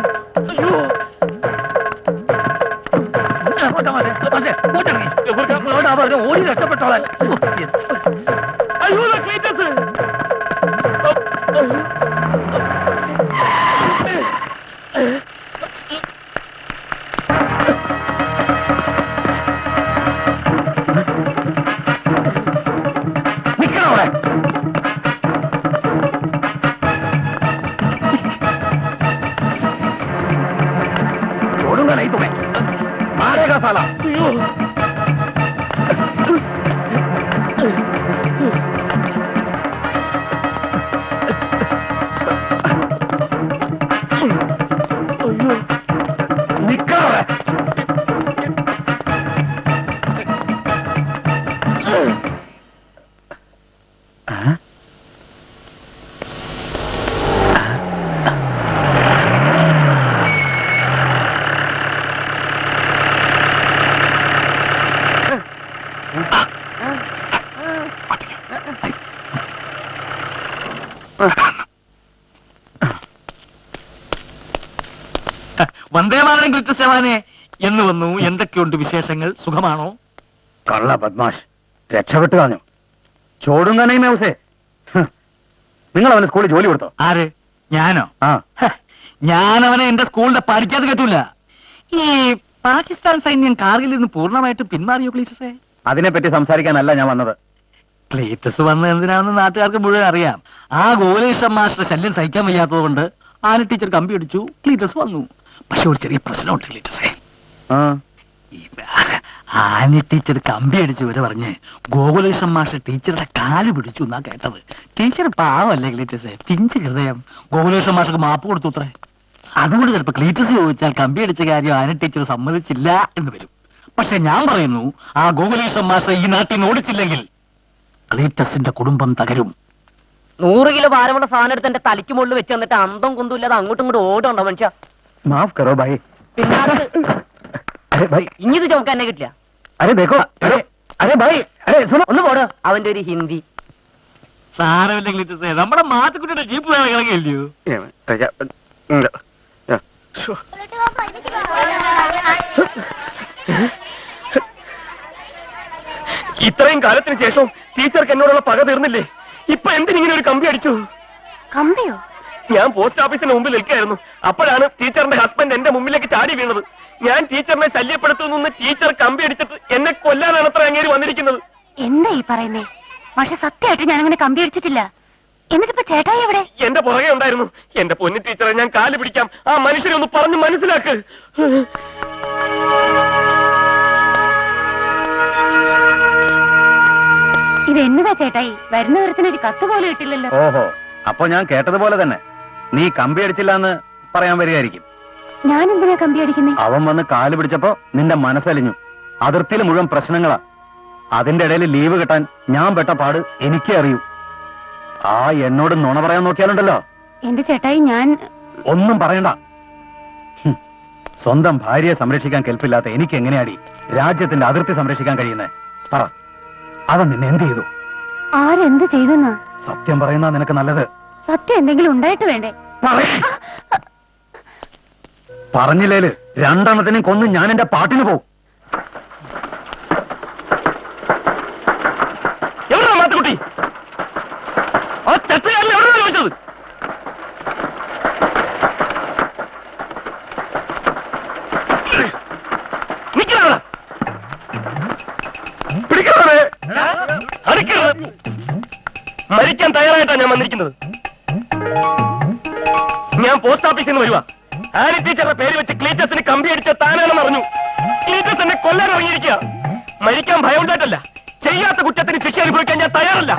അയ്യോ, അങ്ങോട്ടാ മാഷെ. മാഷെ, ഇങ്ങോട്ടിറങ്ങി. ഇങ്ങോട്ടാ പറഞ്ഞ് ഓടി രക്ഷപ്പെട്ടോളാൻ. അയ്യോ, ക്ലീറ്റസ്. നിക്കണോ അവിടെ? छोड़ूंगा नहीं तुम्हें, मारेगा साला. निकल रहा है. വന്ദേമാതരം ഗ്ലിറ്റസേവാനെ എന്ന് വന്നു. എന്തൊക്കെയുണ്ട് വിശേഷങ്ങൾ? സുഖമാണോ? കള്ള ബദ്മാഷ് രക്ഷപ്പെട്ടു കളഞ്ഞു. ചോടുങ്ങാനേ മൗസേ, നിങ്ങൾ അവന് സ്കൂളിൽ ജോലി കൊടുത്തോ? ആര്? ഞാനോ? ആ, ഞാനവനെ എന്റെ സ്കൂളിന്റെ പഠിക്കാതെ കേട്ടൂല. ഈ പാകിസ്ഥാൻ സൈന്യം കാർഗിൽ നിന്ന് പൂർണ്ണമായിട്ട് പിന്മാറിയോ ക്ലീറ്റസേ? അതിനെപ്പറ്റി സംസാരിക്കാനല്ല ഞാൻ വന്നത്. ക്ലീറ്റസ് വന്ന് എന്തിനാണെന്ന് നാട്ടുകാർക്ക് മുഴുവൻ അറിയാം. ആ ഗോകുലേഷൻ മാസ്റ്റർ ശല്യം സഹിക്കാൻ വയ്യാത്തത് കൊണ്ട് ആന ടീച്ചർ കമ്പി അടിച്ചു, ക്ലീറ്റസ് വന്നു. പക്ഷെ ഒരു ചെറിയ പ്രശ്നമുണ്ട് ക്ലീറ്റസേ. ആ, ഈ ആന ടീച്ചർ കമ്പി അടിച്ചു വരെ പറഞ്ഞ് ഗോകുലേഷൻ മാസ്റ്റർ ടീച്ചറുടെ കാല് പിടിച്ചു എന്നാ കേട്ടത്. ടീച്ചർ പാവല്ലേ ക്ലീറ്റസേ, പിഞ്ച് ഹൃദയം. ഗോകുലേഷൻ മാസ്റ്റർക്ക് മാപ്പ് കൊടുത്തു അത്രേ. അതുകൊണ്ട് ചിലപ്പോ ക്ലീറ്റസ് ചോദിച്ചാൽ കമ്പി അടിച്ച കാര്യം ആന ടീച്ചർ സമ്മതിച്ചില്ല എന്ന് വരും. പക്ഷെ ഞാൻ പറയുന്നു, ആ ഗോകുലേഷൻ മാസ്റ്റർ ഈ നാട്ടിൽ നിന്ന് ഓടിച്ചില്ലെങ്കിൽ ക്ലീറ്റസിന്റെ കുടുംബം തകരും. 100 കിലോ ഭാരമുള്ള സാധനം എടുത്ത് എന്റെ തലയ്ക്ക് മുകളിൽ വെച്ച് തന്നിട്ട് അന്തം കുന്തുമില്ലാതെ അങ്ങോട്ടും ഇങ്ങോട്ട് ഓടുണ്ടോ മനുഷ്യ? മാഫ് കറോ ഭായി. പിന്നെ അരെ ഭായി, ഇഞ്ഞിത് ചുമക്കാൻ എന്നെ കിട്ടില്ല. അരെ ദേഖോ, അരെ അരെ ഭായി, അരെ സുനോ. ഒന്ന് പോടോ അവന്റെ ഒരു ഹിന്ദി. സാരമില്ല ക്ലീറ്റസേ, നമ്മുടെ മാത്തുക്കുട്ടിയുടെ ജീപ്പ് വേറെ കിളങ്ങില്ലയോ? ഇത്രയും കാലത്തിന് ശേഷം ടീച്ചർക്ക് എന്നോടുള്ള പക തീർന്നില്ലേ? ഇപ്പൊ എന്തിനിങ്ങനെ ഒരു കമ്പി അടിച്ചു? കമ്പിയോ? ഞാൻ പോസ്റ്റ് ഓഫീസിന് മുമ്പിൽ നിൽക്കുകയായിരുന്നു. അപ്പോഴാണ് ടീച്ചറിന്റെ ഹസ്ബൻഡ് എന്റെ മുമ്പിലേക്ക് ചാടി വീണത്. ഞാൻ ടീച്ചറിനെ ശല്യപ്പെടുത്തുന്നു ടീച്ചർ കമ്പി അടിച്ചിട്ട് എന്നെ കൊല്ലാനാണ് അത്ര അങ്ങേര് വന്നിരിക്കുന്നത്. എന്താ ഈ പറയുന്നേ? പക്ഷെ സത്യമായിട്ട് ഞാൻ അങ്ങനെ കമ്പി അടിച്ചിട്ടില്ല. എന്നിട്ടിപ്പോ ചേട്ടായി എവിടെ? എന്റെ പുറകെ ഉണ്ടായിരുന്നു. എന്റെ പൊന്നു ടീച്ചറെ, ഞാൻ കാല് പിടിക്കാം. ആ മനുഷ്യനെ ഒന്ന് പറഞ്ഞു മനസ്സിലാക്ക്. ഇത് എന്നതാ ചേട്ടായി? വരുന്ന വിവരത്തിനൊരു കത്ത് പോലും ഇട്ടില്ലല്ലോ. ഓഹോ, അപ്പൊ ഞാൻ കേട്ടതുപോലെ തന്നെ നീ കമ്പി അടിച്ചില്ല എന്ന് പറയാൻ വരികയായിരിക്കും. ഞാൻ എന്തിനാ കമ്പി അടിക്കുന്നേ? അവൻ വന്ന് കാല് പിടിച്ചപ്പോ നിന്റെ മനസ്സലിഞ്ഞു. അതിർത്തിയിൽ മുഴുവൻ പ്രശ്നങ്ങളാ. അതിന്റെ ഇടയിൽ ലീവ് കിട്ടാൻ ഞാൻ പെട്ട പാട് എനിക്കേ അറിയൂ. ആ എന്നോട് നുണ പറയാൻ നോക്കിയാലുണ്ടല്ലോ. എന്റെ ചേട്ടായി, ഞാൻ ഒന്നും പറയണ്ട. സ്വന്തം ഭാര്യയെ സംരക്ഷിക്കാൻ കെൽപ്പില്ലാത്ത എനിക്ക് എങ്ങനെയാടി രാജ്യത്തിന്റെ അതിർത്തി സംരക്ഷിക്കാൻ കഴിയുന്നേ? പറ, അവൻ നിന്നെ എന്ത് ചെയ്തു? ആരെന്ത് ചെയ്തെന്നാ? സത്യം പറയുന്ന നിനക്ക് നല്ലത്. സത്യം എന്തെങ്കിലും ഉണ്ടായിട്ട് വേണ്ടേ? പറഞ്ഞില്ലേല് രണ്ടെണ്ണത്തിനും കൊന്ന് ഞാൻ എന്റെ പാട്ടിന് പോവും. എവിടെയാ മാത്തുക്കുട്ടി? ആ ചട്ടുകാരിൽ എവിടെയാണ് ചോദിച്ചത്? നിൽക്കണ പിടിക്കണേ, അടിക്കരുത്. മരിക്കാൻ തയ്യാറായിട്ടാണ് ഞാൻ വന്നിരിക്കുന്നത്. പോസ്റ്റ് ഓഫീസിൽ നിന്ന് വരുവാ. ആനി ടീച്ചറുടെ പേര് വെച്ച് ക്ലീറ്റസിന് കമ്പി അടിച്ച താനാണെന്ന് അറിഞ്ഞു. ക്ലീറ്റസ് എന്നെ കൊല്ലാൻ ഇറങ്ങിയിരിക്കുക. മരിക്കാൻ ഭയം ഉണ്ടായിട്ടല്ല, ചെയ്യാത്ത കുറ്റത്തിന് ശിക്ഷ അനുഭവിക്കാൻ ഞാൻ തയ്യാറല്ല.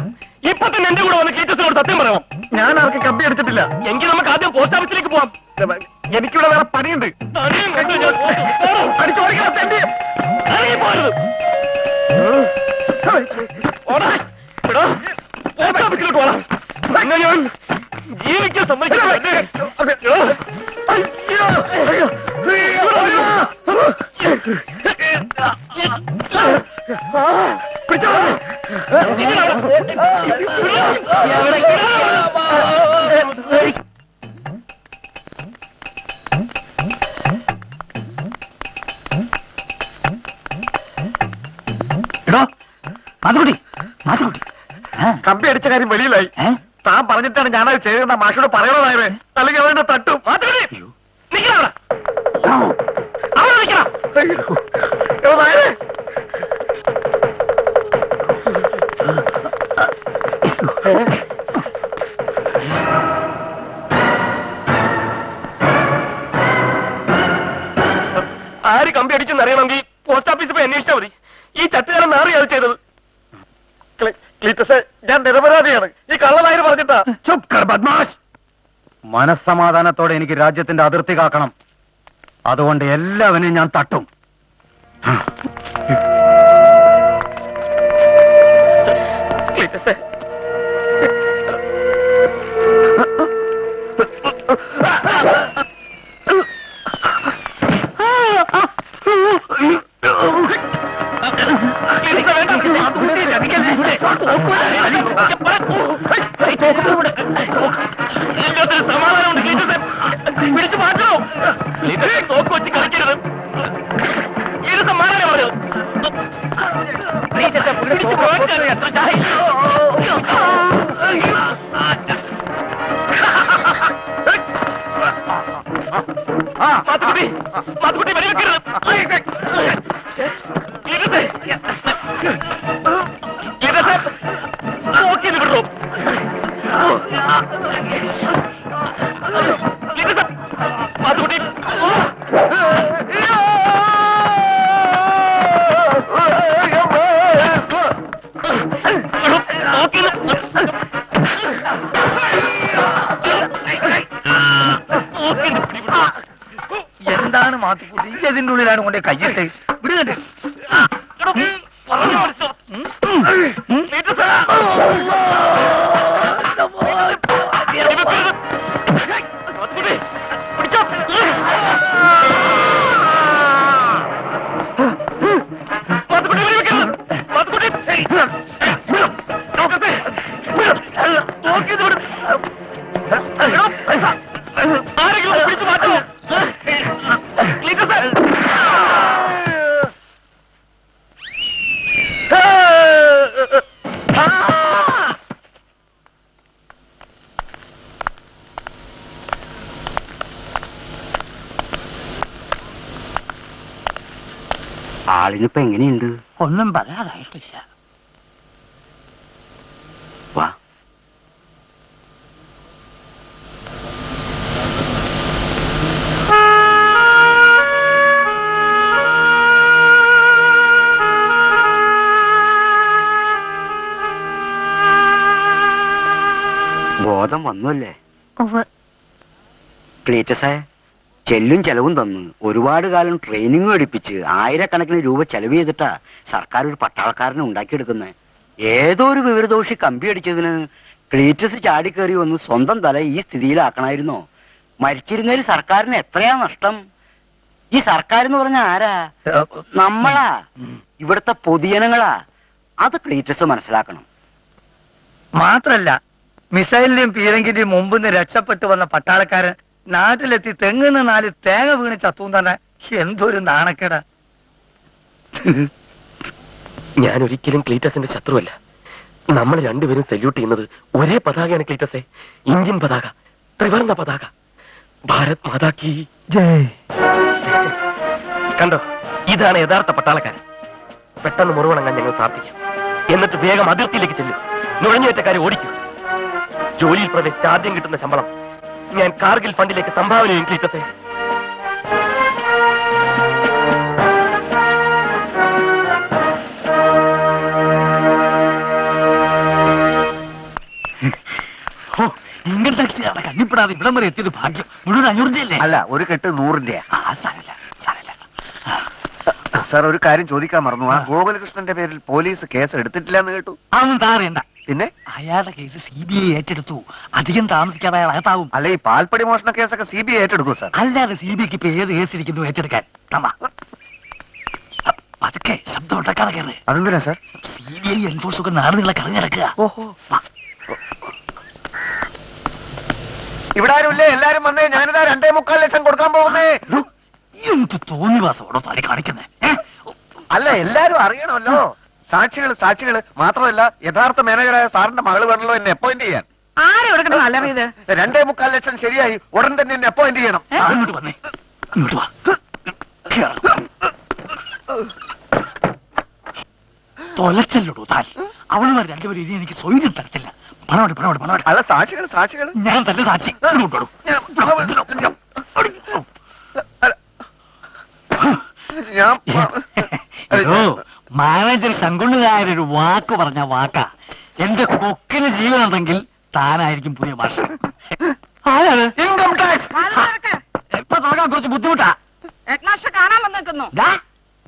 ഇപ്പൊ തന്നെ എന്റെ കൂടെ വന്ന് ക്ലീറ്റസിനോട് സത്യം പറയണം. ഞാൻ ആർക്കും കമ്പി എടുത്തിട്ടില്ല. എങ്കിൽ നമുക്ക് ആദ്യം പോസ്റ്റ് ഓഫീസിലേക്ക് പോവാം. എനിക്കിവിടെ വേറെ പണിയുണ്ട്. അടിച്ചു പറിക്കണം, തെണ്ടി. ഇറങ്ങി പോരുത്. ഓടാ, എടോ, പോസ്റ്റ് ഓഫീസിലോട്ട് പോടാ. എന്നെ ഞാൻ ജീവിക്കാൻ സമ്മതിക്കില്ല. എടോ, അയ്യോ, അയ്യോ, പിടിച്ചോ. എടോ മാത്തുക്കുട്ടി, മാത്തുക്കുട്ടി, കമ്പി അടിച്ച കാര്യം വെളിയിലായി. താൻ പറഞ്ഞിട്ടാണ് ഞാനത് ചെയ്തെന്ന മാഷോട് പറയണതായവേ, അല്ലെങ്കിൽ അവന്റെ തട്ടും. മാത്തുക്കുട്ടി, നിക്കണം അവിടെ. അവിടെ നിക്കണം. എടോ നായരെ, ആര് കമ്പി അടിച്ചെന്ന് അറിയണമെങ്കിൽ പോസ്റ്റ് ഓഫീസിൽ പോയി അന്വേഷിച്ചാൽ മതി. ഈ ചട്ടുകാരൻ നാറിയാണ് ചെയ്തത്. ക്ലീറ്റസേ, ഞാൻ നിരപരാധിയാണ്. ഈ കള്ളനായര് പറഞ്ഞിട്ടാ. ചുപ് കർ ബദ്മാഷ്. മനസ്സമാധാനത്തോടെ എനിക്ക് രാജ്യത്തിന്റെ അതിർത്തി കാക്കണം. അതുകൊണ്ട് എല്ലാവനെയും ഞാൻ തട്ടും. ക്ലീറ്റസേ, സമാധാനമുണ്ട്. ക്ലീറ്റസേ, പിടിച്ചു മാറ്റണോ? ക്ലീറ്റസേ, തോക്ക് വെച്ച് കളിക്കരുത്. ഇത് സമാധാനം പറഞ്ഞു. പിടിച്ചു മാറ്റാതെ അത്ര മാത്തുക്കുട്ടി, മാത്തുക്കുട്ടി വെടിവെക്കരുത്. ക്ലീറ്റസേ, ക്ലീറ്റസേ, നോക്കിന്ന് വിടൂ. ക്ലീറ്റസേ, മാത്തുക്കുട്ടി. എന്താണ് മാത്തുക്കുട്ടി, ഇതിന്റെ ഉള്ളിലാണ് കൊണ്ടേ കയ്യിട്ട് വിടുകട്ടെ. ആരെങ്കിലും പിടിച്ചു മാറ്റോ? ആളിനിപ്പോ എങ്ങനെയുണ്ട്? ഒന്നും പറയാറായിട്ടില്ല. വാ. ബോധം വന്നല്ലേ? ക്ലീറ്റസേ, ചെല്ലും ചെലവും തന്നു ഒരുപാട് കാലം ട്രെയിനിങ്ങും എടുപ്പിച്ച് ആയിരക്കണക്കിന് രൂപ ചെലവ് ചെയ്തിട്ടാ സർക്കാർ ഒരു പട്ടാളക്കാരനെ ഉണ്ടാക്കിയെടുക്കുന്നത്. ഏതോ ഒരു വിവരദോഷി കമ്പി അടിച്ചതിന് ക്ലീറ്റസ് ചാടിക്കേറി വന്ന് സ്വന്തം തല ഈ സ്ഥിതിയിലാക്കണമായിരുന്നോ? മരിച്ചിരുന്നതിൽ സർക്കാരിന് എത്രയാ നഷ്ടം? ഈ സർക്കാർ എന്ന് പറഞ്ഞ ആരാ? നമ്മളാ, ഇവിടുത്തെ പൊതുജനങ്ങളാ. അത് ക്ലീറ്റസ് മനസ്സിലാക്കണം. മാത്രല്ല, മിസൈലിന്റെയും പീരങ്കിന്റെയും മുമ്പിൽ നിന്ന് രക്ഷപ്പെട്ടു വന്ന പട്ടാളക്കാരൻ നാട്ടിലെത്തി തെങ്ങിന്ന് 4 തേങ്ങ വീണ് ചത്തും തന്നെ. എന്തൊരു നാണക്കേടാ. ഞാൻ ഒരിക്കലും ക്ലീറ്റസിന്റെ ശത്രുവല്ല. നമ്മൾ രണ്ടുപേരും സല്യൂട്ട് ചെയ്യുന്നത് ഒരേ പതാകയാണ് ക്ലീറ്റസേ. ഇന്ത്യൻ പതാക, ത്രിവർണ്ണ പതാക. ഭാരത് മാതാ കി ജയ്. കണ്ടോ, ഇതാണ് യഥാർത്ഥ പട്ടാളക്കാരൻ. പെട്ടെന്ന് മുറിവണങ്ങാൻ ഞങ്ങൾ പ്രാർത്ഥിക്കും. എന്നിട്ട് വേഗം അതിർത്തിയിലേക്ക് ചെല്ലും. നുഴഞ്ഞുകയറ്റക്കാരെ ഓടിക്കും. ജോലിയിൽ പ്രവേശിച്ച് ആദ്യം കിട്ടുന്ന ശമ്പളം ഞാൻ കാർഗിൽ ഫണ്ടിലേക്ക് സംഭാവനയും കിട്ടട്ടെ. ഇൻകം ടാക്സ് കണ്ണിപ്പെടാതെ ഇവിടം വരെ എത്തിയത് ഭാഗ്യം. മുഴുവൻ 500 അല്ലേ? അല്ല, ഒരു കെട്ട് 100 സാരമില്ല സാരമില്ല. സാർ, ഒരു കാര്യം ചോദിക്കാൻ മറന്നു. ആ ഗോകുലകൃഷ്ണന്റെ പേരിൽ പോലീസ് കേസ് എടുത്തിട്ടില്ല എന്ന് കേട്ടു. അതൊന്നും താറിയണ്ട. പിന്നെ അയാളുടെ കേസ് CBI ഏറ്റെടുത്തു. അധികം താമസിക്കാതെ അയാൾ അകത്താവും. അല്ല, ഈ പാൽപ്പടി മോഷണ കേസൊക്കെ CBI ഏറ്റെടുക്കും സാർ. അല്ലാതെ CBIക്ക് ഇപ്പൊ ഏത് കേസ് ഇരിക്കുന്നു ഏറ്റെടുക്കാൻ? അതൊക്കെ ശബ്ദം ഉണ്ടാക്കാതെ കയറ്. അതെന്തിനാ സാർ? CBI എൻഫോഴ്സ് ഒക്കെ നാടുകളെ കറങ്ങിടക്കുക. ഓഹോ, ഇവിടെ ആരുമില്ലേ? എല്ലാരും വന്നേ. ഞാനിതാ 2.25 ലക്ഷം കൊടുക്കാൻ പോകുന്നേ. എന്ത് തോന്നിവാസോടോ തടി കാണിക്കുന്നേ? അല്ല, എല്ലാരും അറിയണമല്ലോ. സാക്ഷികള് മാത്രമല്ല, യഥാർത്ഥ മാനേജറായ സാറിന്റെ മകള് വേണമല്ലോ എന്നെ അപ്പോയിന്റ് ചെയ്യാൻ. ആരും എടുക്കണം അലറിയത്. 2.25 ലക്ഷം ശരിയായി. ഉടൻ തന്നെ എന്നെ അപ്പോയിന്റ് ചെയ്യണം. ഇങ്ങോട്ട് വന്നേ, ഇങ്ങോട്ട് വാ. തൊലച്ചല്ലോടൂ താൻ. അവളുമാർ രണ്ടുപേരും ഇനി എനിക്ക് സ്വൈര്യം തരത്തില്ല. പണമായിട്ട്. അല്ല, സാക്ഷികൾ ഞാൻ തന്നെ സാക്ഷി. ഇങ്ങോട്ടോടൂ. മാനേജർ ശങ്കുണ്ണുകാരൊരു വാക്ക് പറഞ്ഞ വാക്കാ. എന്റെ കൊക്കിന് ജീവനുണ്ടെങ്കിൽ താനായിരിക്കും പുതിയ ഭാഷ. ഇൻകം ടാക്സ് എപ്പോ തുടങ്ങാൻ കുറച്ച് ബുദ്ധിമുട്ടാ. ഹെഡ്മാസ്റ്റർ കാണാൻ വന്നിരിക്കുന്നു.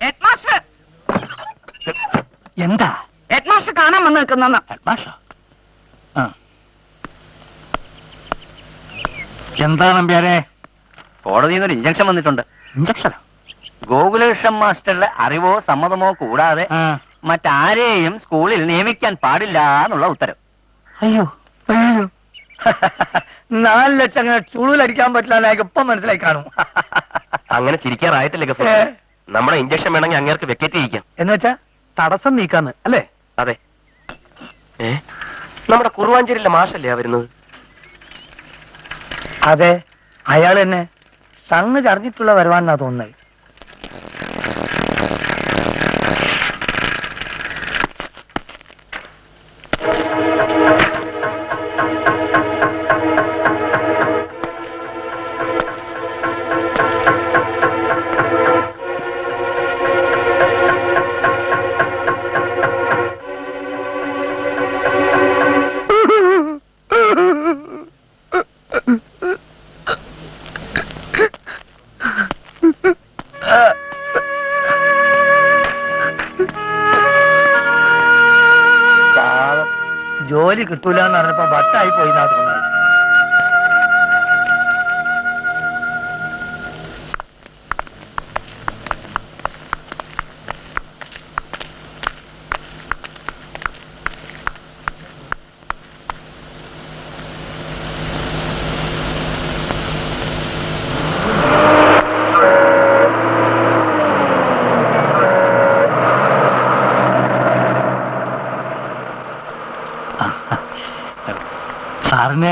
ഹെഡ്മാസ്റ്റർ എന്താ? ഹെഡ്മാസ്റ്റർ കാണാൻ വന്നിരിക്കുന്നു. ഭാഷ എന്താ നമ്പ്യാരെ? കോടതിയിൽ നിന്നൊരു ഇഞ്ചക്ഷൻ വന്നിട്ടുണ്ട്. ഇഞ്ചക്ഷനോ? ഗോകുലകൃഷ്ണൻ മാസ്റ്ററുടെ അറിവോ സമ്മതമോ കൂടാതെ മറ്റാരെയും സ്കൂളിൽ നിയമിക്കാൻ പാടില്ല എന്നുള്ള ഉത്തരവ്. അയ്യോ 4 ലക്ഷം അങ്ങനെ ചുളിലടിക്കാൻ പറ്റില്ല. ഇപ്പം മനസ്സിലായി കാണും. അങ്ങനെ ചിരിക്കാറായിട്ടില്ല ഗഫൂർ. നമ്മുടെ ഇഞ്ചക്ഷൻ വേണമെങ്കിൽ അങ്ങേർക്ക് വെക്കേറ്റ് ചെയ്യിക്കാം. എന്ന് വെച്ചാ തടസ്സം നീക്കാന്ന് അല്ലേ? അതെ. നമ്മുടെ കുറുവാഞ്ചേരിയിലെ മാഷല്ലേ വരുന്നത്? അതെ, അയാൾ തന്നെ. സംഗതി അറിഞ്ഞിട്ടുള്ള വരുവാനാ തോന്നുന്നത്. ജോലി കിട്ടൂല എന്ന് പറഞ്ഞപ്പോ വട്ടായി പോയി എന്നാ തോന്നുന്നത്. സാറിന്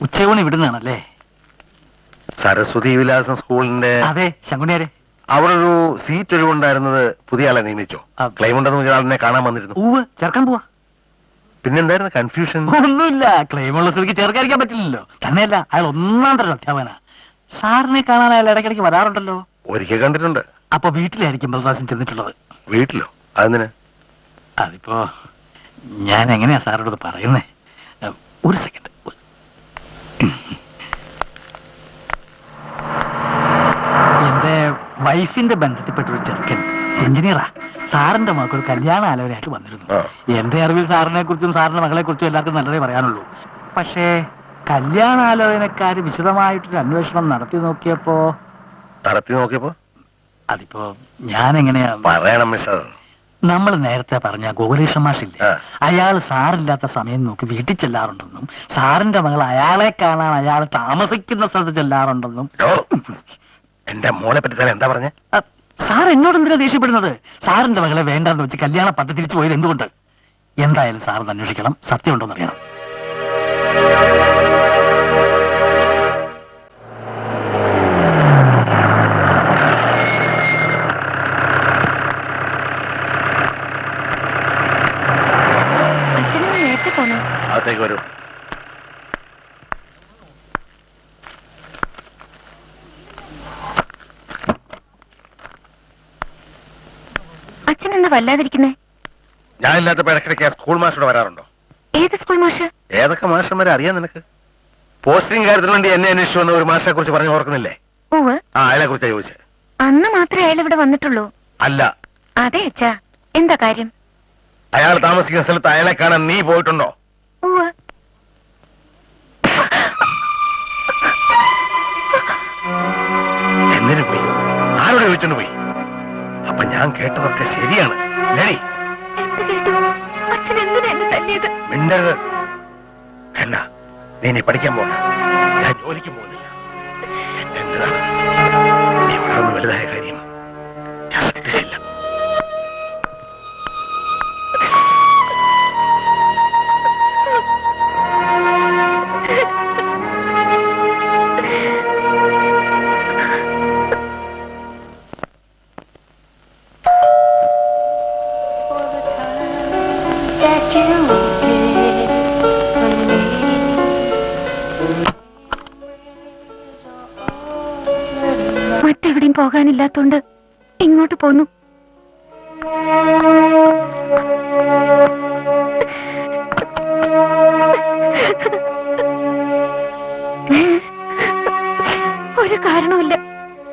ഉച്ചയൂണ് ഇവിടുന്നാണല്ലേ? സരസ്വതി വിലാസം സ്കൂളിന്റെ അതെ, ശങ്കുണ്ണിയാരെ. അവിടെ ഒരു സീറ്റ് ഒഴിവുണ്ടായിരുന്നത് പുതിയ ആളെ നിയമിച്ചോ? ക്ലെയിം ഉണ്ടെന്ന് ആളിനെ കാണാൻ വന്നിരുന്നു. ചേർക്കാൻ പോവാ. പിന്നെന്തായിരുന്നു കൺഫ്യൂഷൻ? ഒന്നുമില്ല, ക്ലെയിമുള്ള സ്ഥിതിക്ക് ചേർക്കാതിരിക്കാൻ പറ്റില്ലല്ലോ. തന്നെയല്ല, അയാൾ ഒന്നാം തരം അധ്യാപന. സാറിനെ കാണാൻ അയാൾ ഇടയ്ക്കിടയ്ക്ക് വരാറുണ്ടല്ലോ. ഒരിക്കൽ കണ്ടിട്ടുണ്ട്. അപ്പൊ വീട്ടിലായിരിക്കും പ്രകാശം ചെന്നിട്ടുള്ളത്. വീട്ടിലോ? അതെന്തിനാ? അതിപ്പോ ഞാൻ എങ്ങനെയാ സാറോട് പറയുന്നേ? ഒരു സെക്കൻഡ്. എന്റെ വൈഫിന്റെ ബന്ധത്തിൽപ്പെട്ടൊരു ചെറുക്കൻ എഞ്ചിനീയറാ. സാറിന്റെ മകൾക്ക് ഒരു കല്യാണ ആലോചനയായിട്ട് വന്നിരുന്നു. എന്റെ അറിവിൽ സാറിനെ കുറിച്ചും സാറിന്റെ മകളെ കുറിച്ചും എല്ലാവർക്കും നല്ലതേ പറയാനുള്ളൂ. പക്ഷേ കല്യാണാലോചനക്കാര് വിശദമായിട്ടൊരു അന്വേഷണം നടത്തി നോക്കിയപ്പോ അതിപ്പോ ഞാൻ എങ്ങനെയാ പറയണം മിസ്റ്റർ? നമ്മൾ നേരത്തെ പറഞ്ഞ ഗോകുലേഷൻ മാഷില്ലേ, അയാൾ സാറില്ലാത്ത സമയം നോക്കി വീട്ടിൽ ചെല്ലാറുണ്ടെന്നും സാറിന്റെ മകൾ അയാളെ കാണാൻ അയാൾ താമസിക്കുന്ന സ്ഥലത്ത് ചെല്ലാറുണ്ടെന്നും. എന്റെ മോളെ പറ്റി തന്നെ എന്താ പറഞ്ഞേ? സാർ എന്നോട് എന്തിനാ ദേഷ്യപ്പെടുന്നത്? സാറിന്റെ മകളെ വേണ്ടെന്ന് വെച്ച് കല്യാണ പദ്ധതി തിരിച്ചു പോയത് എന്തുകൊണ്ട്? എന്തായാലും സാറിന് അന്വേഷിക്കണം, സത്യം ഉണ്ടോന്ന് അറിയണം. അകത്തേക്ക് വരൂ. വല്ലാതിരിക്കുന്നേ? ഞാൻ ഇല്ലാത്തപ്പോ ഇടയ്ക്കിടയ്ക്ക് സ്കൂൾ മാസ്റ്റർ വരാറുണ്ടോ? ഏത് സ്കൂൾ മാഷ്? ഏതൊക്കെ മാസ്റ്റർമാരെ അറിയാം നിനക്ക്? പോസ്റ്റിംഗ് കാര്യത്തിന് വേണ്ടി എന്നെ അന്വേഷിച്ചു വന്ന ഒരു മാസ്റ്ററെ കുറിച്ച് പറഞ്ഞു ഓർക്കുന്നില്ലേ? ഓവ്, ആ, അയാളെ കുറിച്ചാ ചോദിച്ചത്. അന്ന് മാത്രമേ അയാൾ ഇവിടെ വന്നിട്ടുള്ളൂ. അല്ല, അതെ അച്ഛാ, എന്താ കാര്യം? അയാൾ താമസിക്കുന്ന സ്ഥലത്ത് അയാളെ കാണാൻ നീ പോയിട്ടുണ്ടോ? ഓവ്. എന്തിനു പോയി? ആരോട് ചോദിച്ചോണ്ട് പോയി? അപ്പൊ ഞാൻ കേട്ടതൊക്കെ ശരിയാണ്. ലേഡി, എന്ത് കേട്ടു? അച്ഛൻ എന്തിനാ എന്നെ തല്ലിയത്? മിണ്ടരുത്. എന്നാ നീ ഇനി പഠിക്കാൻ പോകണ്ട. ഞാൻ ജോലിക്ക് പോകുന്നില്ല. എന്റേതാണ് നീ വളർന്ന് വലുതായ കാര്യം ഞാൻ ശ്രദ്ധിച്ചില്ല. മറ്റെവിടെയും പോകാനില്ലാത്തോണ്ട് ഇങ്ങോട്ട് പോന്നു. ഒരു കാരണവുമില്ല.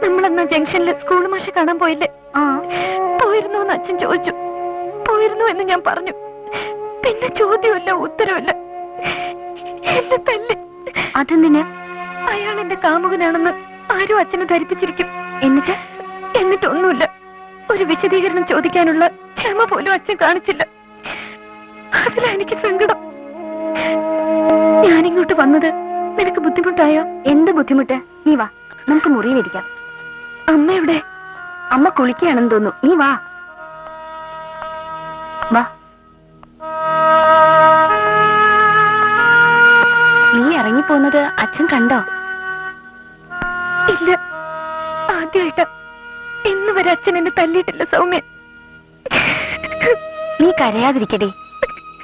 നമ്മളെന്നാ ജംഗ്ഷനിൽ സ്കൂൾ മാഷെ കാണാൻ പോയില്ലേ? പോയിരുന്നു എന്ന് അച്ഛൻ ചോദിച്ചു. പോയിരുന്നു എന്ന് ഞാൻ പറഞ്ഞു. പിന്നെ ചോദ്യമില്ല, ഉത്തരവില്ല. എന്നെ തല്ലി. അതെന്തിന്? അയാൾ എന്റെ കാമുകനാണെന്ന് ആരും അച്ഛനെ ധരിപ്പിച്ചിരിക്കും. എന്നിട്ടൊന്നുമില്ല. ഒരു വിശദീകരണം ചോദിക്കാനുള്ള ക്ഷമ പോലും അച്ഛൻ കാണിച്ചില്ല. അതിലാ എനിക്ക് സങ്കടം. ഞാനിങ്ങോട്ട് വന്നത് നിനക്ക് ബുദ്ധിമുട്ടായോ? എന്ത് ബുദ്ധിമുട്ട്? നീ വാ, നമുക്ക് മുറിയിലിരിക്കാം. അമ്മ എവിടെ? അമ്മ കുളിക്കുകയാണെന്ന് തോന്നുന്നു. നീ വാ വാ. നീ ഇറങ്ങിപ്പോന്നത് അച്ഛൻ കണ്ടോ? ഇല്ല, ആദ്യമായിട്ട്. ഇന്ന് വരെ അച്ഛൻ എന്നെ തല്ലിയിട്ടില്ല സൗമ്യ. നീ കരയാതിരിക്കടേ.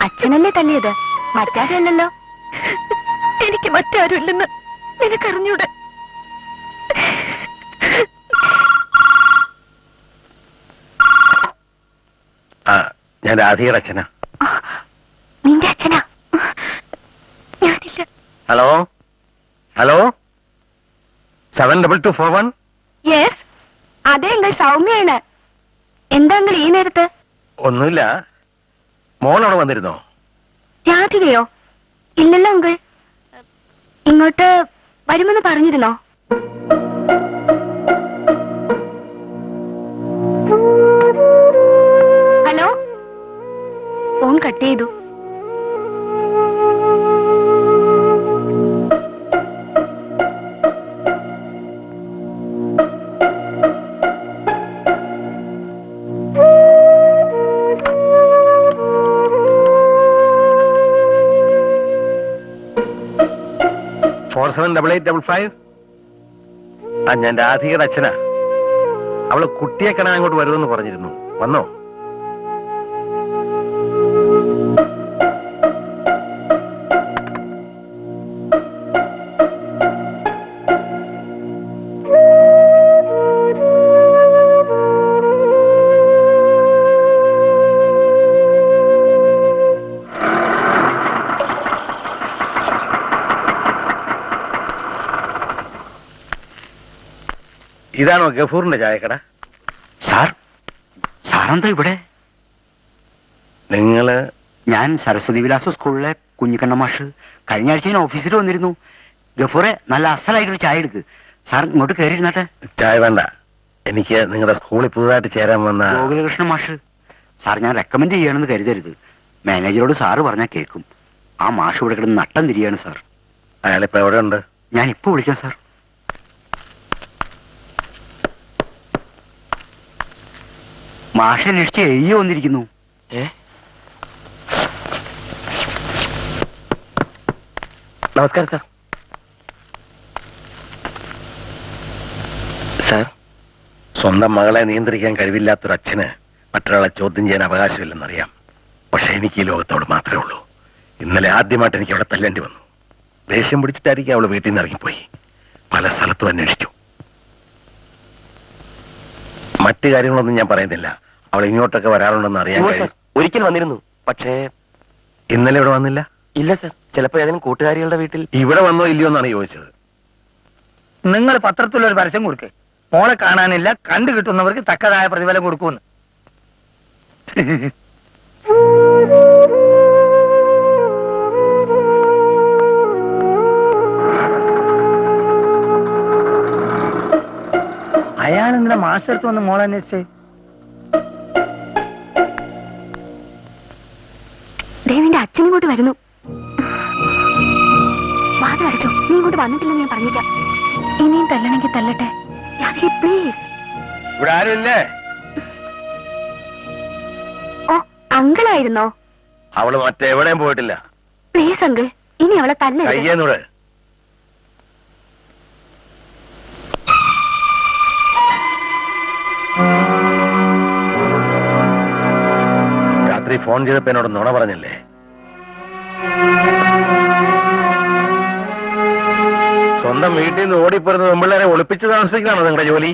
അച്ഛനല്ലേ തല്ലിയത്, മറ്റാരുമല്ലല്ലോ. എനിക്ക് മറ്റാരും ഇല്ലെന്ന് നിനക്കറിഞ്ഞൂടെ? ആ, ഞാൻ രാധികയുടെ അച്ഛനാ. നിന്റെ അച്ഛനാ? ഞാനില്ല. Hello hello, 7241. യെസ്, അതെ എങ്കിൽ സൗമ്യയാണ്. എന്താ നിങ്ങൾ ഈ നേരത്ത്? ഒന്നുമില്ല. മോൾ അവിടെ വന്നിരുന്നോ? രാധികയോ? ഇല്ലല്ലോ അങ്കിൾ. ഇങ്ങോട്ട് വരുമെന്ന് പറഞ്ഞിരുന്നോ? ഹലോ, ഫോൺ കട്ട് ചെയ്തു. ഫോർ 478855. ആ, ഞാൻ രാധികയുടെ അച്ഛനാ. അവള് കുട്ടിയെ കാണാൻ അങ്ങോട്ട് വരുമെന്ന് പറഞ്ഞിരുന്നു. വന്നോ? ഇതാണോ ഗഫൂറിന്റെ ചായക്കട? സാറെന്താ ഇവിടെ? നിങ്ങള്? ഞാൻ സരസ്വതി വിലാസ സ്കൂളിലെ കുഞ്ഞിക്കണ്ണ മാഷ്. കഴിഞ്ഞ ആഴ്ച ഞാൻ ഓഫീസിൽ വന്നിരുന്നു. ഗഫൂറെ, നല്ല അസലായിട്ടൊരു ചായ എടുക്ക്. സാർ ഇങ്ങോട്ട് കയറിയിരുന്നാട്ടെ. ചായ വേണ്ട, എനിക്ക് നിങ്ങളുടെ സ്കൂളിൽ പുതുതായിട്ട് ചേരാൻ വന്ന ഗോകുലകൃഷ്ണ മാഷ്. സാർ, ഞാൻ റെക്കമെൻഡ് ചെയ്യണമെന്ന് കരുതരുത്. മാനേജറോട് സാറ് പറഞ്ഞാൽ കേൾക്കും. ആ മാഷ് ഇവിടെ കിടന്ന് നട്ടം തിരിയാണ് സാർ. അയാളിപ്പോ എവിടെ ഉണ്ട്? ഞാൻ ഇപ്പൊ വിളിക്കാം സാർ. മാഷ അന്വേഷിച്ച് എഴുതി വന്നിരിക്കുന്നു. നമസ്കാരം സാർ. സാർ, സ്വന്തം മകളെ നിയന്ത്രിക്കാൻ കഴിവില്ലാത്തൊരച്ഛന് മറ്റൊരാളെ ചോദ്യം ചെയ്യാൻ അവകാശമില്ലെന്നറിയാം. പക്ഷെ എനിക്ക് ഈ ലോകത്തോട് മാത്രമേ ഉള്ളൂ. ഇന്നലെ ആദ്യമായിട്ട് എനിക്ക് അവളെ തല്ലേണ്ടി വന്നു. ദേഷ്യം പിടിച്ചിട്ടായിരിക്കും അവള് വീട്ടിൽ നിന്ന് ഇറങ്ങിപ്പോയി. പല സ്ഥലത്തും അന്വേഷിച്ചു. മറ്റു കാര്യങ്ങളൊന്നും ഞാൻ പറയുന്നില്ല. അവൾ ഇങ്ങോട്ടൊക്കെ വരാറുണ്ടെന്ന് അറിയാൻ കഴിയും. ഒരിക്കൽ വന്നിരുന്നു, പക്ഷേ ഇന്നലെ ഇവിടെ വന്നില്ല. ഇല്ല സർ, ചിലപ്പോ ഏതെങ്കിലും കൂട്ടുകാരികളുടെ വീട്ടിൽ. ഇവിടെ വന്നോ ഇല്ലയോ എന്നാണ് ചോദിച്ചത്. നിങ്ങൾ പത്രത്തിലൊരു പരസ്യം കൊടുക്കേ, മോളെ കാണാനില്ല, കണ്ടു കിട്ടുന്നവർക്ക് തക്കതായ പ്രതിഫലം കൊടുക്കുമെന്ന്. അയാൾ എന്തിനാ മാസ്റ്റർക്ക് വന്ന് മോളെ അന്വേഷിച്ചേ? ദേവിന്റെ അച്ഛനും കൂട്ടി വരുന്നു. വാതിൽ അടച്ചോ, നീ ഇങ്ങോട്ട് വന്നിട്ടില്ലെന്ന് ഞാൻ പറഞ്ഞേക്കാം. ഇനിയും തല്ലണമെങ്കിൽ തല്ലട്ടെ. പ്ലീസ്. ഇവിടെ ആരുമില്ലേ? ഓ, അങ്കിളായിരുന്നോ? അവള് മറ്റെവിടെയും പോയിട്ടില്ല. പ്ലീസ് അങ്കിൾ, ഇനി അവളെ തല്ലരുത്. കയ്യേന്നൂടെ. രാത്രി ഫോൺ ചെയ്തപ്പോ എന്നോട് നുണ പറഞ്ഞില്ലേ? സ്വന്തം വീട്ടിൽ നിന്ന് ഓടിപ്പോരുന്നത് പെമ്പിള്ളേരെ ഒളിപ്പിച്ച് താമസിക്കലാണോ നിങ്ങളുടെ ജോലി?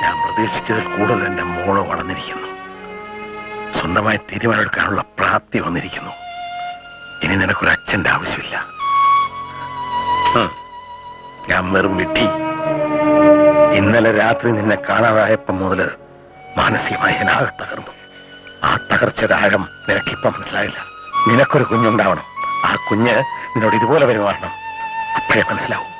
ഞാൻ പ്രതീക്ഷിച്ചതിൽ കൂടുതൽ എന്റെ മോള് വളർന്നിരിക്കുന്നു. സ്വന്തമായി തീരുമാനമെടുക്കാനുള്ള പ്രാപ്തി വന്നിരിക്കുന്നു. ഇനി നിനക്കൊരു അച്ഛന്റെ ആവശ്യമില്ല. ഞാൻ വെറും വിട്ടി. ഇന്നലെ രാത്രി നിന്നെ കാണാതായപ്പം മുതല് മാനസികമായി ഞാനാകെ തകർന്നു. ആ തകർച്ചയുടെ ആഴം നിനക്കിപ്പം മനസ്സിലായില്ല. നിനക്കൊരു കുഞ്ഞുണ്ടാവണം. ആ കുഞ്ഞ് നിന്നോട് ഇതുപോലെ പെരുമാറണം. അപ്പോഴേ മനസ്സിലാവും.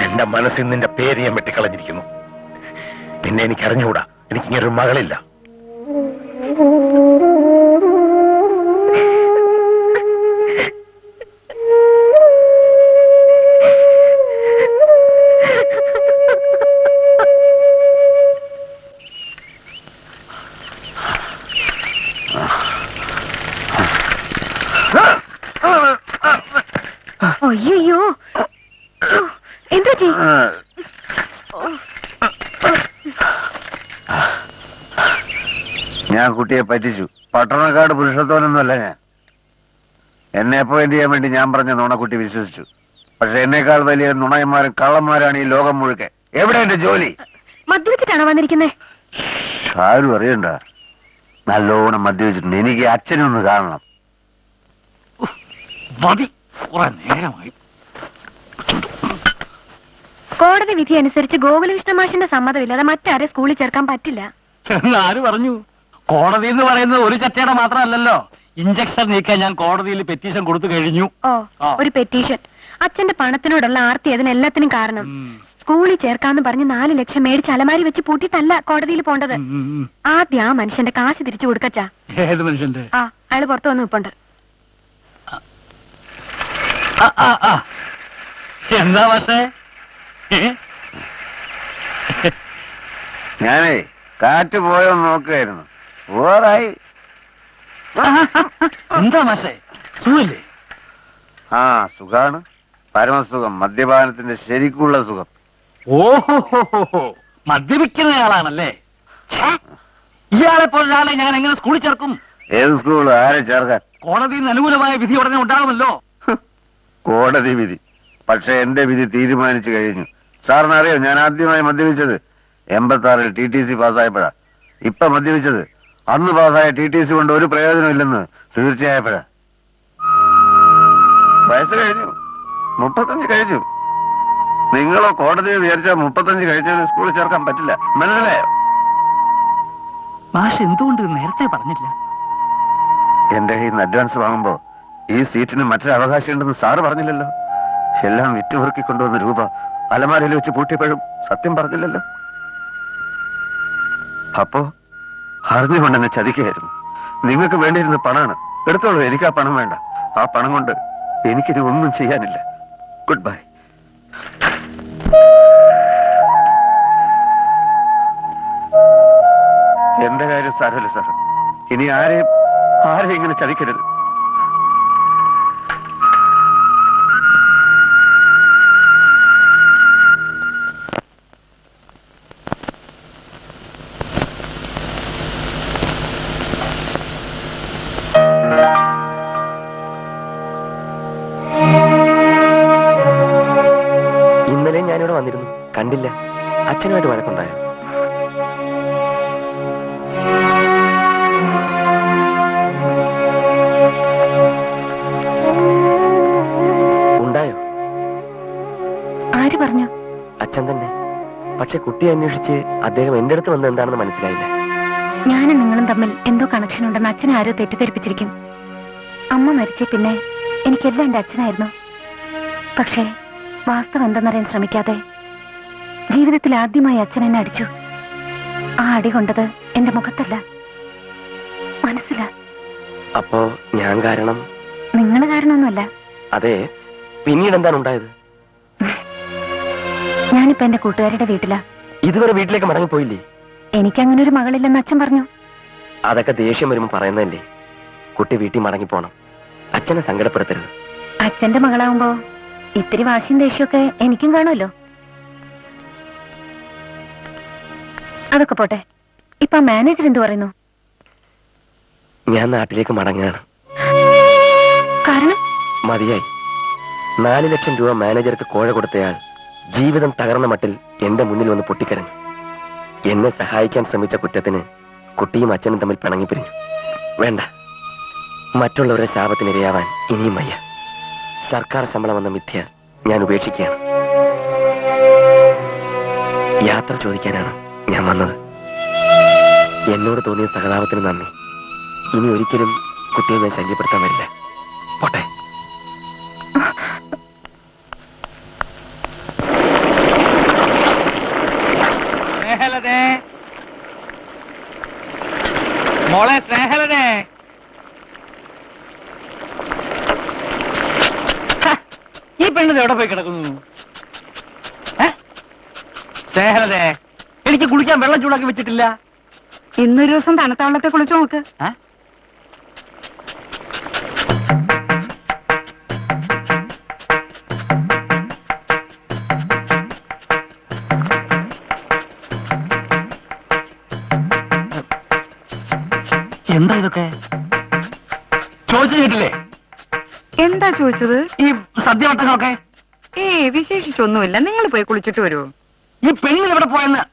എന്റെ മനസ്സിൽ നിന്റെ പേര് ഞാൻ വെട്ടിക്കളഞ്ഞിരിക്കുന്നു. നിന്നെ എനിക്ക് അറിഞ്ഞുകൂടാ. എനിക്കിങ്ങനൊരു മകളില്ല. അയ്യോ, എന്താ ഞാൻ കുട്ടിയെ പറ്റിച്ചു. പട്ടണക്കാട് പുരുഷത്വനൊന്നുമല്ല ഞാൻ. എന്നെ അപ്പോയിന്റ് ചെയ്യാൻ വേണ്ടി ഞാൻ പറഞ്ഞ നുണക്കുട്ടി വിശ്വസിച്ചു. പക്ഷെ എന്നേക്കാൾ വലിയ നുണയന്മാരും കള്ളന്മാരാണ് ഈ ലോകം മുഴുക്കെ. എവിടെ എന്റെ ജോലി? മദ്യപിച്ചിട്ടാണോ വന്നിരിക്കുന്നേ? ആരും അറിയണ്ട, നല്ലോണം മദ്യപിച്ചിട്ടുണ്ട്. എനിക്ക് അച്ഛനൊന്ന് കാണണം. നേരമായി. കോടതി വിധി അനുസരിച്ച് ഗോകുലകൃഷ്ണ മാഷിന്റെ സമ്മതമില്ലാതെ മറ്റാരെ സ്കൂളിൽ ചേർക്കാൻ പറ്റില്ല. ആര് പറഞ്ഞു? കോടതി എന്ന് പറയുന്നത് ഒരു ചട്ടയുടെ മാത്രമല്ലല്ലോ. ഇഞ്ചക്ഷൻ നീക്കാൻ ഞാൻ കോടതിയിൽ പെറ്റീഷൻ കൊടുത്തു കഴിഞ്ഞു. ഓ, ഒരു പെറ്റീഷൻ. അച്ഛന്റെ പണത്തിനോടുള്ള ആർത്തി അതിനെല്ലാത്തിനും കാരണം. സ്കൂളിൽ ചേർക്കാന്ന് പറഞ്ഞ് 4 ലക്ഷം മേടിച്ച് അലമാരി വെച്ച് പൂട്ടിയിട്ടല്ല കോടതിയിൽ പോണ്ടത്. ആദ്യം ആ മനുഷ്യന്റെ കാശ് തിരിച്ചു കൊടുക്കച്ചാ. ഏത് മനുഷ്യന്റെ? ആ, അയാള് പുറത്തു വന്ന് നിപ്പുണ്ട്. എന്താ പക്ഷേ? ഞാനേ കാറ്റ് പോയോ നോക്കായിരുന്നു. ഓറായി. എന്താ മാഷേ, സുഖല്ലേ? ആ, സുഖാണ്. പരമസുഖം. മദ്യപാനത്തിന്റെ ശരിക്കുള്ള സുഖം. ഓഹോ, മദ്യപിക്കുന്നയാളാണല്ലേ? ഇയാളെ പോലൊരാളെ ഞാൻ എങ്ങനെ സ്കൂളിൽ ചേർക്കും? ഏത് സ്കൂൾ? ആരെ ചേർക്കാൻ? കോടതിയിൽ നിന്ന് അനുകൂലമായ വിധി ഉടനെ ഉണ്ടാകുമല്ലോ. കോടതി വിധി. പക്ഷെ എന്റെ വിധി തീരുമാനിച്ചു കഴിഞ്ഞു. സാറിന് അറിയോ, ഞാൻ ആദ്യമായി മദ്യപിച്ചത് 86-ൽ TTC പാസ്സായപ്പോഴാ. ഇപ്പൊ മദ്യപിച്ചത് അന്ന് പാസ്സായ TTC കൊണ്ട് ഒരു പ്രയോജനമില്ലെന്ന് തീർച്ചയായപ്പോഴാ. വയസ്സ് കഴിഞ്ഞു, 35 കഴിഞ്ഞു. നിങ്ങളോ കോടതിയെ വിചാരിച്ചാൽ 35 കഴിച്ചതിന് സ്കൂളിൽ ചേർക്കാൻ പറ്റില്ല. മനസ്സിലായോ? മാഷ് എന്തുകൊണ്ട് നേരത്തെ പറഞ്ഞില്ല? എന്റെ കയ്യിൽ നിന്ന് അഡ്വാൻസ് വാങ്ങുമ്പോ ഈ സീറ്റിന് മറ്റൊരു അവകാശം ഉണ്ടെന്ന് സാറ് പറഞ്ഞില്ലല്ലോ. എല്ലാം വിറ്റുപെറുക്കി കൊണ്ടുവന്ന രൂപ അലമാരയിൽ വെച്ച് പൂട്ടിയപ്പോഴും സത്യം പറഞ്ഞില്ലല്ലോ. അപ്പോ അറിഞ്ഞുകൊണ്ട് എന്നെ ചതിക്കുകയായിരുന്നു. നിങ്ങൾക്ക് വേണ്ടിയിരുന്ന പണമാണ്. എടുത്തോളൂ, എനിക്ക് ആ പണം വേണ്ട. ആ പണം കൊണ്ട് എനിക്കിനി ഒന്നും ചെയ്യാനില്ല. Good bye. എന്റെ കാര്യം സാരമില്ല സാർ. ഇനി ആരെയും ഇങ്ങനെ ചതിക്കരുത്. അച്ഛനുമായിട്ട് വഴക്കുണ്ടായോ? ഉണ്ടായോ? ആര് പറഞ്ഞു? അച്ഛൻ തന്നെ. പക്ഷെ കുട്ടിയെ അന്വേഷിച്ച് അദ്ദേഹം എന്റെ അടുത്ത് വന്നത് എന്താണെന്ന് മനസ്സിലായില്ല. ഞാനും നിങ്ങളും തമ്മിൽ എന്തോ കണക്ഷൻ ഉണ്ടെന്ന് അച്ഛനെ ആരോ തെറ്റിദ്ധരിപ്പിച്ചിരിക്കും. അമ്മ മരിച്ചേ പിന്നെ എനിക്കെല്ലാം എന്റെ അച്ഛനായിരുന്നു. പക്ഷേ വാസ്തവം എന്തെന്നറിയാൻ ശ്രമിക്കാതെ ജീവിതത്തിൽ ആദ്യമായി അച്ഛൻ എന്നെ അടിച്ചു. ആ അടി കൊണ്ടത് എന്റെ മുഖത്തല്ല, മനസ്സിലാ. അപ്പോ ഞാൻ കാരണം? നിങ്ങൾ കാരണമൊന്നുമല്ല. അതെ, പിന്നീട് എന്താണ് ഉണ്ടായത്? ഞാനിപ്പോ എന്റെ കൂട്ടുകാരുടെ വീട്ടിലാ. ഇതുവരെ വീട്ടിലേക്ക് മടങ്ങിപ്പോയില്ലേ? എനിക്കങ്ങനെ ഒരു മകളില്ലെന്ന് അച്ഛൻ പറഞ്ഞു. അതൊക്കെ ദേഷ്യം വരുമ്പോ പറയുന്നതല്ലേ. കുട്ടി വീട്ടിൽ മടങ്ങിപ്പോണം. അച്ഛനെ സങ്കടപ്പെടുത്തരുത്. അച്ഛന്റെ മകളാവുമ്പോ ഇത്തിരി വാശിയും ദേഷ്യമൊക്കെ എനിക്കും കാണുമല്ലോ. അതൊക്കെ പോട്ടെ, ഇപ്പൊ മാനേജർ എന്ത് പറയുന്നു? ഞാൻ നാട്ടിലേക്ക് മടങ്ങുകയാണ്. കാരണം? മതിയായി. 4 ലക്ഷം രൂപ മാനേജർക്ക് കോഴ കൊടുത്തയാൾ ജീവിതം തകർന്ന മട്ടിൽ എന്റെ മുന്നിൽ വന്ന് പൊട്ടിക്കരഞ്ഞു. എന്നെ സഹായിക്കാൻ ശ്രമിച്ച കുറ്റത്തിന് കുട്ടിയും അച്ഛനും തമ്മിൽ പിണങ്ങിപ്പിരിഞ്ഞു. വേണ്ട, മറ്റുള്ളവരുടെ ശാപത്തിനിരയാവാൻ ഇനിയും വയ്യ. സർക്കാർ ശമ്പളം എന്ന മിഥ്യ ഞാൻ ഉപേക്ഷിക്കുകയാണ്. യാത്ര ചോദിക്കാനാണ് ഞാൻ വന്നത്. എന്നോട് തോന്നിയ സഹതാപത്തിന് നന്ദി. ഇനി ഒരിക്കലും കുട്ടിയെ ഞാൻ ശല്യപ്പെടുത്താൻ വരില്ല. പോട്ടെ. സ്നേഹലതേ, മോളെ സ്നേഹലതേ. ഈ പെണ്ണത് എവിടെ പോയി കിടക്കുന്നു? സ്നേഹലതേ, എനിക്ക് കുളിക്കാൻ വെള്ളം ചൂടാക്കി വെച്ചിട്ടില്ല. ഇന്നൊരു ദിവസം തണുത്ത വെള്ളത്തെ കുളിച്ചു നോക്ക്. എന്താ ഇതൊക്കെ? ചോദിച്ചു കേട്ടില്ലേ? എന്താ ചോദിച്ചത്? ഈ സദ്യവട്ടങ്ങളൊക്കെ. വിശേഷിച്ചൊന്നുമില്ല, നിങ്ങൾ പോയി കുളിച്ചിട്ട് വരുമോ? ഈ പെണ്ണിൽ എവിടെ പോയെന്ന്?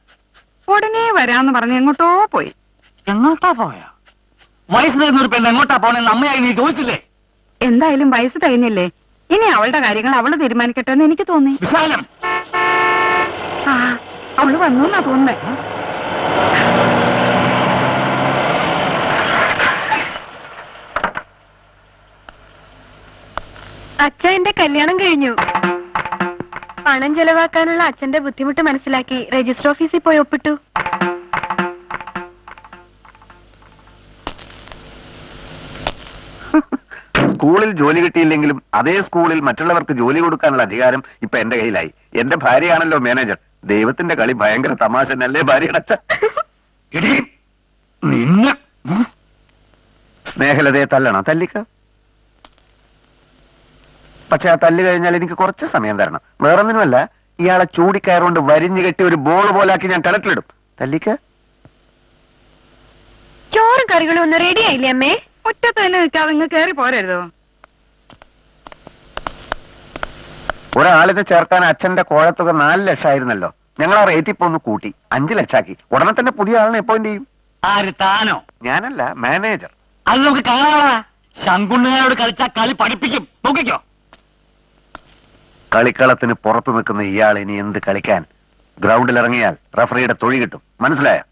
ഉടനെ വരാന്ന് പറഞ്ഞ് എങ്ങോട്ടോ പോയി. എങ്ങോട്ടാ പോയാ? വയസ്സ് തരുന്ന ഒരു പെണ്ണ് എങ്ങോട്ടാ പോണെന്ന് അമ്മയായി നീ ചോദിച്ചില്ലേ? എന്തായാലും വയസ്സ് തികഞ്ഞില്ലേ, ഇനി അവളുടെ കാര്യങ്ങൾ അവള് തീരുമാനിക്കട്ടെ എന്ന് എനിക്ക് തോന്നി. വിശാലം, ആ, അവള് വന്നു എന്നാ തോന്നുന്നേ. അച്ഛൻ എന്റെ കല്യാണം കഴിഞ്ഞു. പണം ചെലവാക്കാനുള്ള അച്ഛന്റെ ബുദ്ധിമുട്ട് മനസ്സിലാക്കി രജിസ്റ്റർ ഓഫീസിൽ പോയി ഒപ്പിട്ടു. സ്കൂളിൽ ജോലി കിട്ടിയില്ലെങ്കിലും അതേ സ്കൂളിൽ മറ്റുള്ളവർക്ക് ജോലി കൊടുക്കാനുള്ള അധികാരം ഇപ്പൊ എന്റെ കയ്യിലായി. എന്റെ ഭാര്യയാണല്ലോ മാനേജർ. ദൈവത്തിന്റെ കളി ഭയങ്കര തമാശ അല്ലേ ഭാര്യയുടെ അച്ഛൻ? സ്നേഹലതയെ തല്ലണം, തല്ലിക്ക. പക്ഷെ ആ തല്ല് കഴിഞ്ഞാൽ എനിക്ക് കുറച്ച് സമയം തരണം. വേറൊന്നിനുമല്ല, ഇയാളെ ചൂടിക്കയറുകൊണ്ട് വരിഞ്ഞു കെട്ടി ഒരു ബോൾ പോലാക്കി ഞാൻ കിണറ്റിലിടും. തല്ലിക്ക. ചോറും കറികളും ഒന്നും റെഡി ആയില്ലേ അമ്മേ? മുറ്റത്ത് തന്നെ നിൽക്കാതെ ഇങ്ങ് കയറി പോരരുതോ? ഒരാളിനെ ചേർക്കാൻ അച്ഛന്റെ കോഴത്തുക 4 ലക്ഷമായിരുന്നല്ലോ. ഞങ്ങൾ ആ റേറ്റ് ഇപ്പൊ ഒന്ന് കൂട്ടി 5 ലക്ഷമാക്കി. ഉടനെ തന്നെ പുതിയ ആളിനെ അപ്പോയിന്റ് ചെയ്യും. ആര്, താനോ? ഞാനല്ല, മാനേജർ. അത് നമുക്ക് കാണാനാ. ശങ്കുണ്ണനോട് കളിച്ചാ കളി പഠിപ്പിക്കും. നോക്കിക്കോ. കളിക്കളത്തിന് പുറത്തു നിൽക്കുന്ന ഇയാൾ ഇനി എന്ത് കളിക്കാൻ? ഗ്രൗണ്ടിൽ ഇറങ്ങിയാൽ റഫറിയുടെ തൊഴി കിട്ടും. മനസ്സിലായോ?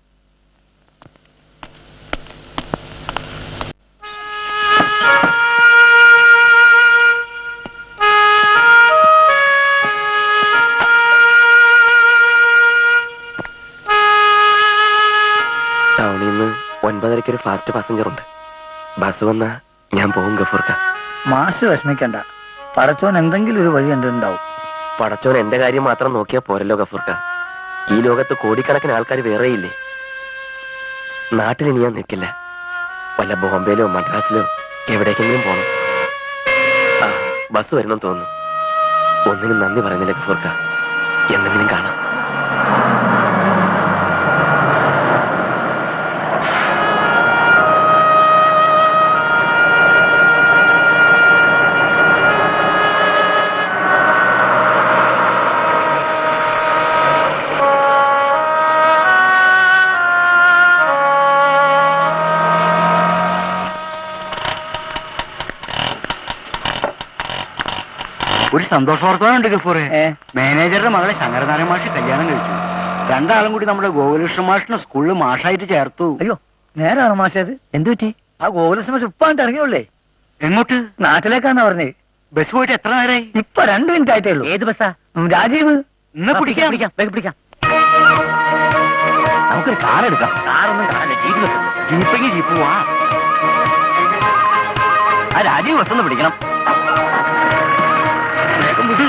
ടൗണിൽ നിന്ന് 9:30 ഒരു ഫാസ്റ്റ് പാസഞ്ചർ ഉണ്ട്. ബസ് വന്നാ ഞാൻ പോകും ഗഫൂർക്ക. മാഷ് വിഷമിക്കണ്ട, പടച്ചോൻ എന്തെങ്കിലും ഒരു വഴി കണ്ടിട്ടുണ്ടാവും. പടച്ചോൻ എന്റെ കാര്യം മാത്രം നോക്കിയാ പോരല്ലോ ഗഫൂർക്ക. ഈ ലോകത്ത് കോടിക്കണക്കിന് ആൾക്കാർ വേറെയില്ലേ. നാട്ടിൽ ഇനി ഞാൻ നിൽക്കില്ല. വല്ല ബോംബെയിലോ മദ്രാസിലോ എവിടേക്കെങ്കിലും പോണം. ആ, ബസ് വരുന്നെന്ന് തോന്നുന്നു. ഒന്നിനും നന്ദി പറയുന്നില്ല ഗഫൂർക്ക. എന്തെങ്കിലും കാണാം. സന്തോഷ വർത്തമാനുണ്ട് ഗഫൂറെ. മാനേജറുടെ മകളെ ശങ്കരനാരായണ മാഷ് കല്യാണം കഴിച്ചു. രണ്ടാളും കൂടി നമ്മുടെ ഗോകുലകൃഷ്ണ മാഷിനെ സ്കൂളിൽ മാഷായിട്ട് ചേർത്തു. അയ്യോ നേരാണോ മാഷത്? എന്തു പറ്റി? ആ ഗോകുലകൃഷ്ണ മാഷ് ഇപ്പാണ്ട് ഇറങ്ങിയുള്ളേ. എങ്ങോട്ട്? നാട്ടിലേക്കാന്നാ പറഞ്ഞേ. ബസ് പോയിട്ട് എത്ര നേരമായി? ഇപ്പൊ 2 മിനിറ്റ് ആയിട്ടേ ഉള്ളൂ. ഏത് ബസ്സാ? രാജീവ്. ഇന്ന് പിടിക്കാം. വേഗം പിടിക്കാം. നമുക്കൊരു കാർ എടുക്കാം. കാറൊന്നും കാറില്ല, ജീപ്പ് ജീപ്പെങ്കിൽ ജീപ്പ് പോവാ. ആ രാജീവ് ബസ് ഒന്ന് പിടിക്കണം. വേഗം വിട്.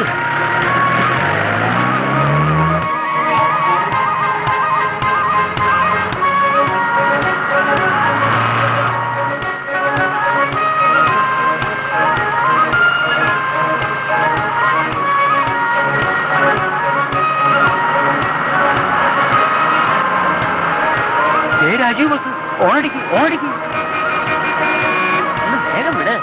രാജീവ് ബസ് ഓണടിക്ക് ഓണടിക്ക്. ഒന്ന് വേഗം വിട്.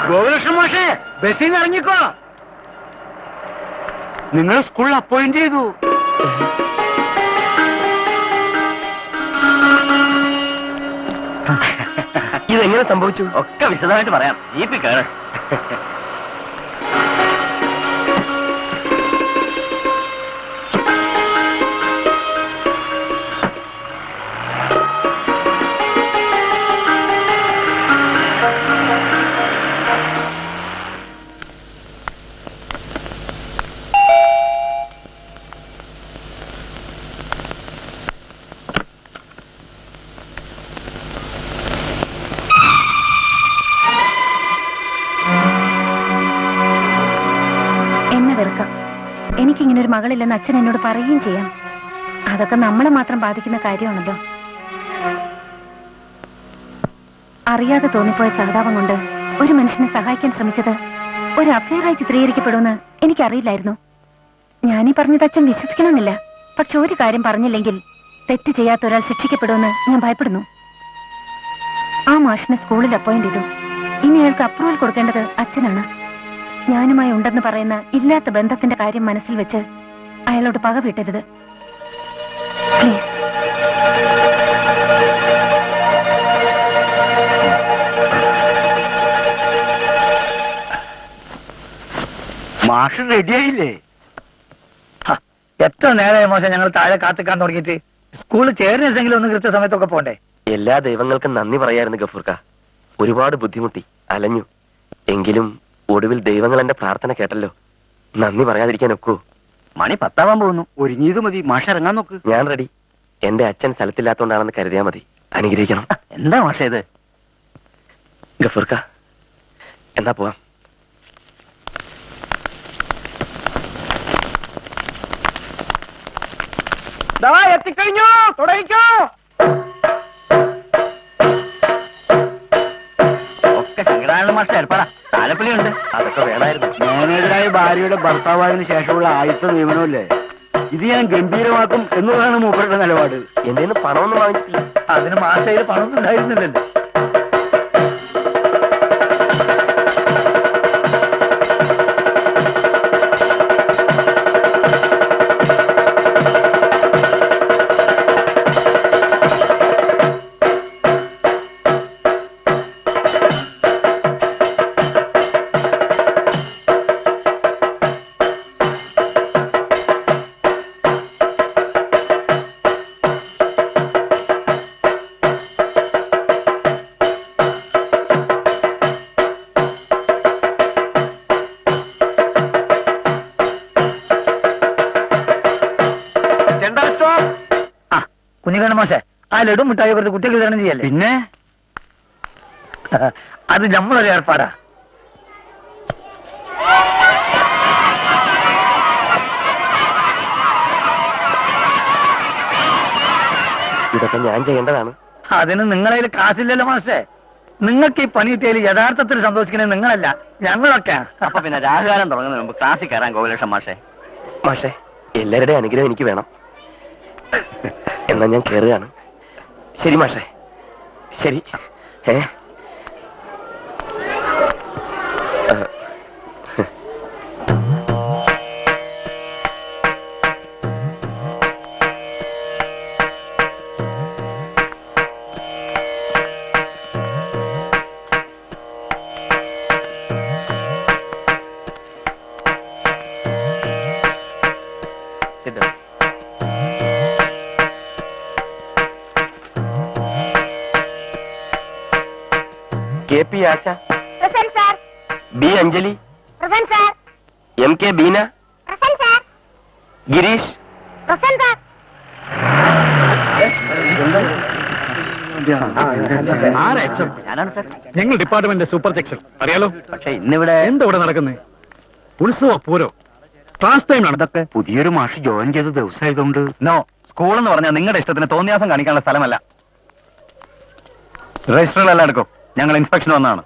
ഗോകുലകൃഷ്ണ മാഷേ, ബസ്സിൽ നിന്ന് ഇറങ്ങിക്കോ. നിങ്ങൾ സ്കൂളിൽ അപ്പോയിന്റ് ചെയ്തു. ഇതെങ്ങനെ സംഭവിച്ചു? ഒക്കെ വിശദമായിട്ട് പറയാം. ജീപ്പിൽ കയറ്. എന്നെ വെറുക്കാം. എനിക്കിങ്ങനെ ഒരു മകളില്ലെന്ന് അച്ഛൻ എന്നോട് പറയുകയും ചെയ്യാം. അതൊക്കെ നമ്മളെ മാത്രം ബാധിക്കുന്ന കാര്യമാണല്ലോ. അറിയാതെ തോന്നിപ്പോയ സഹതാപം കൊണ്ട് ഒരു മനുഷ്യനെ സഹായിക്കാൻ ശ്രമിച്ചത് ഒരു അഫയറായി ചിത്രീകരിക്കപ്പെടുമെന്ന് എനിക്കറിയില്ലായിരുന്നു. ഞാനീ പറഞ്ഞത് അച്ഛൻ വിശ്വസിക്കണമെന്നില്ല. പക്ഷെ ഒരു കാര്യം പറഞ്ഞില്ലെങ്കിൽ തെറ്റ് ചെയ്യാത്ത ഒരാൾ ശിക്ഷിക്കപ്പെടുമെന്ന് ഞാൻ ഭയപ്പെടുന്നു. ആ മാഷിനെ സ്കൂളിൽ അപ്പോയിന്റ് ചെയ്തു. ഇനി അയാൾക്ക് അപ്രൂവൽ കൊടുക്കേണ്ടത് അച്ഛനാണ്. ഞാനുമായി ഉണ്ടെന്ന് പറയുന്ന ഇല്ലാത്ത ബന്ധത്തിന്റെ കാര്യം മനസ്സിൽ വെച്ച് അയാളോട് പക വീട്ടരുത് പ്ലീസ്. മാഷ് റെഡിയായില്ലേ? എത്ര നേരമായി മോശം ഞങ്ങൾ താഴെ കാത്തിക്കാൻ തുടങ്ങിയിട്ട്. സ്കൂളിൽ ചേർന്നെങ്കിലും ഒന്ന് കൃത്യസമയത്തൊക്കെ പോണ്ടേ? എല്ലാ ദൈവങ്ങൾക്കും നന്ദി പറയായിരുന്നു ഗഫൂർക്ക. ഒരുപാട് ബുദ്ധിമുട്ടി, അലഞ്ഞു. എങ്കിലും ഒടുവിൽ ദൈവങ്ങൾ എന്റെ പ്രാർത്ഥന കേട്ടല്ലോ. നന്ദി പറയാതിരിക്കാൻ ഒക്കൂ? മണി 10 പോകുന്നു. ഒരുങ്ങിയത് മതി. മാഷ് ഇറങ്ങാൻ നോക്ക്. ഞാൻ റെഡി. എന്റെ അച്ഛൻ സ്ഥലത്തില്ലാത്തോണ്ടാണെന്ന് കരുതിയാ മതി. അനുഗ്രഹിക്കണം. എന്താ മാഷേ ഇത്? ഗഫൂർക്ക എന്നാ പോവാം. എത്തിക്കഴിഞ്ഞു, തുടങ്ങിക്കോ. ഒക്കെ ശങ്കരാനന്ദ മാഷ ഏർപ്പാടാ. താലപ്പൊലിയുണ്ട്. അതൊക്കെ വേണമായിരുന്നു. മാനേജറായ ഭാര്യയുടെ ഭർത്താവായതിനു ശേഷമുള്ള ആദ്യത്തെ നിയമനമല്ലേ ഇത്? ഞാൻ ഗംഭീരമാക്കും എന്നുള്ളതാണ് മൂപ്പരുടെ നിലപാട്. എന്റെ പണമൊന്നും വാങ്ങിച്ചിട്ടില്ല. അതിന് മാസയിൽ പണമൊന്നും ഉണ്ടായിരുന്നില്ലല്ലോ. കുഞ്ഞിക്കണ്ണ മോശേ, ആ ലഡു മിഠായി കുറച്ച് കുട്ടികൾക്ക് വിതരണം ചെയ്യല്ലേ? പിന്നെ അത് നമ്മളൊരു ഏർപ്പാടാ. ഇതൊക്കെ ഞാൻ ചെയ്യേണ്ടതാണ്. അതിന് നിങ്ങളതിൽ കാശില്ലല്ലോ മാഷേ. നിങ്ങൾക്ക് ഈ പണി കിട്ടിയതിൽ യഥാർത്ഥത്തിൽ സന്തോഷിക്കുന്നത് നിങ്ങളല്ല, ഞങ്ങളൊക്കെ. അപ്പൊ പിന്നെ രാഹുകാലം തുടങ്ങുന്നതിന് മുമ്പ് ക്ലാസ്സിൽ കയറാൻ ഗോകുലകൃഷ്ണ മാഷേ. മാഷേ, എല്ലാവരുടെയും അനുഗ്രഹം എനിക്ക് വേണം. എന്നാ ഞാൻ കയറുകയാണ്. ശരി മാഷേ, ശരി. ഏ Sit down. K P Asha, present sir. B Anjali, present sir. M K Beena, present sir. Girish. Present sir. ഞങ്ങൾ ഡിപ്പാർട്ട്മെന്റ് സൂപ്പർ സെക്ഷൻ അറിയാലോ. പക്ഷെ ഇന്നിവിടെ എന്താ ഇവിടെ നടക്കുന്നത്? ഉത്സവ പൂരോ ക്ലാസ് ടൈമാണ് ഇതൊക്കെ. പുതിയൊരു മാഷ് ജോയിൻ ചെയ്ത ദിവസമായതുകൊണ്ട്. നോ, സ്കൂൾ എന്ന് പറഞ്ഞാൽ നിങ്ങളുടെ ഇഷ്ടത്തിന് തോന്നിയാസം കാണിക്കാനുള്ള സ്ഥലമല്ല. രജിസ്റ്ററുകളെല്ലാം എടുക്കും, ഞങ്ങൾ ഇൻസ്പെക്ഷൻ വന്നതാണ്.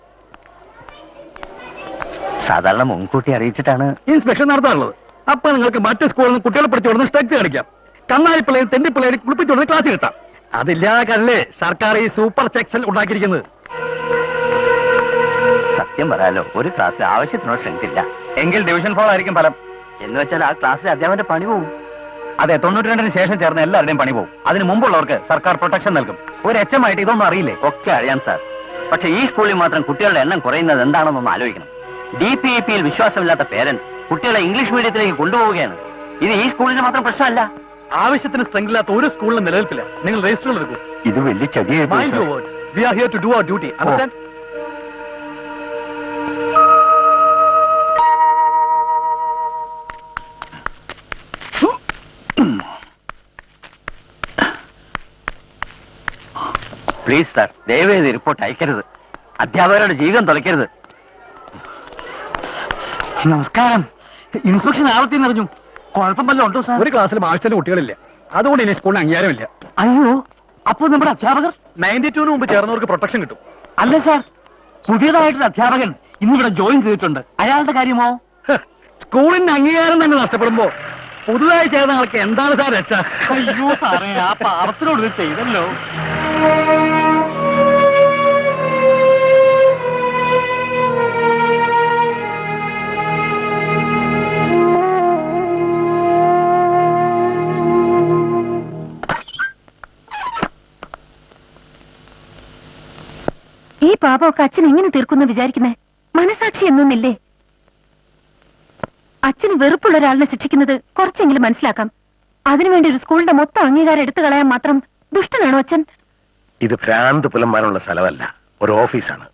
സാധാരണ മുൻകൂട്ടി അറിയിച്ചിട്ടാണ്. ഇൻസ്പെക്ഷൻ നടത്താറുള്ളത്. അപ്പൊ നിങ്ങൾക്ക് മറ്റു സ്കൂളിൽ നിന്ന് കുട്ടികളെ പഠിച്ചു കൊടുന്ന് സ്ട്രക്ട് കാണിക്കാം. കന്നാലി പിള്ളേരും തെണ്ടി പിള്ളേരും കുളിപ്പിച്ചു കൊടുന്ന് ക്ലാസ് കിട്ടാം. അതില്ലാതെ സർക്കാർ ഈ സൂപ്പർ സെക്ഷൻ ഉണ്ടാക്കിയിരിക്കുന്നത്. സത്യം പറയാലോ, ഒരു ക്ലാസ്സിൽ ആവശ്യത്തിനോട് ശ്രമിക്കില്ല. എങ്കിൽ ഡിവിഷൻ ഫോൾ ആയിരിക്കും ഫലം. എന്ന് വെച്ചാൽ ആ ക്ലാസ്സിൽ അധ്യാപന്റെ പണി പോകും. അതെ, 92-ന് ശേഷം ചേർന്ന എല്ലാവരുടെയും പണി പോകും. അതിന് മുമ്പുള്ളവർക്ക് സർക്കാർ പ്രൊട്ടക്ഷൻ നൽകും. ഒരു എച്ചമായിട്ട് ഇതൊന്നും അറിയില്ലേ? ഒക്കെ അറിയാം സാർ. പക്ഷെ ഈ സ്കൂളിൽ മാത്രം കുട്ടികളുടെ എണ്ണം കുറയുന്നത് എന്താണെന്നൊന്ന് ആലോചിക്കണം. DPEP-യിൽ വിശ്വാസമില്ലാത്ത പേരൻസ് കുട്ടികളെ ഇംഗ്ലീഷ് മീഡിയത്തിലേക്ക് കൊണ്ടുപോവുകയാണ്. ഇത് ഈ സ്കൂളിന് മാത്രം പ്രശ്നമല്ല. ആവശ്യത്തിന് സ്ട്രെങ്ത് ഇല്ലാത്ത ഒരു സ്കൂളിലും നിലനിൽപ്പില്ല. നിങ്ങൾ രജിസ്റ്ററുകൾ എടുക്കൂ. ഇത് വലിയ ചതിയായി പോയി, Mind sir. your words. We are here to do our duty. Understand? Please sir, ദയവേത് റിപ്പോർട്ട് അയക്കരുത്. അധ്യാപകരുടെ ജീവിതം തുലയ്ക്കരുത്. നമസ്കാരം. ഇൻസ്പെക്ഷൻ ആവത്തി നിറഞ്ഞു. കുഴപ്പം വല്ലതും ഉണ്ടോ സാർ? ഒരു ക്ലാസ്സിലും ആവശ്യത്തിന് കുട്ടികളില്ല. അതുകൊണ്ട് ഇനി സ്കൂളിന് അംഗീകാരമില്ല. അയ്യോ, അപ്പോൾ നമ്മുടെ അധ്യാപകർ 92-ന് മുമ്പ് ചേർന്നവർക്ക് പ്രൊട്ടക്ഷൻ കിട്ടും. അല്ല സാർ, പുതിയതായിട്ടൊരു അധ്യാപകൻ ഇന്നിവിടെ ജോയിൻ ചെയ്തിട്ടുണ്ട്. അയാളുടെ കാര്യമോ? സ്കൂളിന്റെ അംഗീകാരം തന്നെ നഷ്ടപ്പെടുമ്പോ പുതുതായി ചേർന്ന ആൾക്ക് എന്താണ് സാർ രക്ഷ? അയ്യോ സാറേ, ആ പാവത്തിനോട് ഇത് ചെയ്തല്ലോ. ഈ പാപമൊക്കെ അച്ഛൻ എങ്ങനെ തീർക്കുന്നു വിചാരിക്കുന്നേ? മനസാക്ഷി എന്നൊന്നില്ലേ? അച്ഛന് വെറുപ്പുള്ള ഒരാളിനെ ശിക്ഷിക്കുന്നത് കുറച്ചെങ്കിലും മനസ്സിലാക്കാം. അതിനുവേണ്ടി ഒരു സ്കൂളിന്റെ മൊത്തം അംഗീകാരം എടുത്തു കളയാൻ മാത്രം ദുഷ്ടനാണോ അച്ഛൻ? ഇത് ഭ്രാന്ത് പുലന്മാരുള്ള സ്ഥലമല്ല, ഒരു ഓഫീസാണ്.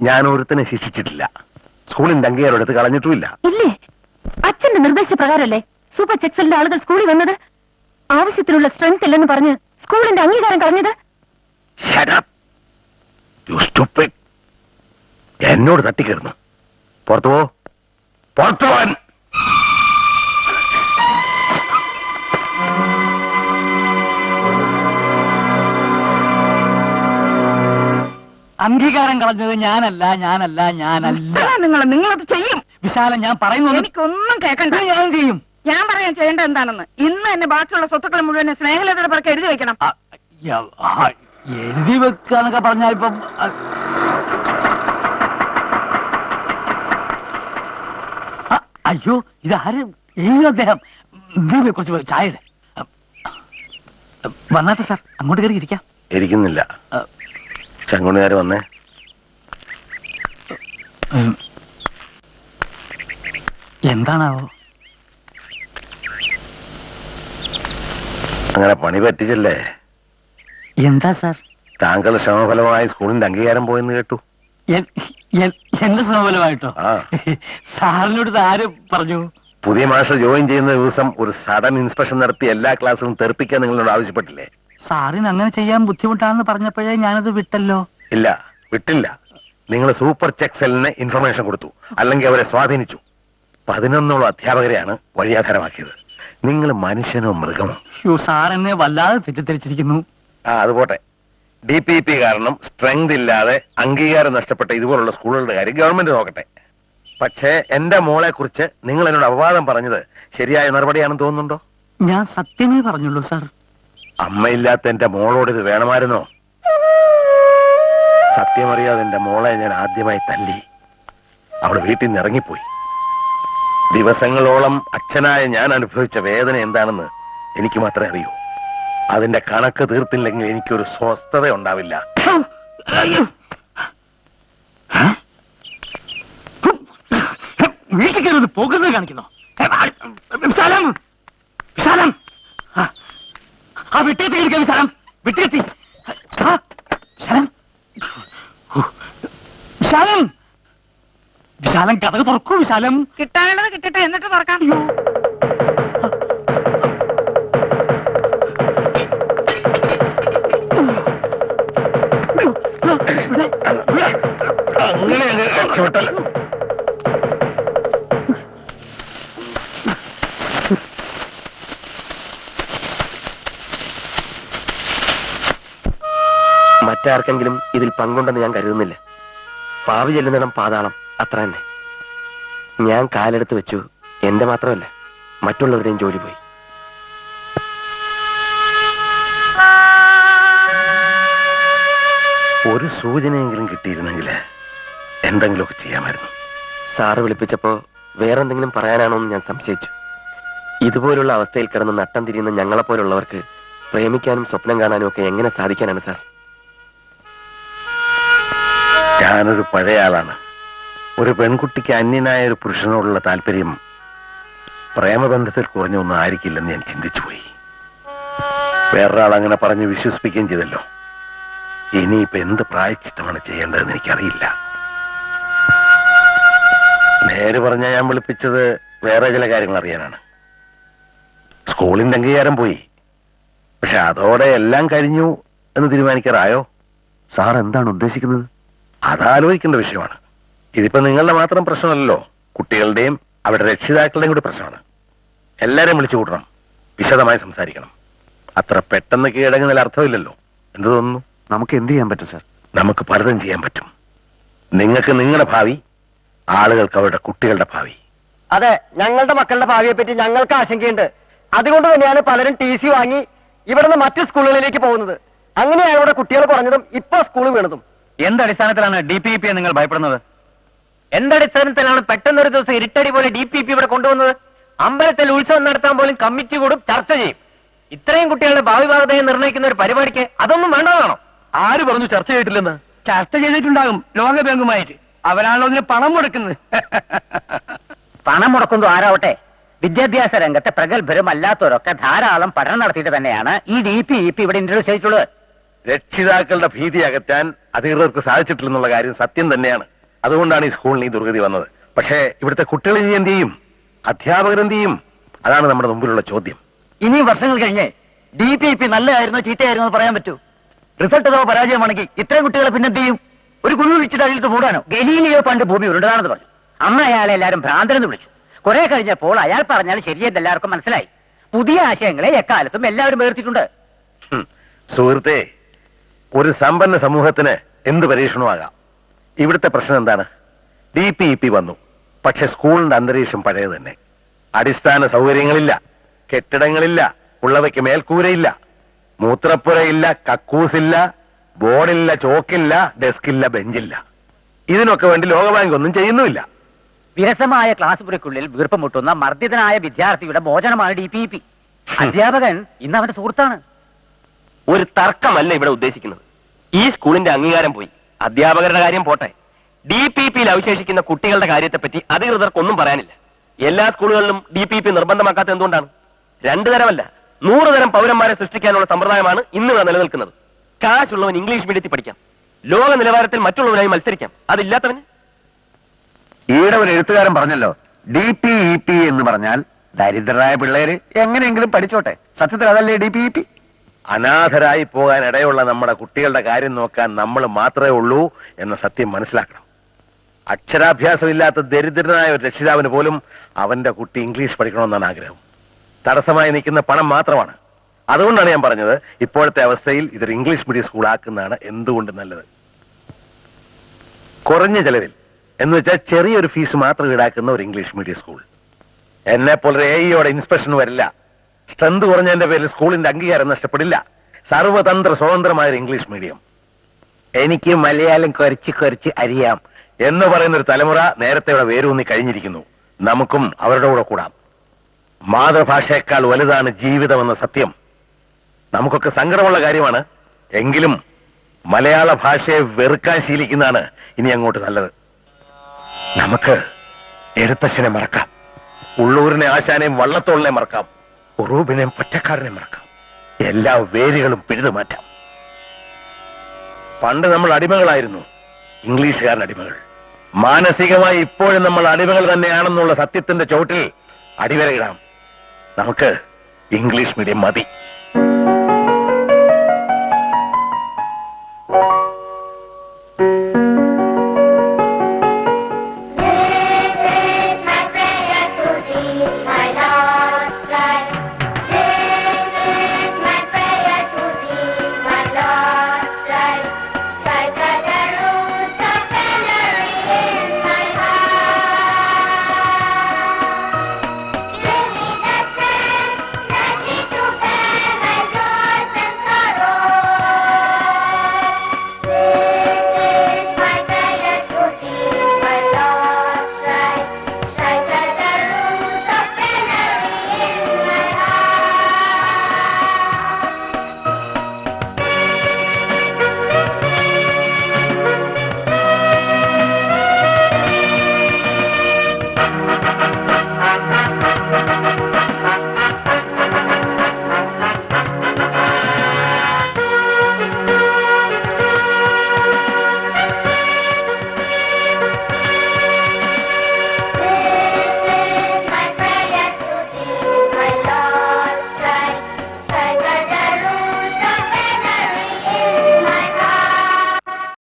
ഞാൻ ഒരുത്തനെ ശിക്ഷിച്ചിട്ടില്ല. സ്കൂളിന്റെ അംഗീകാരം എടുത്ത് കളഞ്ഞിട്ടുമില്ല. ഇല്ലേ? അച്ഛന്റെ നിർദ്ദേശപ്രകാരല്ലേ സൂപ്പർ ചെക്സലിന്റെ ആളുകൾ സ്കൂളിൽ വന്നത്? ആവശ്യത്തിനുള്ള സ്ട്രെങ്ത് ഇല്ലെന്ന് പറഞ്ഞ് സ്കൂളിന്റെ അംഗീകാരം കളഞ്ഞത്? Shut up, you stupid. എന്നോട് തട്ടിക്കരുന്നു. പുറത്തു പോ, പുറത്തു പോവാൻ. അംഗീകാരം കളഞ്ഞത് ഞാനല്ല. നിങ്ങളത് ചെയ്യും. വിശാലം, ഞാൻ പറയുന്നത് എനിക്കൊന്നും കേൾക്കണ്ട. ഞാൻ ചെയ്യും. ഞാൻ പറയാൻ ചെയ്യേണ്ടത് എന്താണെന്ന് ഇന്ന് എന്നെ ബാക്കിയുള്ള സ്വത്തുക്കൾ മുഴുവൻ സ്നേഹലതയുടെ പുറകെ എഴുതി വെക്കണം. എഴുതി വെക്കാന്നൊക്കെ പറഞ്ഞാ ഇപ്പം അയ്യോ, ഇതാരും എഴുതി അദ്ദേഹം. കുറച്ച് ചായ വന്നാട്ടെ സാർ, അങ്ങോട്ട് കയറി ഇരിക്കാം. ഇരിക്കുന്നില്ല. ചങ്കുണികാര് വന്നേ. എന്താണാവോ? അങ്ങനെ പണി പറ്റിച്ചല്ലേ? എന്താ സാർ? താങ്കൾ ശ്രമഫലമായി സ്കൂളിന്റെ അംഗീകാരം പോയെന്ന് കേട്ടു. എന്റെ ശ്രമഫലമായിട്ടോ? ആ. സാറിനോട് ആരും പറഞ്ഞു? പുതിയ മാസ്റ്റർ ജോയിൻ ചെയ്യുന്ന ദിവസം ഒരു സഡൻ ഇൻസ്പെക്ഷൻ നടത്തി എല്ലാ ക്ലാസ്സിലും തെറിപ്പിക്കാൻ നിങ്ങളോട് ആവശ്യപ്പെട്ടില്ലേ? സാറിന് അങ്ങനെ ചെയ്യാൻ ബുദ്ധിമുട്ടാണെന്ന് പറഞ്ഞപ്പോഴേ ഞാനത് വിട്ടല്ലോ. ഇല്ല, വിട്ടില്ല. നിങ്ങൾ സൂപ്പർ ചെക്സലിന് ഇൻഫർമേഷൻ കൊടുത്തു, അല്ലെങ്കിൽ അവരെ സ്വാധീനിച്ചു. 11 അധ്യാപകരെയാണ് വഴിയാധാരമാക്കിയത്. നിങ്ങൾ മനുഷ്യനോ മൃഗമോ? സാർ എന്നെ വല്ലാതെ തെറ്റിദ്ധരിച്ചിരിക്കുന്നു. അത് പോട്ടെ. DPEP കാരണം സ്ട്രെങ്ത് ഇല്ലാതെ അംഗീകാരം നഷ്ടപ്പെട്ട ഇതുപോലുള്ള സ്കൂളുകളുടെ കാര്യം ഗവൺമെന്റ് നോക്കട്ടെ. പക്ഷേ എന്റെ മോളെ കുറിച്ച് നിങ്ങൾ എന്നോട് അപവാദം പറഞ്ഞത് ശരിയായ നടപടിയാണെന്ന് തോന്നുന്നുണ്ടോ? ഞാൻ സത്യമേ പറഞ്ഞുള്ളൂ സാർ. അമ്മയില്ലാത്ത എന്റെ മോളോട് ഇത് വേണമായിരുന്നോ? സത്യമറിയാതെ എന്റെ മോളെ ഞാൻ ആദ്യമായി തല്ലി. അവൾ വീട്ടിൽ നിന്ന് ഇറങ്ങിപ്പോയി. ദിവസങ്ങളോളം അച്ഛനായ ഞാൻ അനുഭവിച്ച വേദന എന്താണെന്ന് എനിക്ക് മാത്രമേ അറിയൂ. അതിന്റെ കണക്ക് തീർത്തില്ലെങ്കിൽ എനിക്കൊരു സ്വസ്ഥത ഉണ്ടാവില്ല. വീട്ടിൽ കയറി പോകുന്നത് കാണിക്കുന്നു. വിശാലം, വിശാലം, ആ വിട്ടേത്തി എടുക്കാം. വിശാലം, വിട്ടേത്തി. വിശാലം, വിശാലം, വിശാലം, കഥക് തുറക്കൂ. വിശാലം, കിട്ടാനുള്ളത് കിട്ടട്ടെ, എന്നിട്ട് തുറക്കാം. അങ്ങനെ അങ്ങ് രക്ഷപ്പെട്ടല്ലോ. മറ്റാർക്കെങ്കിലും ഇതിൽ പങ്കുണ്ടെന്ന് ഞാൻ കരുതുന്നില്ല. പാവി ചെല്ലുന്നിടം പാതാളം, അത്ര തന്നെ. ഞാൻ കാലെടുത്ത് വെച്ചു. എന്റെ മാത്രമല്ല, മറ്റുള്ളവരുടെയും ജോലി പോയി. ഒരു സൂചനയെങ്കിലും കിട്ടിയിരുന്നെങ്കിൽ എന്തെങ്കിലുമൊക്കെ ചെയ്യാമായിരുന്നു. സാറ് വിളിപ്പിച്ചപ്പോ വേറെന്തെങ്കിലും പറയാനാണോ എന്ന് ഞാൻ സംശയിച്ചു. ഇതുപോലുള്ള അവസ്ഥയിൽ കിടന്ന് നട്ടം തിരിയുന്ന ഞങ്ങളെപ്പോലുള്ളവർക്ക് പ്രേമിക്കാനും സ്വപ്നം കാണാനും ഒക്കെ എങ്ങനെ സാധിക്കാനാണ് സാർ? ഞാനൊരു പഴയ ആളാണ്. ഒരു പെൺകുട്ടിക്ക് അന്യനായ ഒരു പുരുഷനോടുള്ള താല്പര്യം പ്രേമബന്ധത്തിൽ കുറഞ്ഞൊന്നും ആയിരിക്കില്ലെന്ന് ഞാൻ ചിന്തിച്ചുപോയി. വേറൊരാൾ അങ്ങനെ പറഞ്ഞ് വിശ്വസിപ്പിക്കുകയും ചെയ്തല്ലോ. ഇനിയിപ്പോ എന്ത് പ്രായശ്ചിത്തമാണ് ചെയ്യേണ്ടതെന്ന് എനിക്കറിയില്ല. നേര് പറഞ്ഞ ഞാൻ വിളിപ്പിച്ചത് വേറെ ചില കാര്യങ്ങൾ അറിയാനാണ്. സ്കൂളിന്റെ അംഗീകാരം പോയി, പക്ഷെ അതോടെ എല്ലാം കഴിഞ്ഞു എന്ന് തീരുമാനിക്കാറായോ? സാർ എന്താണ് ഉദ്ദേശിക്കുന്നത്? അതാലോചിക്കേണ്ട വിഷയമാണ്. ഇതിപ്പോ നിങ്ങളുടെ മാത്രം പ്രശ്നമല്ലല്ലോ, കുട്ടികളുടെയും അവരുടെ രക്ഷിതാക്കളുടെയും കൂടി പ്രശ്നമാണ്. എല്ലാരെയും വിളിച്ചു കൂട്ടണം, വിശദമായി സംസാരിക്കണം. അത്ര പെട്ടെന്ന് കീഴടങ്ങുന്നതിൽ അർത്ഥമില്ലല്ലോ. എന്ത് തോന്നുന്നു? നമുക്ക് എന്ത് ചെയ്യാൻ പറ്റും സാർ? നമുക്ക് പലതും ചെയ്യാൻ പറ്റും. നിങ്ങൾക്ക് നിങ്ങളുടെ ഭാവി, ആളുകൾക്ക് അവരുടെ കുട്ടികളുടെ ഭാവി. അതെ, ഞങ്ങളുടെ മക്കളുടെ ഭാവിയെ പറ്റി ഞങ്ങൾക്ക് ആശങ്കയുണ്ട്. അതുകൊണ്ട് തന്നെയാണ് പലരും TC വാങ്ങി ഇവിടുന്ന് മറ്റു സ്കൂളുകളിലേക്ക് പോകുന്നത്. അങ്ങനെയാണ് ഇവിടെ കുട്ടികൾ കുറഞ്ഞതും ഇപ്പൊ സ്കൂൾ വീണതും. എന്തടിസ്ഥാനത്തിലാണ് DPP നിങ്ങൾ ഭയപ്പെടുന്നത്? എന്തടിസ്ഥാനത്തിലാണ് പെട്ടെന്നൊരു ദിവസം ഇരുട്ടടി പോലെ DPP ഇവിടെ കൊണ്ടുവന്നത്? അമ്പലത്തിൽ ഉത്സവം നടത്താൻ പോലും കമ്മിറ്റി കൂടും, ചർച്ച ചെയ്യും. ഇത്രയും കുട്ടികളുടെ ഭാവി ഭാഗതയെ നിർണ്ണയിക്കുന്ന ഒരു പരിപാടിക്ക് അതൊന്നും വേണ്ടതാണോ? ആര് പറഞ്ഞു ചർച്ച ചെയ്തിട്ടില്ലെന്ന്? ചർച്ച ചെയ്തിട്ടുണ്ടാകും ലോകബാങ്കുമായിട്ട്. അവരാണല്ലോ ഇതിന് പണം മുടക്കുന്നത്. പണം മുടക്കുന്നു ആരാവട്ടെ, വിദ്യാഭ്യാസ രംഗത്തെ പ്രഗത്ഭരും അല്ലാത്തവരൊക്കെ ധാരാളം പഠനം നടത്തിയിട്ട് തന്നെയാണ് ഈ DPEP ഇവിടെ ഇൻട്രൊഡ്യൂസ് ചെയ്തിട്ടുള്ളത്. രക്ഷിതാക്കളുടെ ഭീതി അകറ്റാൻ അധികൃതർക്ക് സാധിച്ചിട്ടില്ലെന്നുള്ള കാര്യം സത്യം തന്നെയാണ്. അതുകൊണ്ടാണ് ഈ സ്കൂളിന് ഈ ദുർഗതി വന്നത്. പക്ഷേ ഇവിടുത്തെ കുട്ടികൾ ഇനി എന്ത് ചെയ്യും? അധ്യാപകർ എന്ത് ചെയ്യും? അതാണ് നമ്മുടെ മുമ്പിലുള്ള ചോദ്യം. ഇനിയും വർഷങ്ങൾ കഴിഞ്ഞ് DPEP നല്ലതായിരുന്നോ ചീത്തയായിരുന്നോ എന്ന് പറയാൻ പറ്റൂ. റിസൾട്ട് അഥവാ പരാജയമാണെങ്കിൽ ഇത്രയും കുട്ടികളെ പിന്നെന്ത് ചെയ്യും? ഒരു കുഴി വിളിച്ചിട്ട് അതിൽ മൂടാനോ? ഗലീലിയോ പണ്ട് ഭൂമി ഉരുണ്ടതാണെന്ന് പറഞ്ഞു. അന്ന് അയാളെ എല്ലാവരും ഭ്രാന്തനെന്ന് വിളിച്ചു. കുറെ കഴിഞ്ഞപ്പോൾ അയാൾ പറഞ്ഞാൽ ശരിയെന്ന് എല്ലാവർക്കും മനസ്സിലായി. പുതിയ ആശയങ്ങളെ എക്കാലത്തും എല്ലാവരും വേർത്തിട്ടുണ്ട്. സുഹൃത്തെ, ഒരു സമ്പന്ന സമൂഹത്തിന് എന്ത് പരീക്ഷണമാകാം. ഇവിടുത്തെ പ്രശ്നം എന്താണ്? DPEP വന്നു, പക്ഷെ സ്കൂളിന്റെ അന്തരീക്ഷം പഴയത് തന്നെ. അടിസ്ഥാന സൗകര്യങ്ങളില്ല, കെട്ടിടങ്ങളില്ല, ഉള്ളവയ്ക്ക് മേൽക്കൂരയില്ല, മൂത്രപ്പുരയില്ല, കക്കൂസില്ല, ബോർഡില്ല, ചോക്കില്ല, ഡെസ്കില്ല, ബെഞ്ചില്ല. ഇതിനൊക്കെ വേണ്ടി ലോകബാങ്ക് ഒന്നും ചെയ്യുന്നുമില്ല. വിരസമായ ക്ലാസ് മുറിക്കുള്ളിൽ വീർപ്പ് മുട്ടുന്ന മർദ്ദിതനായ വിദ്യാർത്ഥിയുടെ മോചനമാണ് DPEP. അധ്യാപകൻ ഇന്ന് അവന്റെ സുഹൃത്താണ്. ഒരു തർക്കമല്ല ഇവിടെ ഉദ്ദേശിക്കുന്നത്. ഈ സ്കൂളിന്റെ അംഗീകാരം പോയി. അധ്യാപകരുടെ കാര്യം പോട്ടെ, DPEPയിൽ അവശേഷിക്കുന്ന കുട്ടികളുടെ കാര്യത്തെപ്പറ്റി അധികൃതർക്കൊന്നും പറയാനില്ല. എല്ലാ സ്കൂളുകളിലും DPEP നിർബന്ധമാക്കാത്ത എന്തുകൊണ്ടാണ്? 2 തരമല്ല 100 തരം പൗരന്മാരെ സൃഷ്ടിക്കാനുള്ള സമ്പ്രദായമാണ് ഇന്നിവിടെ നിലനിൽക്കുന്നത്. കാശുള്ളവൻ ഇംഗ്ലീഷ് മീഡിയത്തിൽ പഠിക്കാം, ലോക നിലവാരത്തിൽ മറ്റുള്ളവരായി മത്സരിക്കാം. അതില്ലാത്തവന്? ഈയിടെ ഒരു എഴുത്തുകാരൻ പറഞ്ഞല്ലോ, DPEP എന്ന് പറഞ്ഞാൽ ദരിദ്രരായ പിള്ളേര് എങ്ങനെയെങ്കിലും പഠിച്ചോട്ടെ. സത്യത്തിൽ അതല്ലേ DPEP? അനാഥരായി പോകാൻ ഇടയുള്ള നമ്മുടെ കുട്ടികളുടെ കാര്യം നോക്കാൻ നമ്മൾ മാത്രമേ ഉള്ളൂ എന്ന സത്യം മനസ്സിലാക്കണം. അക്ഷരാഭ്യാസമില്ലാത്ത ദരിദ്രനായ ഒരു രക്ഷിതാവിന് പോലും അവന്റെ കുട്ടി ഇംഗ്ലീഷ് പഠിക്കണമെന്നാണ് ആഗ്രഹം. തടസ്സമായി നിൽക്കുന്ന പണം മാത്രമാണ്. അതുകൊണ്ടാണ് ഞാൻ പറഞ്ഞത്, ഇപ്പോഴത്തെ അവസ്ഥയിൽ ഇതൊരു ഇംഗ്ലീഷ് മീഡിയം സ്കൂൾ ആക്കുന്നതാണ് എന്തുകൊണ്ട് നല്ലത്. കുറഞ്ഞ ചെലവിൽ എന്ന് വെച്ചാൽ ചെറിയൊരു ഫീസ് മാത്രം ഈടാക്കുന്ന ഒരു ഇംഗ്ലീഷ് മീഡിയം സ്കൂൾ. എന്നെ പോലെ AEയോടെ ഇൻസ്പെക്ഷൻ വരില്ല. സ്ട്രെങ്ത് കുറഞ്ഞതിന്റെ പേരിൽ സ്കൂളിന്റെ അംഗീകാരം നഷ്ടപ്പെടില്ല. സർവതന്ത്ര സ്വതന്ത്രമായ ഒരു ഇംഗ്ലീഷ് മീഡിയം. എനിക്ക് മലയാളം കുറച്ച് അറിയാം എന്ന് പറയുന്ന ഒരു തലമുറ നേരത്തെ ഇവിടെ വേരൂന്നി കഴിഞ്ഞിരിക്കുന്നു. നമുക്കും അവരുടെ കൂടെ കൂടാം. മാതൃഭാഷയേക്കാൾ വലുതാണ് ജീവിതമെന്ന സത്യം നമുക്കൊക്കെ സങ്കടമുള്ള കാര്യമാണ്. എങ്കിലും മലയാള ഭാഷയെ വെറുക്കാൻ ശീലിക്കുന്നതാണ് ഇനി അങ്ങോട്ട് നല്ലത്. നമുക്ക് എഴുത്തച്ഛനെ മറക്കാം, ഉള്ളൂരിനെ ആശാനെയും വള്ളത്തോളിനെ മറക്കാം, ഉറൂബിനെയും പൊറ്റക്കാരനെ മറക്കാം. എല്ലാ വേരുകളും പിഴുതു മാറ്റാം. പണ്ട് നമ്മൾ അടിമകളായിരുന്നു, ഇംഗ്ലീഷുകാരൻ അടിമകൾ. മാനസികമായി ഇപ്പോഴും നമ്മൾ അടിമകൾ തന്നെയാണെന്നുള്ള സത്യത്തിന്റെ ചോട്ടിൽ അടിവരയിടാം. നമുക്ക് ഇംഗ്ലീഷ് മീഡിയം മതി.